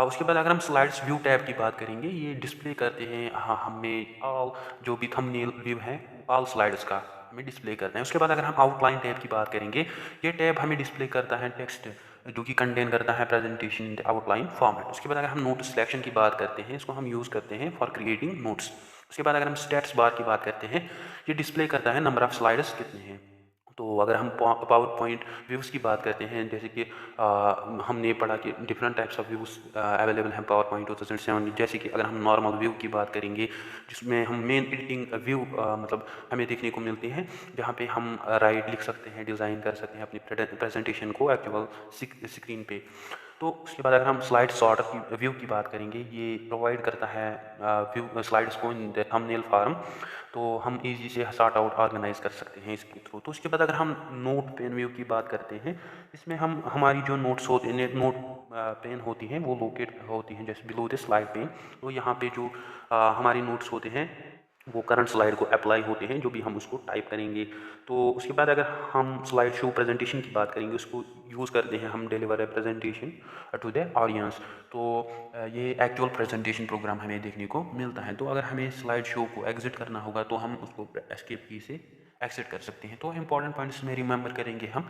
उसके बाद अगर हम स्लाइड्स व्यू टैब की बात करेंगे, ये डिस्प्ले करते हैं हमें ऑल जो भी थंबनेल व्यू है ऑल स्लाइड्स का हमें डिस्प्ले करते हैं। उसके बाद अगर हम आउटलाइन टैब की बात करेंगे, ये टैब हमें डिस्प्ले करता है टेक्स्ट जो कि कंटेन करता है प्रेजेंटेशन आउटलाइन फॉर्मेट। उसके बाद अगर हम नोट सिलेक्शन की बात करते हैं, इसको हम यूज़ करते हैं फॉर क्रिएटिंग नोट्स। उसके बाद अगर हम स्टैट्स बार की बात करते हैं, ये डिस्प्ले करता है नंबर ऑफ स्लाइड्स कितने हैं। तो अगर हम पावर पॉइंट व्यूज़ की बात करते हैं, जैसे कि हमने पढ़ा कि different types of views available हैं पावर पॉइंट 2007। जैसे कि अगर हम नॉर्मल व्यू की बात करेंगे, जिसमें हम मेन एडिटिंग व्यू मतलब हमें देखने को मिलती हैं, जहाँ पे हम राइट लिख सकते हैं, डिज़ाइन कर सकते हैं अपनी प्रेजेंटेशन को एक्चुअल स्क्रीन पे। तो उसके बाद अगर हम स्लाइड सॉर्ट की व्यू की बात करेंगे, ये प्रोवाइड करता है व्यू स्लाइड्स को इन द थंबनेल फॉर्म, तो हम इजी से सॉर्ट आउट ऑर्गेनाइज कर सकते हैं इसके थ्रू। तो उसके बाद अगर हम नोट पेन व्यू की बात करते हैं, इसमें हम हमारी जो नोट्स होते हैं, नोट पेन होती हैं, वो लोकेट होती हैं जैसे बिलो द स्लाइड पेन। तो यहाँ पे जो हमारी नोट्स होते हैं, वो करंट स्लाइड को अप्लाई होते हैं, जो भी हम उसको टाइप करेंगे। तो उसके बाद अगर हम स्लाइड शो प्रेजेंटेशन की बात करेंगे, उसको यूज़ करते हैं हम deliver a presentation to the audience. तो ये एक्चुअल प्रेजेंटेशन प्रोग्राम हमें देखने को मिलता है। तो अगर हमें स्लाइड शो को एग्जिट करना होगा, तो हम उसको एस्केप की से एक्सेट कर सकते हैं। तो इंपॉर्टेंट पॉइंट्स में रिमेंबर करेंगे हम।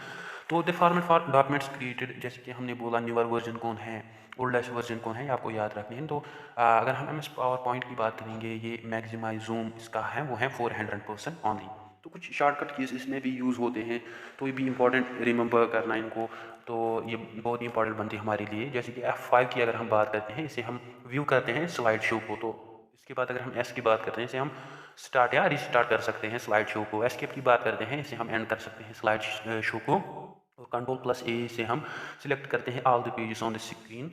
तो the format for documents created, जैसे कि हमने बोला न्यूअर वर्जन कौन है, ओल्डेस्ट वर्जन कौन है, ये आपको याद रखनी है। तो अगर हम MS पावर पॉइंट की बात करेंगे, ये मैक्सिमाइज जूम इसका है वो है 400% ऑनली। तो कुछ शॉर्टकट कीज इसमें भी यूज़ होते हैं, तो ये भी इंपॉर्टेंट रिमेंबर करना इनको। तो ये बहुत ही इंपॉर्टेंट बनती है हमारे लिए। जैसे कि F5 की अगर हम बात करते हैं, इसे हम व्यू करते हैं स्लाइड शो को। तो इसके बाद अगर हम S की बात करते हैं, इसे हम स्टार्ट या रिस्टार्ट कर सकते हैं स्लाइड शो को। एस्केप की बात करते हैं, इसे हम एंड कर सकते हैं स्लाइड शो को। और Ctrl+A से हम सिलेक्ट करते हैं all the pages on the screen,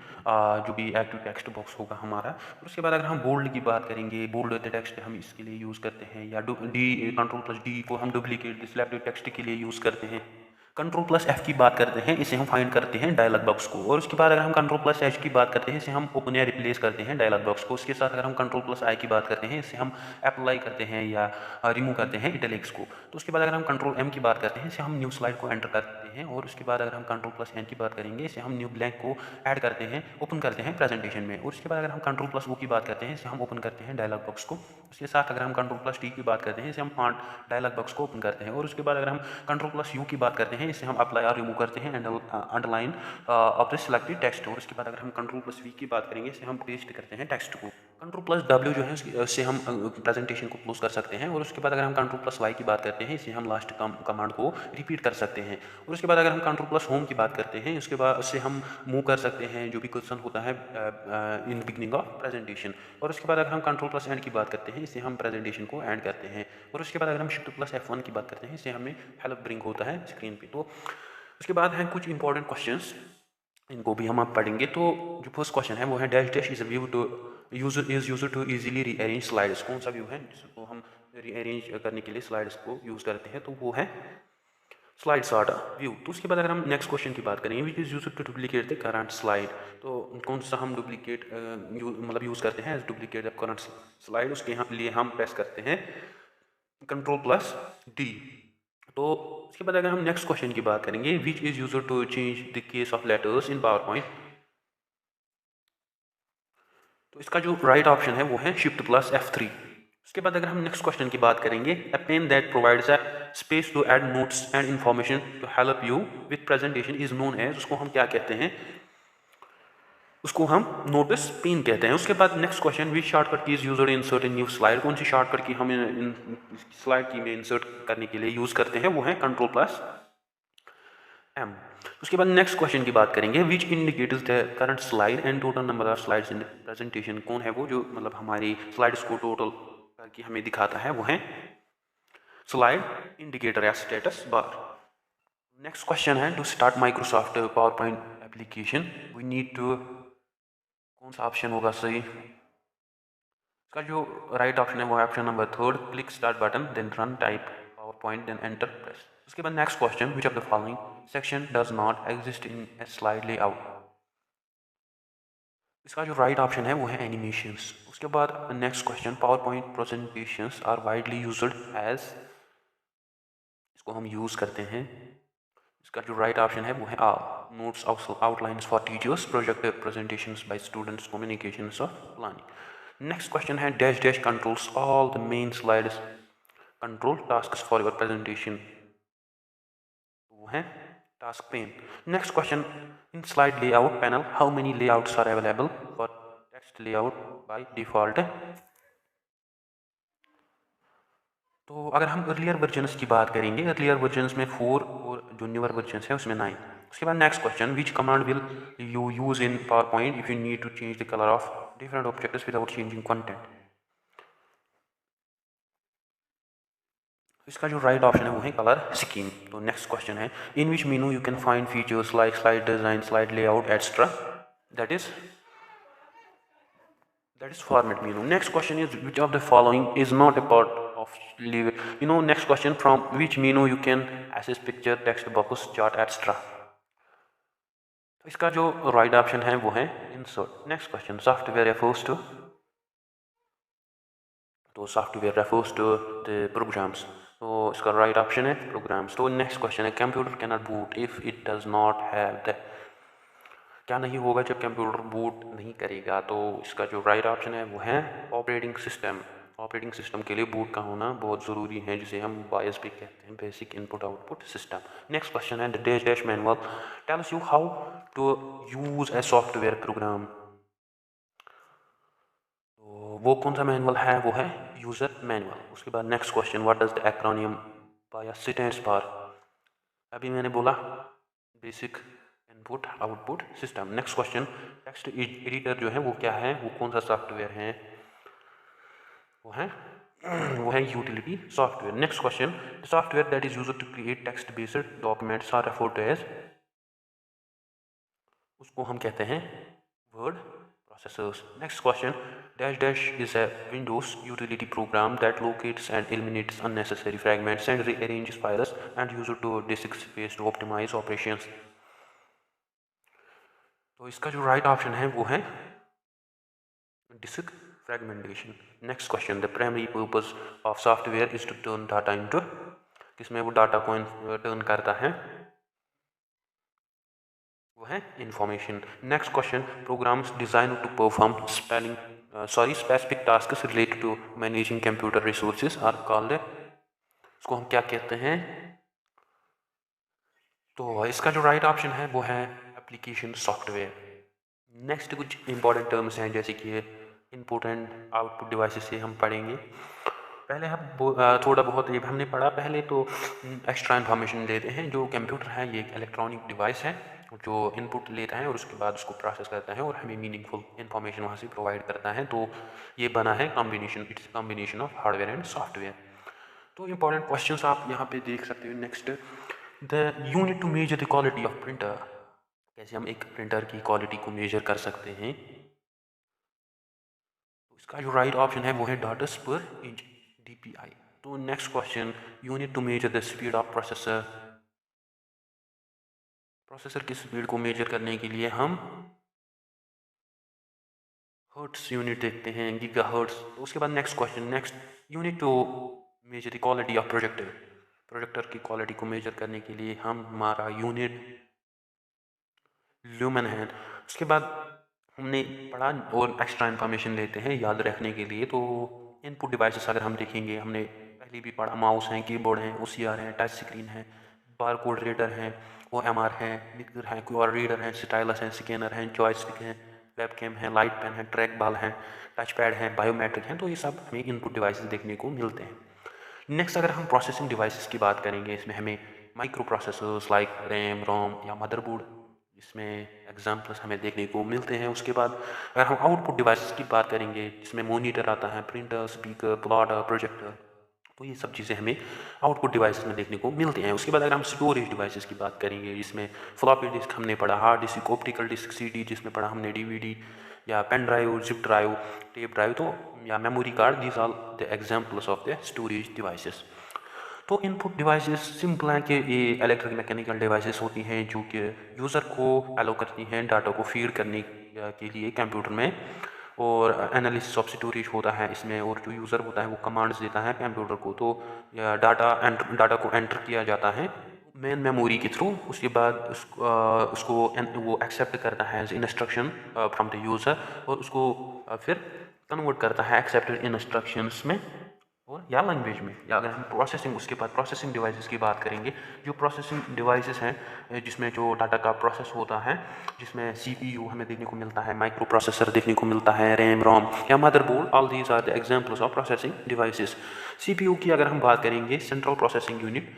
जो भी एक्टिव टेक्स्ट बॉक्स होगा हमारा। और उसके बाद अगर हम बोल्ड की बात करेंगे, बोल्ड द टेक्स्ट हम इसके लिए यूज़ करते हैं, या Ctrl+D को हम डुप्लीकेट सिलेक्टेड टेक्स्ट के लिए यूज़ करते हैं। कंट्रोल प्लस एफ की बात करते हैं, इसे हम फाइंड करते हैं डायलॉग बॉक्स को, और उसके बाद अगर हम कंट्रोल प्लस एच की बात करते हैं, इसे हम ओपन या रिप्लेस करते हैं डायलॉग बॉक्स को। उसके साथ अगर हम कंट्रोल प्लस आई की बात करते हैं, इसे हम अप्लाई करते हैं या रिमूव करते हैं इटैलिक्स को। तो उसके बाद अगर हम कंट्रोल एम की बात करते हैं, इसे हम न्यू स्लाइड को एंटर करते हैं, और उसके बाद अगर हम कंट्रोल प्लस एन की बात करेंगे, इसे हम न्यू ब्लैंक को ऐड करते हैं, ओपन करते हैं प्रेजेंटेशन में। और उसके बाद अगर हम कंट्रोल प्लस ओ की बात करते हैं, इसे हम ओपन करते हैं डायलॉग बॉक्स को। उसके साथ अगर हम कंट्रोल प्लस टी की बात करते हैं, इसे हम डायलॉग बॉक्स को ओपन करते हैं। और उसके बाद अगर हम कंट्रोल प्लस यू की बात करते हैं, इसे हम अप्लाई और रिमूव करते हैं underline of the selected text. और उसके बाद अगर हम कंट्रोल प्लस वी की बात करेंगे, इसे हम पेस्ट करते हैं टेक्स्ट को। कंट्रोल प्लस डब्ल्यू जो है उससे हम प्रेजेंटेशन को क्लोज कर सकते हैं। और उसके बाद अगर हम कंट्रोल प्लस वाई की बात करते हैं, इसे हम लास्ट कमांड को रिपीट कर सकते हैं। और उसके बाद अगर हम कंट्रोल प्लस होम की बात करते हैं, उसके बाद उससे हम मूव कर सकते हैं जो भी क्वेश्चन होता है इन बिगनिंग ऑफ प्रेजेंटेशन। और उसके बाद अगर हम कंट्रोल प्लस एंड की बात करते हैं, इससे हम प्रेजेंटेशन को एंड करते हैं। और उसके बाद अगर हम शिफ्ट प्लस F1 की बात करते हैं, इससे हमें हेल्प ब्रिंग होता है स्क्रीन पे। तो उसके बाद हैं कुछ इंपॉर्टेंट क्वेश्चंस, इनको भी हम अब पढ़ेंगे। तो जो फर्स्ट क्वेश्चन है वो है dash dash is a view to user to easily rearrange slides. कौन सा व्यू है जिसको हम रीअरेंज करने के लिए स्लाइड्स को यूज करते हैं, तो वो है स्लाइड सॉर्ट व्यू। तो उसके बाद अगर हम नेक्स्ट क्वेश्चन की बात करेंगे, which is use to duplicate the current slide. तो कौन सा हम डुप्लीकेट मतलब यूज करते हैं as duplicate the current slide, उसके लिए हम प्रेस करते हैं कंट्रोल प्लस डी। तो उसके बाद अगर हम नेक्स्ट क्वेश्चन की बात करेंगे, which is user to change the case of letters in PowerPoint. तो इसका जो राइट ऑप्शन है वो है शिफ्ट प्लस F3। उसके बाद अगर हम नेक्स्ट क्वेश्चन की बात करेंगे, a pane that provides a space to add notes and information to help you with presentation is known as, उसको हम क्या कहते हैं, उसको हम नोटिस पेन कहते हैं। उसके बाद next question, which shortcut key is used in insert in new slide. कौन सी शॉर्टकट की हम इन स्लाइड की में इंसर्ट करने के लिए यूज करते हैं, वो है कंट्रोल प्लस एम। उसके बाद नेक्स्ट क्वेश्चन की बात करेंगे, which indicates the current slide and total number of slides in the presentation. कौन है वो जो मतलब हमारी स्लाइड्स को टोटल करके हमें दिखाता है, वो है स्लाइड इंडिकेटर या स्टेटस बार। नेक्स्ट क्वेश्चन है, to start Microsoft PowerPoint application we need to, कौन सा ऑप्शन होगा सही, इसका जो राइट ऑप्शन है वो है option number third, click start button then run type PowerPoint then enter press. उसके बाद next question, which of the following section does not exist in a slide layout. इसका जो राइट ऑप्शन है वो है एनिमेशंस। उसके बाद next question, PowerPoint presentations are widely used as, इसको हम यूज करते हैं, इसका जो राइट ऑप्शन है वो है notes outlines for teachers, project presentations by students, communications of planning. Next question है, dash dash controls all the main slides control tasks for your presentation, वो है task pane. Next question, in slide layout panel how many layouts are available for text layout by default. तो अगर हम earlier versions की बात करेंगे, earlier versions में 4 और जो न्यूअर वर्जन्स है उसमें 9। उसके बाद next question, which command will you use in PowerPoint if you need to change the colour of different objects without changing content. इसका जो राइट ऑप्शन है वो है कलर स्कीम। तो नेक्स्ट क्वेश्चन है, in which menu you can find features like slide design, slide layout extra, that is format menu. Next question is, which of the following is not a part of leave it. Next question, from which menu you can access picture, text box, chart, etc. तो इसका जो right option है वो है insert. Next question, software refers to, तो software refers to the programs, तो इसका right option है प्रोग्राम्स। तो नेक्स्ट क्वेश्चन है, computer can not boot if it does not have the, क्या नहीं होगा जब कंप्यूटर बूट नहीं करेगा, तो इसका जो राइट ऑप्शन है वो है ऑपरेटिंग सिस्टम। ऑपरेटिंग सिस्टम के लिए बूट का होना बहुत ज़रूरी है, जिसे हम बायस भी कहते हैं, basic input output system. Next question है, the dash dash manual tells you how to use a software program. तो वो कौन सा मैनुअल है, वो है यूज़र मैनुअल। उसके बाद next question, what does the acromion bias stands for. अभी मैंने बोला basic input output system. Next question, text editor जो है वो क्या है, वो कौन सा सॉफ्टवेयर है, वो है utility software. Next question, software that is used to create text based documents are referred to as, उसको हम कहते हैं word processors. Next question, Dash dash is a Windows utility program that locates and eliminates unnecessary fragments and rearranges files and user to disk space to optimize operations. तो इसका जो right option है वो है disk fragmentation. Next question, the primary purpose of software is to turn data into, किसमें वो data को turn करता है वो है information. Next question, programs designed to perform specific tasks related to managing computer resources are called, इसको हम क्या कहते हैं? तो इसका जो राइट ऑप्शन है वो है एप्लीकेशन सॉफ्टवेयर. नेक्स्ट कुछ इंपॉर्टेंट टर्म्स हैं जैसे कि इनपुट एंड आउटपुट डिवाइसेस से हम पढ़ेंगे. पहले हम थोड़ा बहुत ये हमने पढ़ा. पहले तो एक्स्ट्रा इन्फॉर्मेशन लेते हैं. जो कंप्यूटर है ये एक इलेक्ट्रॉनिक डिवाइस है जो इनपुट लेता है और उसके बाद उसको प्रोसेस करता है और हमें मीनिंगफुल इन्फॉर्मेशन वहाँ से प्रोवाइड करता है. तो ये बना है combination, it's combination of hardware and software. तो इंपॉर्टेंट क्वेश्चंस आप यहाँ पे देख सकते हो. Next, the unit to measure the quality of printer, कैसे हम एक प्रिंटर की क्वालिटी को मेजर कर सकते हैं. तो इसका जो राइट ऑप्शन है वो है डॉट्स पर इंच, DPI. तो next question, unit to measure the speed of processor, processor की स्पीड को मेजर करने के लिए हम हर्ट्स यूनिट देखते हैं, गीगा हर्ट्स. तो उसके बाद next question, next unit to measure the quality of projector, projector की क्वालिटी को मेजर करने के लिए हमारा यूनिट ल्यूमेन है. उसके बाद हमने पढ़ा और एक्स्ट्रा इन्फॉर्मेशन लेते हैं याद रखने के लिए. तो इनपुट डिवाइसेस अगर हम देखेंगे, हमने पहले भी पढ़ा, माउस हैं, कीबोर्ड हैं, OCR है, टच स्क्रीन है, बारकोड रीडर है, OMR है, मिक्सर है, QR रीडर है, स्टाइलस है, स्कैनर है, जॉयस्टिक है, वेबकैम है, लाइट पेन है, ट्रैक बॉल है, टच पैड है, बायोमेट्रिक है. तो ये सब हमें इनपुट डिवाइसेस देखने को मिलते हैं. नेक्स्ट अगर हम प्रोसेसिंग डिवाइसेस की बात करेंगे, इसमें हमें micro processors like RAM, ROM या मदरबोर्ड, इसमें एग्जाम्पल्स हमें देखने को मिलते हैं. उसके बाद अगर हम आउटपुट डिवाइसेस की बात करेंगे, जिसमें मॉनिटर आता है, प्रिंटर, स्पीकर, प्लॉटर, प्रोजेक्टर, तो ये सब चीज़ें हमें आउटपुट डिवाइसेस में देखने को मिलती हैं. उसके बाद अगर हम स्टोरेज डिवाइसेस की बात करेंगे, जिसमें फ्लॉपी डिस्क हमने पढ़ा, hard disk, optical disk, CD, जिसमें पढ़ा हमने DVD या pen drive, zip drive, tape drive, तो या memory card, these are the examples of the storage devices. तो इनपुट डिवाइसेस सिंपल हैं कि ये इलेक्ट्रिक मैकेनिकल डिवाइसेस होती हैं जो कि यूज़र को अलाउ करती हैं डाटा को फीड करने के लिए कंप्यूटर में, और एनालिसिस ऑफ स्टोरेज होता है इसमें, और जो यूज़र होता है वो कमांड्स देता है कंप्यूटर को. तो डाटा को एंटर किया जाता है मेन मेमोरी के थ्रू. उसके बाद उसको वो एक्सेप्ट करता है as instruction from the user, और उसको फिर कन्वर्ट करता है एक्सेप्टेड इंस्ट्रक्शंस में और या लैंग्वेज में. या अगर हम प्रोसेसिंग, उसके बाद प्रोसेसिंग डिवाइसेस की बात करेंगे, जो प्रोसेसिंग डिवाइसेस हैं जिसमें जो डाटा का प्रोसेस होता है, जिसमें CPU हमें देखने को मिलता है, माइक्रो प्रोसेसर देखने को मिलता है, रैम, रोम या motherboard, all these are the examples of processing devices. CPU की अगर हम बात करेंगे, सेंट्रल प्रोसेसिंग यूनिट,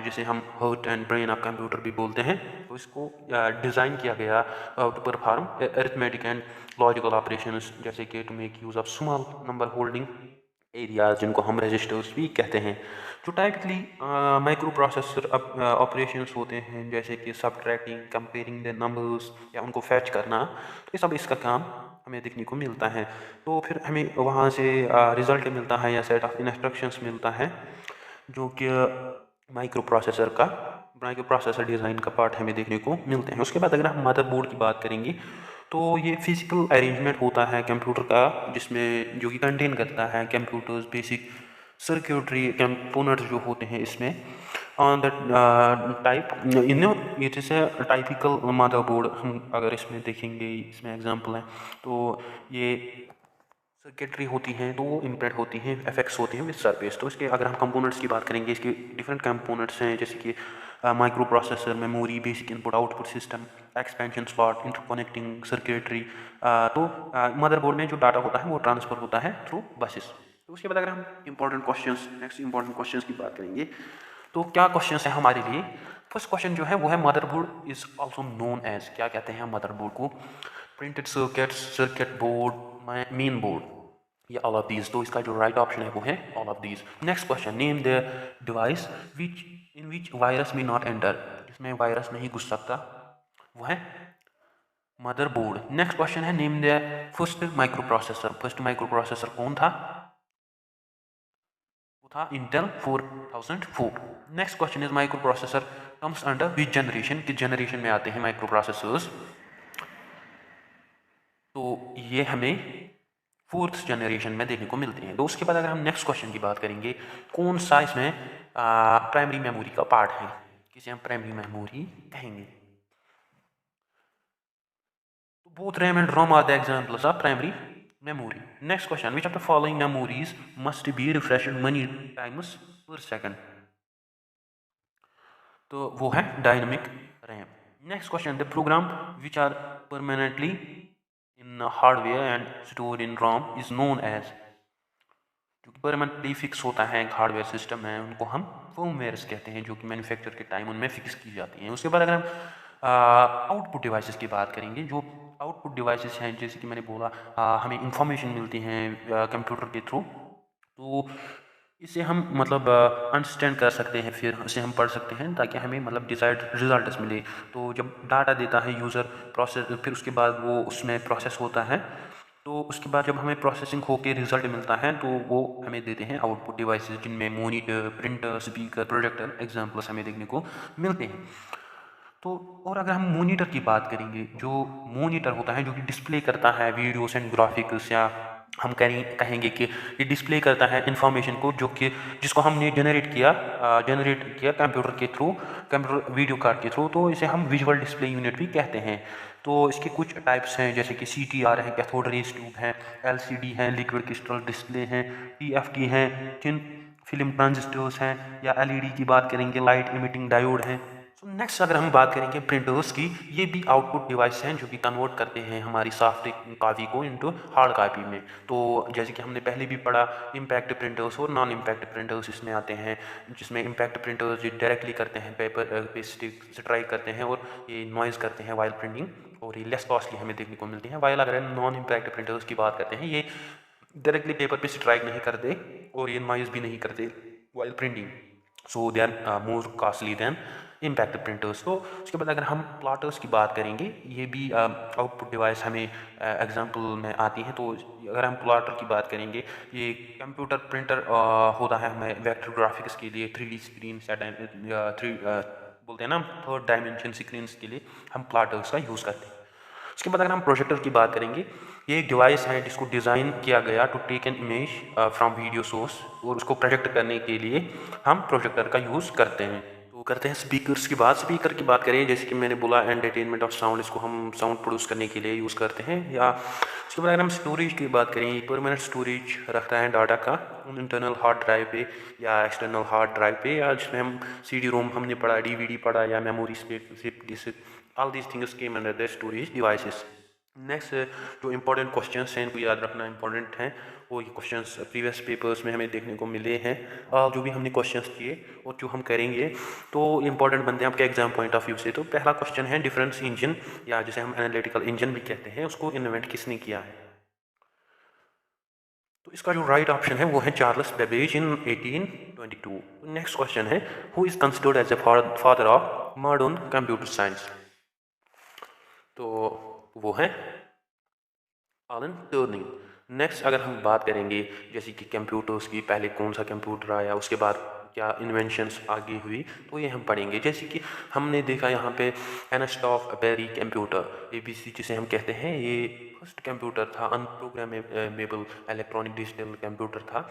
जिसे हम heart and brain of computer भी बोलते हैं, तो इसको डिज़ाइन किया गया to perform arithmetic and logical operations, जैसे कि to make use of small number holding areas, जिनको हम रजिस्टर्स भी कहते हैं. जो टाइपिकली माइक्रो प्रोसेसर ऑपरेशंस होते हैं, जैसे कि सबट्रैक्टिंग, कंपेयरिंग द नंबर्स या उनको फैच करना, तो ये सब इसका काम हमें देखने को मिलता है. तो फिर हमें वहाँ से रिज़ल्ट मिलता है या सेट ऑफ इंस्ट्रक्शंस मिलता है जो कि माइक्रो प्रोसेसर डिज़ाइन का पार्ट हमें देखने को मिलते हैं. उसके बाद अगर हम मदरबोर्ड की बात करेंगे, तो ये फिजिकल अरेंजमेंट होता है कंप्यूटर का, जिसमें जो कि कंटेन करता है कंप्यूटर्स बेसिक सर्क्यूटरी कंपोनेंट्स जो होते हैं इसमें. On the type it is a typical motherboard. हम अगर इसमें देखेंगे, इसमें एग्जांपल है, तो ये सर्किटरी होती हैं, तो वो इम्प्रेंट होती हैं, एफेक्ट्स होती हैं विद सरफेस. तो इसके अगर हम कंपोनेंट्स की बात करेंगे, इसके डिफरेंट कंपोनेंट्स हैं, जैसे कि micro processor, memory, basic input output system, expansion slot, interconnecting circuitry. तो मदरबोर्ड में जो डाटा होता है वो ट्रांसफर होता है थ्रू बसेस. तो उसके बाद अगर हम नेक्स्ट इंपॉर्टेंट क्वेश्चंस की बात करेंगे, तो क्या क्वेश्चंस हैं हमारे लिए. फर्स्ट क्वेश्चन जो है वो है motherboard is also known as, क्या कहते हैं मदरबोर्ड को, printed circuit board, main board, या ऑल ऑफ दीज. तो इसका जो राइट ऑप्शन है वो है all of these. Next question, name the device in which virus may not enter, जिसमें वायरस नहीं घुस सकता, वो है मदरबोर्ड। नेक्स्ट क्वेश्चन है name the first microprocessor. First microprocessor कौन था? वो था Intel 4004। Next question is micro processor comes under which generation? किस जनरेशन में आते हैं माइक्रो प्रोसेसर्स? तो ये हमें फोर्थ जनरेशन में देखने को मिलते हैं। तो उसके बाद अगर हम नेक्स्ट क्वेश्चन की बात करेंगे, कौन सा इसमें प्राइमरी मेमोरी का पार्ट है, किसे हम प्राइमरी मेमोरी कहेंगे? तो both RAM and ROM are the examples of primary memory. Next question, which of the following memories must be refreshed many times per second? तो वो है dynamic RAM. Next question, the program which are permanently in hardware and store in ROM is known as. जो permanently fix होता है एक hardware system है, उनको हम फर्मवेयर्स कहते हैं, जो कि मैन्युफैक्चर के टाइम उनमें फिक्स की जाती हैं। उसके बाद अगर हम आउटपुट डिवाइसेस की बात करेंगे, जो आउटपुट डिवाइसेस हैं, जैसे कि मैंने बोला हमें इंफॉर्मेशन मिलती हैं कंप्यूटर के थ्रू, तो इसे हम मतलब अंडरस्टैंड कर सकते हैं, फिर इसे हम पढ़ सकते हैं ताकि हमें मतलब डिजायर्ड रिजल्ट्स मिले। तो जब डाटा देता है यूज़र प्रोसेस, फिर उसके बाद वो उसमें प्रोसेस होता है, तो उसके बाद जब हमें प्रोसेसिंग होकर रिजल्ट मिलता है तो वो हमें देते हैं आउटपुट डिवाइसेस, जिनमें monitor, printer, speaker, projector examples हमें देखने को मिलते हैं। तो और अगर हम मॉनिटर की बात करेंगे, जो मॉनिटर होता है जो कि डिस्प्ले करता है वीडियोस एंड ग्राफिक्स, या हम कहेंगे कि ये डिस्प्ले करता है इंफॉर्मेशन को, जो कि जिसको हमने जनरेट किया कंप्यूटर के थ्रू, कंप्यूटर वीडियो कार्ड के थ्रू, तो इसे हम विजुअल डिस्प्ले यूनिट भी कहते हैं। तो इसके कुछ टाइप्स हैं, जैसे कि CTR है, कैथोड रेज ट्यूब है, LCD है, लिक्विड क्रिस्टल डिस्प्ले हैं, TFT हैं, थिन फिल्म ट्रांजिस्टर्स हैं, या LED की बात करेंगे, लाइट इमिटिंग डायोड हैं। सो नेक्स्ट अगर हम बात करेंगे प्रिंटर्स की, ये भी आउटपुट डिवाइस हैं जो कि कन्वर्ट करते हैं हमारी सॉफ्ट कॉपी को इनटू हार्ड कॉपी में। तो जैसे कि हमने पहले भी पढ़ा, इम्पैक्ट प्रिंटर्स और नॉन इम्पैक्ट प्रिंटर्स इसमें आते हैं, जिसमें इम्पैक्ट प्रिंटर्स डायरेक्टली करते हैं, पेपर पे स्ट्राइक करते हैं और ये नॉइज़ करते हैं वाइल प्रिंटिंग, और ये लेस कॉस्टली हमें देखने को मिलती हैं। वाइल अगर नॉन इम्पैक्ट प्रिंटर्स की बात करते हैं, ये डायरेक्टली पेपर पे स्ट्राइक नहीं करते और ये नॉइज़ भी नहीं करते while printing, so they are more costly than impact printers. तो उसके बाद अगर हम प्लॉटर्स की बात करेंगे, ये भी आउटपुट डिवाइस हमें एग्जांपल में आती हैं। तो अगर हम प्लॉटर की बात करेंगे, ये कंप्यूटर प्रिंटर होता है हमें वेक्टर ग्राफिक्स के लिए, 3D स्क्रीन थ्री बोलते हैं ना, थर्ड डायमेंशन स्क्रीन्स के लिए हम प्लॉटर्स का यूज़ करते हैं। उसके बाद अगर हम प्रोजेक्टर की बात करेंगे, ये एक डिवाइस है जिसको डिज़ाइन किया गया to take an image from video source, और उसको प्रोजेक्ट करने के लिए हम प्रोजेक्टर का यूज़ करते हैं। तो करते हैं स्पीकर्स की बात। स्पीकर की बात करें, जैसे कि मैंने बोला एंटरटेनमेंट ऑफ साउंड, इसको हम साउंड प्रोड्यूस करने के लिए यूज़ करते हैं। या उसके बाद अगर हम स्टोरेज की बात करें, परमानेंट स्टोरेज रखता है डाटा का इंटरनल हार्ड ड्राइव पे या एक्सटर्नल हार्ड ड्राइव पे, या जिसमें हम CD-ROM हमने पढ़ा, DVD पढ़ा, या memory space disk, all these things came under the storage devices. Next जो इंपॉर्टेंट क्वेश्चंस हैं, इनको याद रखना इंपॉर्टेंट हैं, वो ये क्वेश्चंस प्रीवियस पेपर्स में हमें देखने को मिले हैं। जो भी हमने क्वेश्चंस किए और जो हम करेंगे, तो इंपॉर्टेंट बनते हैं आपके एग्जाम पॉइंट ऑफ व्यू से। तो पहला क्वेश्चन है, डिफरेंस इंजन, या जिसे हम एनालिटिकल इंजन भी कहते हैं, उसको इन्वेंट किसने किया है? तो इसका जो राइट ऑप्शन है वो है Charles Babbage in 1822। Next question है, who is considered as a father of modern computer science? तो वो है एलन टर्निंग। नेक्स्ट अगर हम बात करेंगे, जैसे कि कंप्यूटर्स की, पहले कौन सा कंप्यूटर आया, उसके बाद क्या इन्वेंशंस आगे हुई, तो ये हम पढ़ेंगे। जैसे कि हमने देखा यहाँ पे एर्नेस्ट बेरी कंप्यूटर, ABC जिसे हम कहते हैं, ये फर्स्ट कंप्यूटर था, अनप्रोग्रामेबल इलेक्ट्रॉनिक डिजिटल कंप्यूटर था,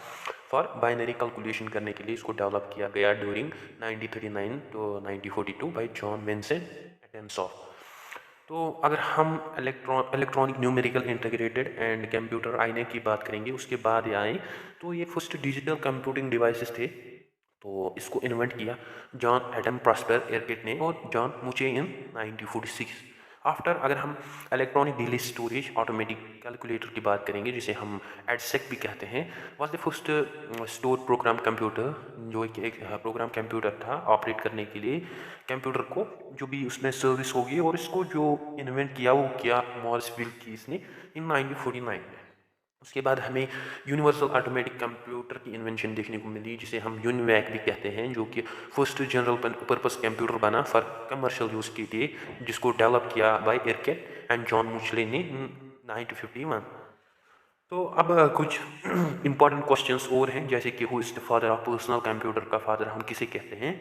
फॉर बाइनरी कैलकुलेशन करने के लिए इसको डेवलप किया गया during 1939 to 1942 by John Vincent Atanasoff. तो अगर हम electronic numerical integrated and computer आईने की बात करेंगे, उसके बाद ये आए, तो ये फर्स्ट डिजिटल कंप्यूटिंग डिवाइसेस थे। तो इसको इन्वेंट किया जॉन एडम प्रॉस्पर एयरकिट ने और जॉन मुचे इन 1946। आफ्टर अगर हम electronic delay storage automatic calculator की बात करेंगे, जिसे हम एडसेक भी कहते हैं, was the first store program computer, जो एक प्रोग्राम कंप्यूटर था ऑपरेट करने के लिए कंप्यूटर को, जो भी उसमें सर्विस होगी। और इसको जो इन्वेंट किया वो किया मॉरिस विल्कीस ने इन 1949 में। उसके बाद हमें यूनिवर्सल ऑटोमेटिक कंप्यूटर की इन्वेंशन देखने को मिली, जिसे हम यूनिवैक भी कहते हैं, जो कि फर्स्ट जनरल पर्पस कंप्यूटर बना फॉर कमर्शियल यूज़ के लिए, जिसको डेवलप किया बाय एरकेट एंड जॉन मुचले ने 1951। तो अब कुछ इंपॉर्टेंट क्वेश्चंस और हैं, जैसे कि who is the father of personal computer का फादर हम किसे कहते हैं।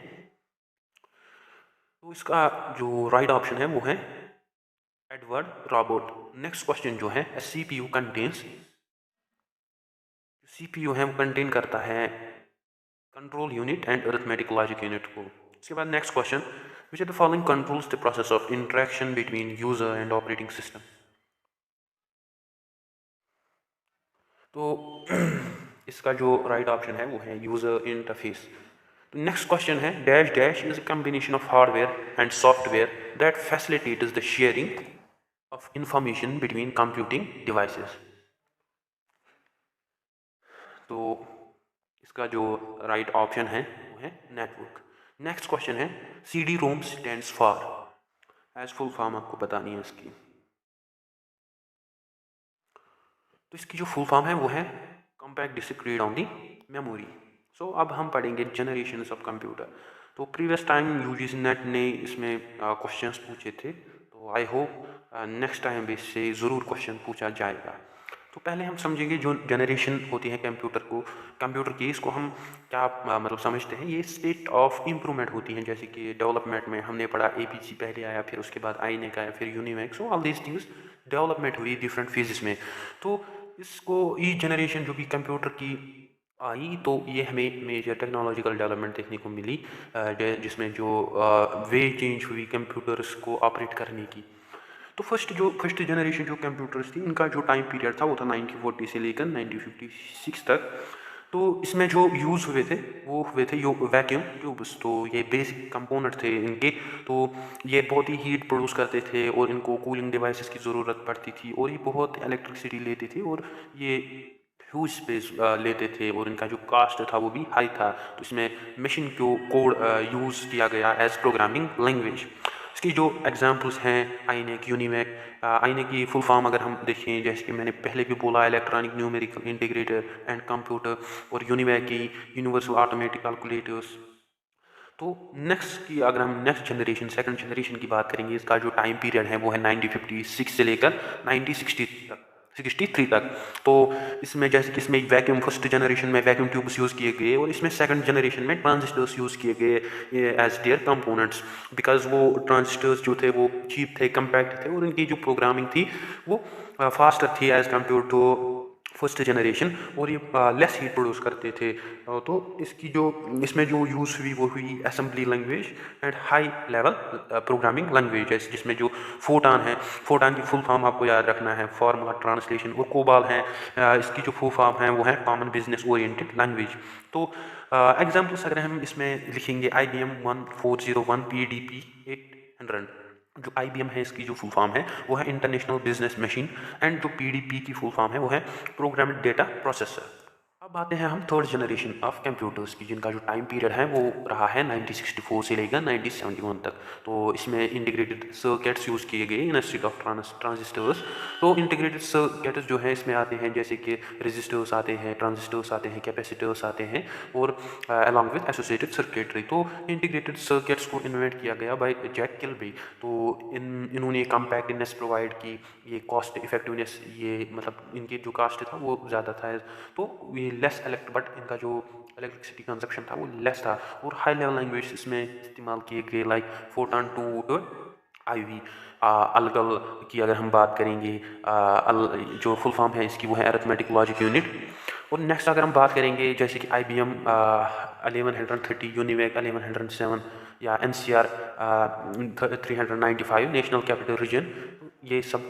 तो इसका जो राइट ऑप्शन है वो है एडवर्ड रॉबर्ट। नेक्स्ट क्वेश्चन जो है, सीपीयू कंटेन्स, सीपीयू है वो कंटेन करता है control unit and arithmetic logic unit को। उसके बाद next question, which are the following controls the process of interaction between user and operating system. तो इसका जो राइट ऑप्शन है वो है यूजर इंटरफेस। तो नेक्स्ट क्वेश्चन है, dash dash is a combination of hardware and software that facilitates the sharing of information between computing devices. तो इसका जो राइट ऑप्शन है वो है नेटवर्क। नेक्स्ट क्वेश्चन है, C D ROM stands for, as full form आपको पता नहीं है इसकी। तो इसकी जो फुल फॉर्म है वो है compact disk read only memory. So अब हम पढ़ेंगे जनरेशंस ऑफ कंप्यूटर। तो प्रीवियस टाइम यूजीसी नेट ने इसमें क्वेश्चंस पूछे थे, तो आई होप नेक्स्ट टाइम भी इससे ज़रूर क्वेश्चन पूछा जाएगा। तो पहले हम समझेंगे जो जनरेशन होती है कंप्यूटर की, इसको हम क्या मतलब समझते हैं, ये स्टेट ऑफ इम्प्रूवमेंट होती है। जैसे कि डेवलपमेंट में हमने पढ़ा एपीसी पहले आया, फिर उसके बाद आईनेक आया, फिर UNIVAC. So all these things development हुई डिफरेंट फेजेस में। तो इसको ई जनरेशन जो भी कंप्यूटर की आई, तो ये हमें मेजर टेक्नोलॉजिकल डेवलपमेंट देखने को मिली, जिसमें जो वे चेंज हुई कंप्यूटर्स को ऑपरेट करने की। तो फर्स्ट जनरेशन जो कंप्यूटर्स थी, इनका जो टाइम पीरियड था वो था 1940 से लेकर 1956 तक। तो इसमें जो यूज़ हुए थे वो हुए थे यो वैक्यूम ट्यूब्स। तो ये बेसिक कंपोनेंट थे इनके। तो ये बहुत ही हीट प्रोड्यूस करते थे और इनको कूलिंग डिवाइसेस की ज़रूरत पड़ती थी, और ये बहुत इलेक्ट्रिसिटी लेते थे, और ये ह्यूज स्पेस लेते थे, और इनका जो कास्ट था वो भी हाई था। तो इसमें मशीन को कोड यूज़ किया गया एज प्रोग्रामिंग लैंग्वेज। इसकी जो एग्जांपल्स हैं, आईनेक, यूनिवैक। आईनेक की फुल फॉर्म अगर हम देखें, जैसे कि मैंने पहले भी बोला, electronic numerical integrator and computer, और यूनिवैक की यूनिवर्सल ऑटोमेटिक कैलकुलेटर्स। तो नेक्स्ट की अगर हम नेक्स्ट जनरेशन सेकंड जनरेशन की बात करेंगे, इसका जो टाइम पीरियड है वो है 1956 से लेकर 1963 तक। तो इसमें जैसे कि इसमें वैक्यूम, फर्स्ट जनरेशन में वैक्यूम ट्यूब्स यूज़ किए गए, और इसमें सेकंड जनरेशन में ट्रांजिस्टर्स यूज़ किए गए एज देयर कंपोनेंट्स, बिकॉज वो ट्रांजिस्टर्स जो थे वो चीप थे, कम्पैक्ट थे, और इनकी जो प्रोग्रामिंग थी वो फास्टर थी as compare to first generation, और ये लेस हीट प्रोड्यूस करते थे। तो इसमें जो यूज़ हुई वो हुई assembly language and high level programming language, जिसमें जो फोटान है, फोटान की फुल फॉर्म आपको याद रखना है, फॉर्मूला ट्रांसलेशन। और कोबाल है, इसकी जो फुल फॉर्म है वो है कॉमन बिजनेस ओरिएंटेड लैंग्वेज। तो एग्जाम्पल्स अगर हम इसमें लिखेंगे, IBM 1401 PDP 800। जो IBM है इसकी जो फुल फॉर्म है वो है इंटरनेशनल बिजनेस मशीन, एंड जो PDP की फुल फॉर्म है वो है प्रोग्राम्ड डेटा प्रोसेसर। अब आते हैं हम थर्ड जनरेशन ऑफ कंप्यूटर्स की, जिनका जो टाइम पीरियड है वो रहा है 1964 से लेकर 1971 तक। तो इसमें इंटीग्रेटेड सर्किट्स यूज़ किए गए इंस्टेड ऑफ ट्रांजिस्टर्स। तो इंटीग्रेटेड सर्किट्स जो है इसमें आते हैं, जैसे कि रेजिस्टर्स आते हैं, ट्रांजिस्टर्स आते हैं, कैपेसिटर्स आते हैं, और अलॉन्ग विद एसोसिएटेड सर्किटरी। तो इंटीग्रेटेड सर्किट्स को इन्वेंट किया गया बाय जैक किल्बी। तो इन्होंने कम्पैक्टनेस प्रोवाइड की, ये कॉस्ट इफेक्टिवनेस, ये मतलब इनकी जो कास्ट था वो ज़्यादा था, तो ये लेस बट इनका जो इलेक्ट्रिसिटी कंजप्शन था वो लेस था। और हाई लेवल लैंग्वेज इसमें इस्तेमाल किए गए, लाइक फोटान टू IV। अलगल की अगर हम बात करेंगे, जो फुल फॉर्म है इसकी वो है अरिथमेटिक लॉजिक यूनिट। और नेक्स्ट अगर हम बात करेंगे, जैसे कि IBM 1130, यूनिवैक 1107, या NCR 395 नेशनल कैपिटल रीजन, ये सब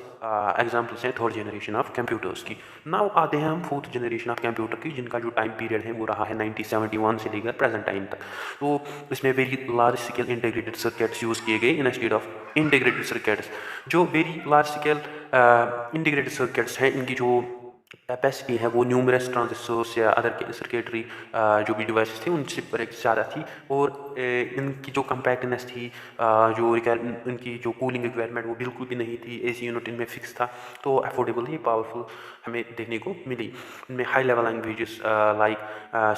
एग्जाम्पल्स हैं थर्ड जनरेशन ऑफ कंप्यूटर्स की। नाउ आते हैं हम फोर्थ जनरेशन ऑफ कंप्यूटर की, जिनका जो टाइम पीरियड है वो रहा है 1971 से लेकर प्रेजेंट टाइम तक। तो इसमें very large scale integrated circuits use किए गए इंस्टेड ऑफ इंटीग्रेटेड सर्किट्स। जो very large scale integrated circuits हैं, इनकी जो कैपेसिटी है वो न्यूमरस ट्रांजिस्टर्स या अदर सर्किटरी जो भी डिवाइसेस थे उनसे पर ज़्यादा थी, और इनकी जो कम्पैक्टनेस थी, जो इनकी जो कूलिंग रिक्वायरमेंट वो बिल्कुल भी नहीं थी, AC यूनिट इनमें फिक्स था, तो अफोर्डेबल ही पावरफुल हमें देखने को मिली। इनमें high level languages like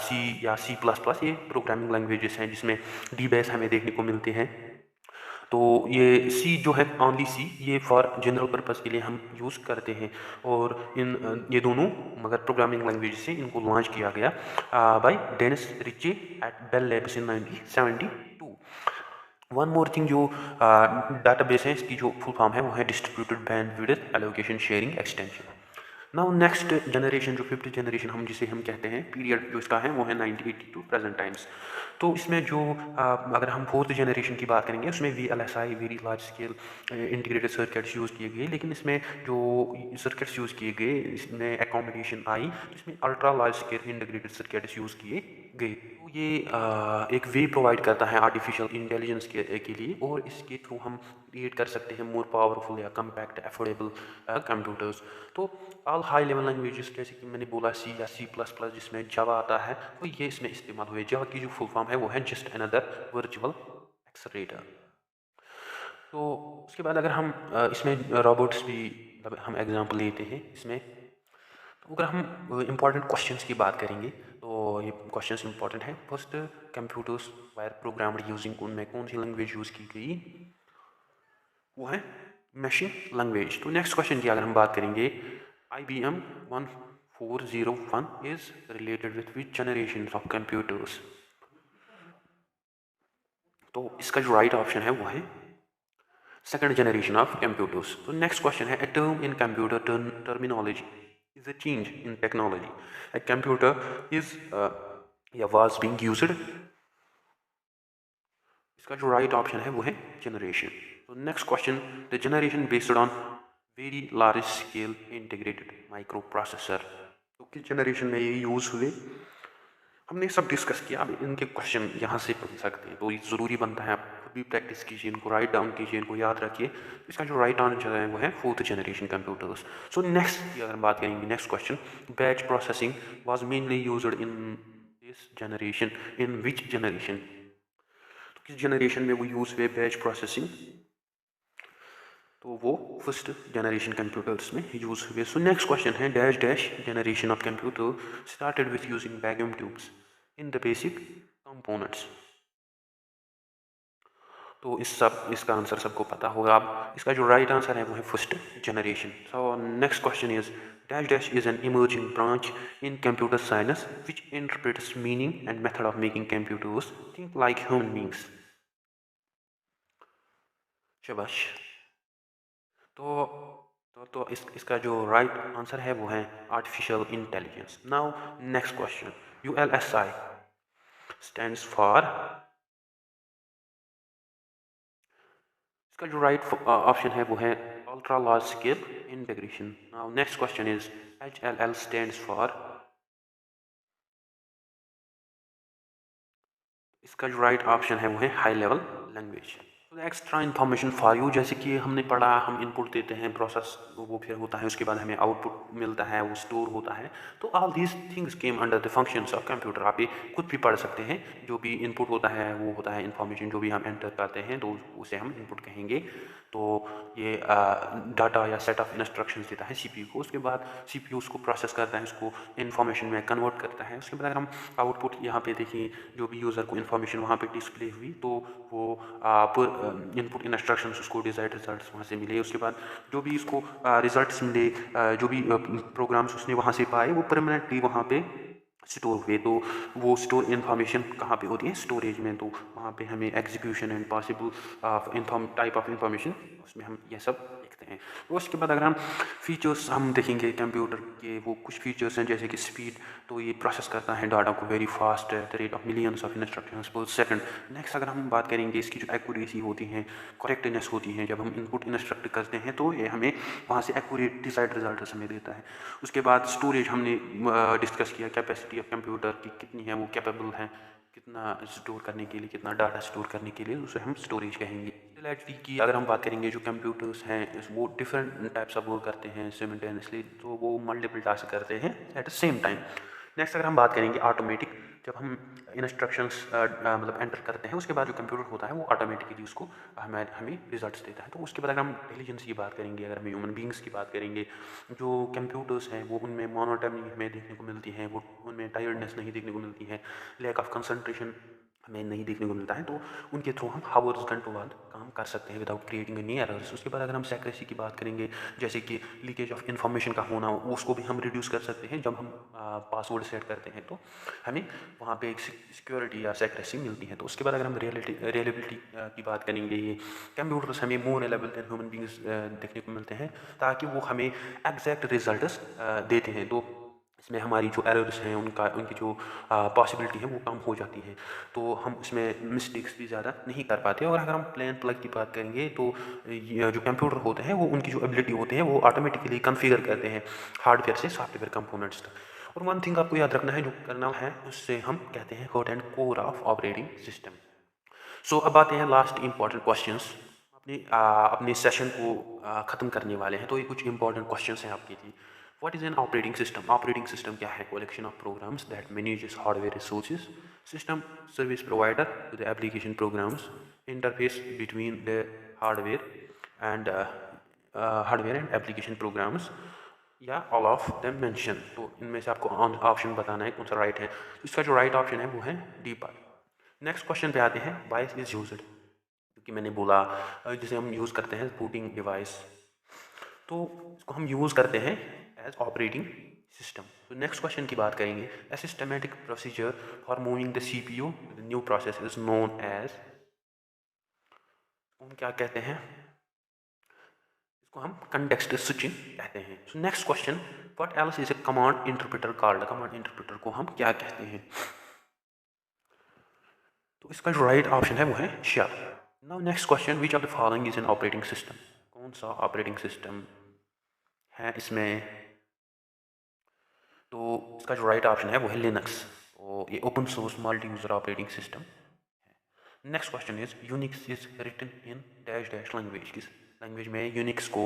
C या C++, ये प्रोग्रामिंग लैंग्वेजेस हैं जिसमें DBase हमें देखने को मिलते हैं। तो ये C जो है, ओनली C, ये फॉर जनरल पर्पस के लिए हम यूज़ करते हैं, और ये दोनों मगर प्रोग्रामिंग लैंग्वेज से इनको लॉन्च किया गया by Dennis Ritchie at Bell Labs in 1972। One more thing, जो डाटाबेस है इसकी जो फुल फॉर्म है वो है distributed bandwidth allocation sharing extension. Now next generation, जो 5th जनरेशन हम जिसे हम कहते हैं, पीरियड जो इसका है वो है 1980 टू प्रेजेंट टाइम्स। तो इसमें जो अगर हम 4th जनरेशन की बात करेंगे, उसमें VLSI, very large scale integrated circuits use किए गए, लेकिन इसमें जो सर्किट्स यूज़ किए गए इसमें एकोमोडेशन आई, इसमें ultra large scale integrated circuits use किए गए। तो ये एक वे प्रोवाइड करता है आर्टिफिशियल इंटेलिजेंस के लिए, और इसके थ्रू हम क्रिएट कर सकते हैं मोर पावरफुल या कम्पैक्ट अफोर्डेबल कंप्यूटर्स। तो ऑल हाई लेवल लैंग्वेजेस जैसे कि मैंने बोला C या C++, जिसमें जावा आता है, तो ये इसमें इस्तेमाल हुए। जावा की जो फुल फॉर्म है वो है जस्ट अनदर वर्चुअल एक्सेलरेटर। तो उसके बाद अगर हम इसमें रोबोट्स भी, मतलब हम एग्जांपल लेते हैं इसमें, तो अगर हम इम्पॉर्टेंट क्वेश्चंस की बात करेंगे तो ये क्वेश्चंस इम्पॉर्टेंट हैं। First, computers wire programmed using, उनमें कौन सी लैंग्वेज यूज़ की गई, वो है मशीन लैंग्वेज। तो नेक्स्ट क्वेश्चन की अगर हम बात करेंगे, IBM 1401 is related with which generation of computers. तो इसका जो राइट ऑप्शन है वो है सेकंड जनरेशन ऑफ कंप्यूटर्स। तो नेक्स्ट क्वेश्चन है, a term in computer terminology is a change in technology. A computer is या was being used. इसका जो राइट ऑप्शन है वो है जनरेशन। तो next question, the generation based on very large scale integrated micro processor. तो किस generation में ये यूज़ हुए, हमने सब डिस्कस किया। अब इनके क्वेश्चन यहाँ से बन सकते हैं, तो ये ज़रूरी बनता है आप खुद भी प्रैक्टिस कीजिए, इनको राइट डाउन कीजिए, इनको याद रखिए। इसका जो राइट आंसर है वो है 4th generation computers. So next की अगर बात करेंगे, next question, batch processing was mainly used in this generation, in which generation. तो किस जनरेशन में वो यूज़ हुए बैच प्रोसेसिंग, तो वो फर्स्ट जनरेशन कंप्यूटर्स में यूज़ हुए। सो नेक्स्ट क्वेश्चन है, dash dash generation of computer started with using vacuum tubes in the basic components. तो इसका आंसर सबको पता होगा। अब इसका जो राइट आंसर है वो है first generation. So next question is, dash dash is an emerging branch in computer science which interprets meaning and method of making computers think like human beings. शाबाश। तो इसका जो राइट आंसर है वो है artificial intelligence. Now next question, ULSI stands for, इसका जो right option है वो है ultra large scale integration. Now next question is, HLL stands for, इसका जो राइट ऑप्शन है वो है high level language. Extra information for you, जैसे कि हमने पढ़ा, हम इनपुट देते हैं, प्रोसेस वो फिर होता है, उसके बाद हमें आउटपुट मिलता है, वो स्टोर होता है। तो all these things came under the functions of computer. आप ये खुद भी पढ़ सकते हैं, जो भी इनपुट होता है वो होता है इन्फॉर्मेशन, जो भी हम एंटर करते हैं तो उसे हम इनपुट कहेंगे। तो ये डाटा या सेट ऑफ इंस्ट्रक्शंस देता है CPU को, उसके बाद CPU उसको प्रोसेस करता है, उसको इन्फॉर्मेशन में कन्वर्ट करता है। उसके बाद अगर हम आउटपुट यहाँ पे देखें, जो भी यूज़र को इन्फॉर्मेशन वहाँ पे डिस्प्ले हुई, तो वो इनपुट इंस्ट्रक्शंस उसको डिजायर्ड रिजल्ट्स वहाँ से मिले। उसके बाद जो भी इसको रिजल्ट्स मिले, जो भी प्रोग्राम्स उसने वहाँ से पाए, वो परमानेंटली वहाँ पे स्टोर हुए। तो वो स्टोर इन्फॉर्मेशन कहाँ पे होती है, स्टोरेज में। तो वहाँ पे हमें execution and possible type of information, उसमें हम ये सब देखते हैं। तो उसके बाद अगर हम फीचर्स हम देखेंगे कंप्यूटर के, वो कुछ फीचर्स हैं जैसे कि स्पीड, तो ये प्रोसेस करता है डाटा को very fast at the rate of millions of instructions पर सेकंड। नेक्स्ट अगर हम बात करेंगे इसकी जो एक्यूरेसी होती है, करेक्टनेस होती है, जब हम इनपुट इंस्ट्रक्ट करते हैं तो ये हमें वहाँ से एक्यूरेट डिजायर्ड रिजल्ट हमें देता है। उसके बाद स्टोरेज हमने डिस्कस किया, कैपेसिटी ऑफ कंप्यूटर की कितनी है, वो कैपेबल है कितना स्टोर करने के लिए, कितना डाटा स्टोर करने के लिए, उसे हम स्टोरेज कहेंगे। सिमिलैरिटी की अगर हम बात करेंगे, जो कंप्यूटर्स हैं वो डिफरेंट टाइप्स ऑफ वर्क करते हैं सिमिल्टेनियसली, तो वो मल्टीपल टास्क करते हैं eight the same time. Next अगर हम बात करेंगे ऑटोमेटिक, जब हम इंस्ट्रक्शंस मतलब एंटर करते हैं, उसके बाद जो कंप्यूटर होता है वो ऑटोमेटिकली उसको हमें रिजल्ट्स देता है। तो उसके बाद अगर हम इंटेलिजेंस की बात करेंगे, अगर हम ह्यूमन बींग्स की बात करेंगे, जो कंप्यूटर्स हैं वो उनमें मोनोटोनी हमें देखने को मिलती है, वो उनमें टायर्डनेस नहीं देखने को मिलती है, लैक ऑफ कंसंट्रेशन हमें नहीं देखने को मिलता है। तो उनके थ्रू हम हावर्स घंटों बाद काम कर सकते हैं विदाउट क्रिएटिंग एनी एरर्स। उसके बाद अगर हम सेक्रेसी की बात करेंगे, जैसे कि लीकेज ऑफ इन्फॉर्मेशन का होना, उसको भी हम रिड्यूस कर सकते हैं। जब हम पासवर्ड सेट करते हैं तो हमें वहाँ पे एक सिक्योरिटी या सेक्रेसी मिलती है। तो उसके बाद अगर हम रियलेबिलिटी की बात करेंगे, ये कंप्यूटर्स हमें more reliable then human beings देखने को मिलते हैं, ताकि वो हमें एग्जैक्ट रिजल्ट्स देते हैं। तो इसमें हमारी जो एरर्स हैं उनकी जो पॉसिबिलिटी है वो कम हो जाती है, तो हम उसमें मिस्टेक्स भी ज़्यादा नहीं कर पाते। और अगर हम प्लेन प्लग की बात करेंगे, तो जो कंप्यूटर होते हैं वो उनकी जो एबिलिटी होती है वो ऑटोमेटिकली कन्फिगर करते हैं हार्डवेयर से सॉफ्टवेयर कंपोनेंट्स तक। और वन थिंग आपको याद रखना है, जो करना है उससे हम कहते हैं heart and core of operating system. So अब आते हैं लास्ट इंपॉर्टेंट क्वेश्चंस। अपने सेशन को ख़त्म करने वाले हैं, तो ये कुछ इंपॉर्टेंट क्वेश्चंस हैं आपके लिए। What is an operating system? Operating system क्या है? Collection of programs that manages hardware resources. System service provider to the application programs. Interface between the hardware and application programs. या ऑल ऑफ देम मेंशन। तो इनमें से आपको option बताना है कौन सा राइट है। तो इसका जो राइट ऑप्शन है वो है डी पार्ट। नेक्स्ट क्वेश्चन पे आते हैं, वाइस इज यूज्ड, क्योंकि मैंने बोला जिसे हम यूज़ करते हैं बूटिंग डिवाइस, तो इसको हम यूज़ करते हैं एज ऑपरेटिंग सिस्टम। तो नेक्स्ट क्वेश्चन की बात करेंगे, a systematic procedure for moving the CPU new process is known as, हम क्या कहते हैं इसको, हम कंटेक्स्ट स्विचिंग कहते हैं। सो next question, what else is a command interpreter called, command interpreter को हम क्या कहते हैं। तो इसका जो राइट ऑप्शन है वो है shell. Now next question, which of the following is an operating system, कौन सा ऑपरेटिंग सिस्टम है इसमें। तो इसका जो राइट ऑप्शन है वो है लिनक्स। तो ये open source multi user operating system है। Next question is, Unix is written in dash dash language, किस लैंग्वेज में यूनिक्स को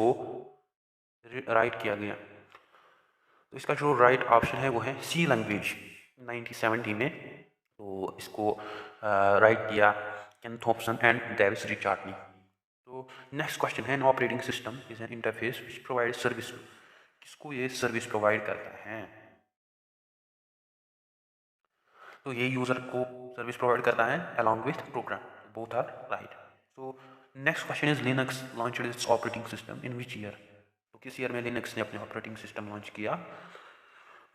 राइट किया गया। तो इसका जो राइट ऑप्शन है वो है सी लैंग्वेज, 1970 में। तो इसको राइट किया केन थॉम्पसन एंड डेविस रिचार्डनी। तो नेक्स्ट क्वेश्चन है, N operating system is an interface which provide service, किसको ये सर्विस प्रोवाइड करता है। तो ये यूजर को सर्विस प्रोवाइड करता है along with program, both are right. So next question is, Linux launched its operating system in which year, तो किस ईयर में लिनक्स ने अपने ऑपरेटिंग सिस्टम लॉन्च किया,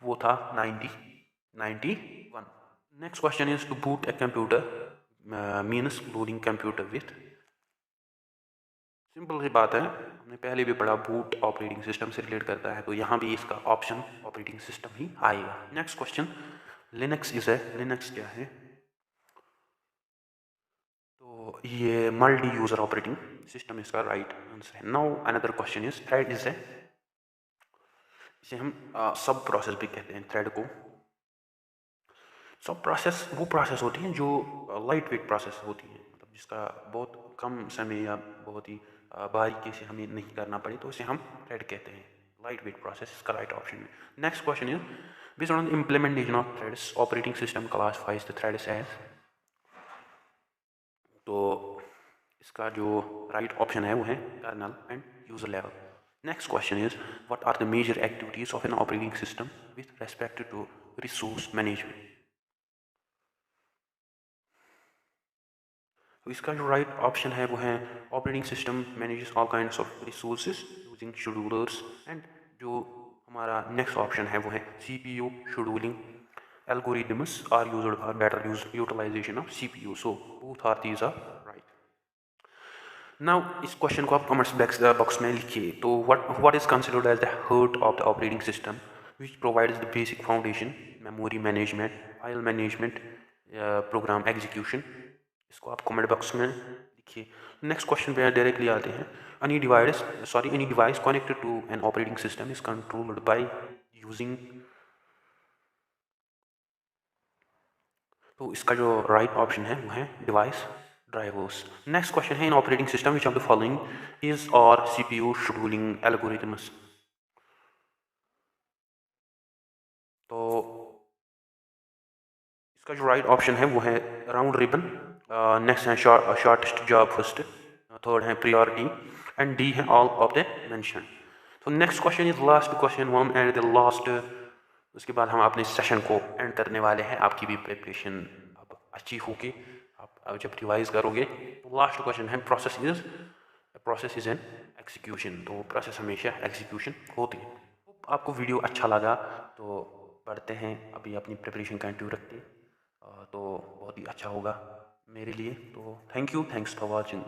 वो था 1991। Next question is, to boot a computer means loading computer with, simple सी बात है, हमने पहले भी पढ़ा बूट ऑपरेटिंग सिस्टम से रिलेट करता है, तो यहाँ भी इसका ऑप्शन ऑपरेटिंग सिस्टम ही आएगा। नेक्स्ट क्वेश्चन, लिनक्स इज है, लिनक्स क्या है, तो ये मल्टी यूजर ऑपरेटिंग सिस्टम इसका राइट आंसर है। Now another question is, thread is है, इसे हम सब प्रोसेस भी कहते हैं थ्रेड को। सब प्रोसेस वो प्रोसेस होती हैं जो लाइट वेट प्रोसेस होती हैं, मतलब जिसका बहुत कम समय या बहुत ही बारीकी से हमें नहीं करना पड़े, तो इसे हम थ्रेड कहते हैं, लाइट वेट प्रोसेस, इसका राइट ऑप्शन है। Next question is, based on implementation of threads operating system classifies the threads as, तो इसका जो राइट ऑप्शन है वो है kernel and user level. Next question is, what are the major activities of an operating system with respect to resource management, तो इसका जो right option है वो है, operating system manages all kinds of resources using schedulers and, जो हमारा next option है वो है CPU scheduling algorithms are used for better utilization of CPU. So both are these are right. Now इस question को आप कमेंट्स बॉक्स में लिखिए। तो what is considered as the heart of the operating system which provides the basic foundation, memory management, file management, program execution, इसको आप comment box में लिखिए। नेक्स्ट क्वेश्चन पे डायरेक्टली आते हैं, any device connected to an operating system is controlled by using, तो इसका जो राइट ऑप्शन है वो है डिवाइस drivers. Next question है, in operating system which of the following is or CPU scheduling algorithms. तो इसका जो राइट ऑप्शन है वो है राउंड रिबन, नेक्स्ट है शॉर्टेस्ट जॉब फर्स्ट, थर्ड है प्रियोरिटी एंड डी है ऑल ऑफ द मेंशन. तो next question is last question one and the last. उसके बाद हम अपने सेशन को एंड करने वाले हैं. आपकी भी प्रिपरेशन अब अच्छी होगी, आप जब रिवाइज करोगे. तो लास्ट क्वेश्चन है प्रोसेस इज एन एग्जीक्यूशन. तो प्रोसेस हमेशा एग्जीक्यूशन होती है. आपको वीडियो अच्छा लगा तो पढ़ते हैं, अभी अपनी प्रिपरेशन कंटिन्यू रखते हैं, तो बहुत ही अच्छा होगा मेरे लिए. तो थैंक्स फॉर वॉचिंग.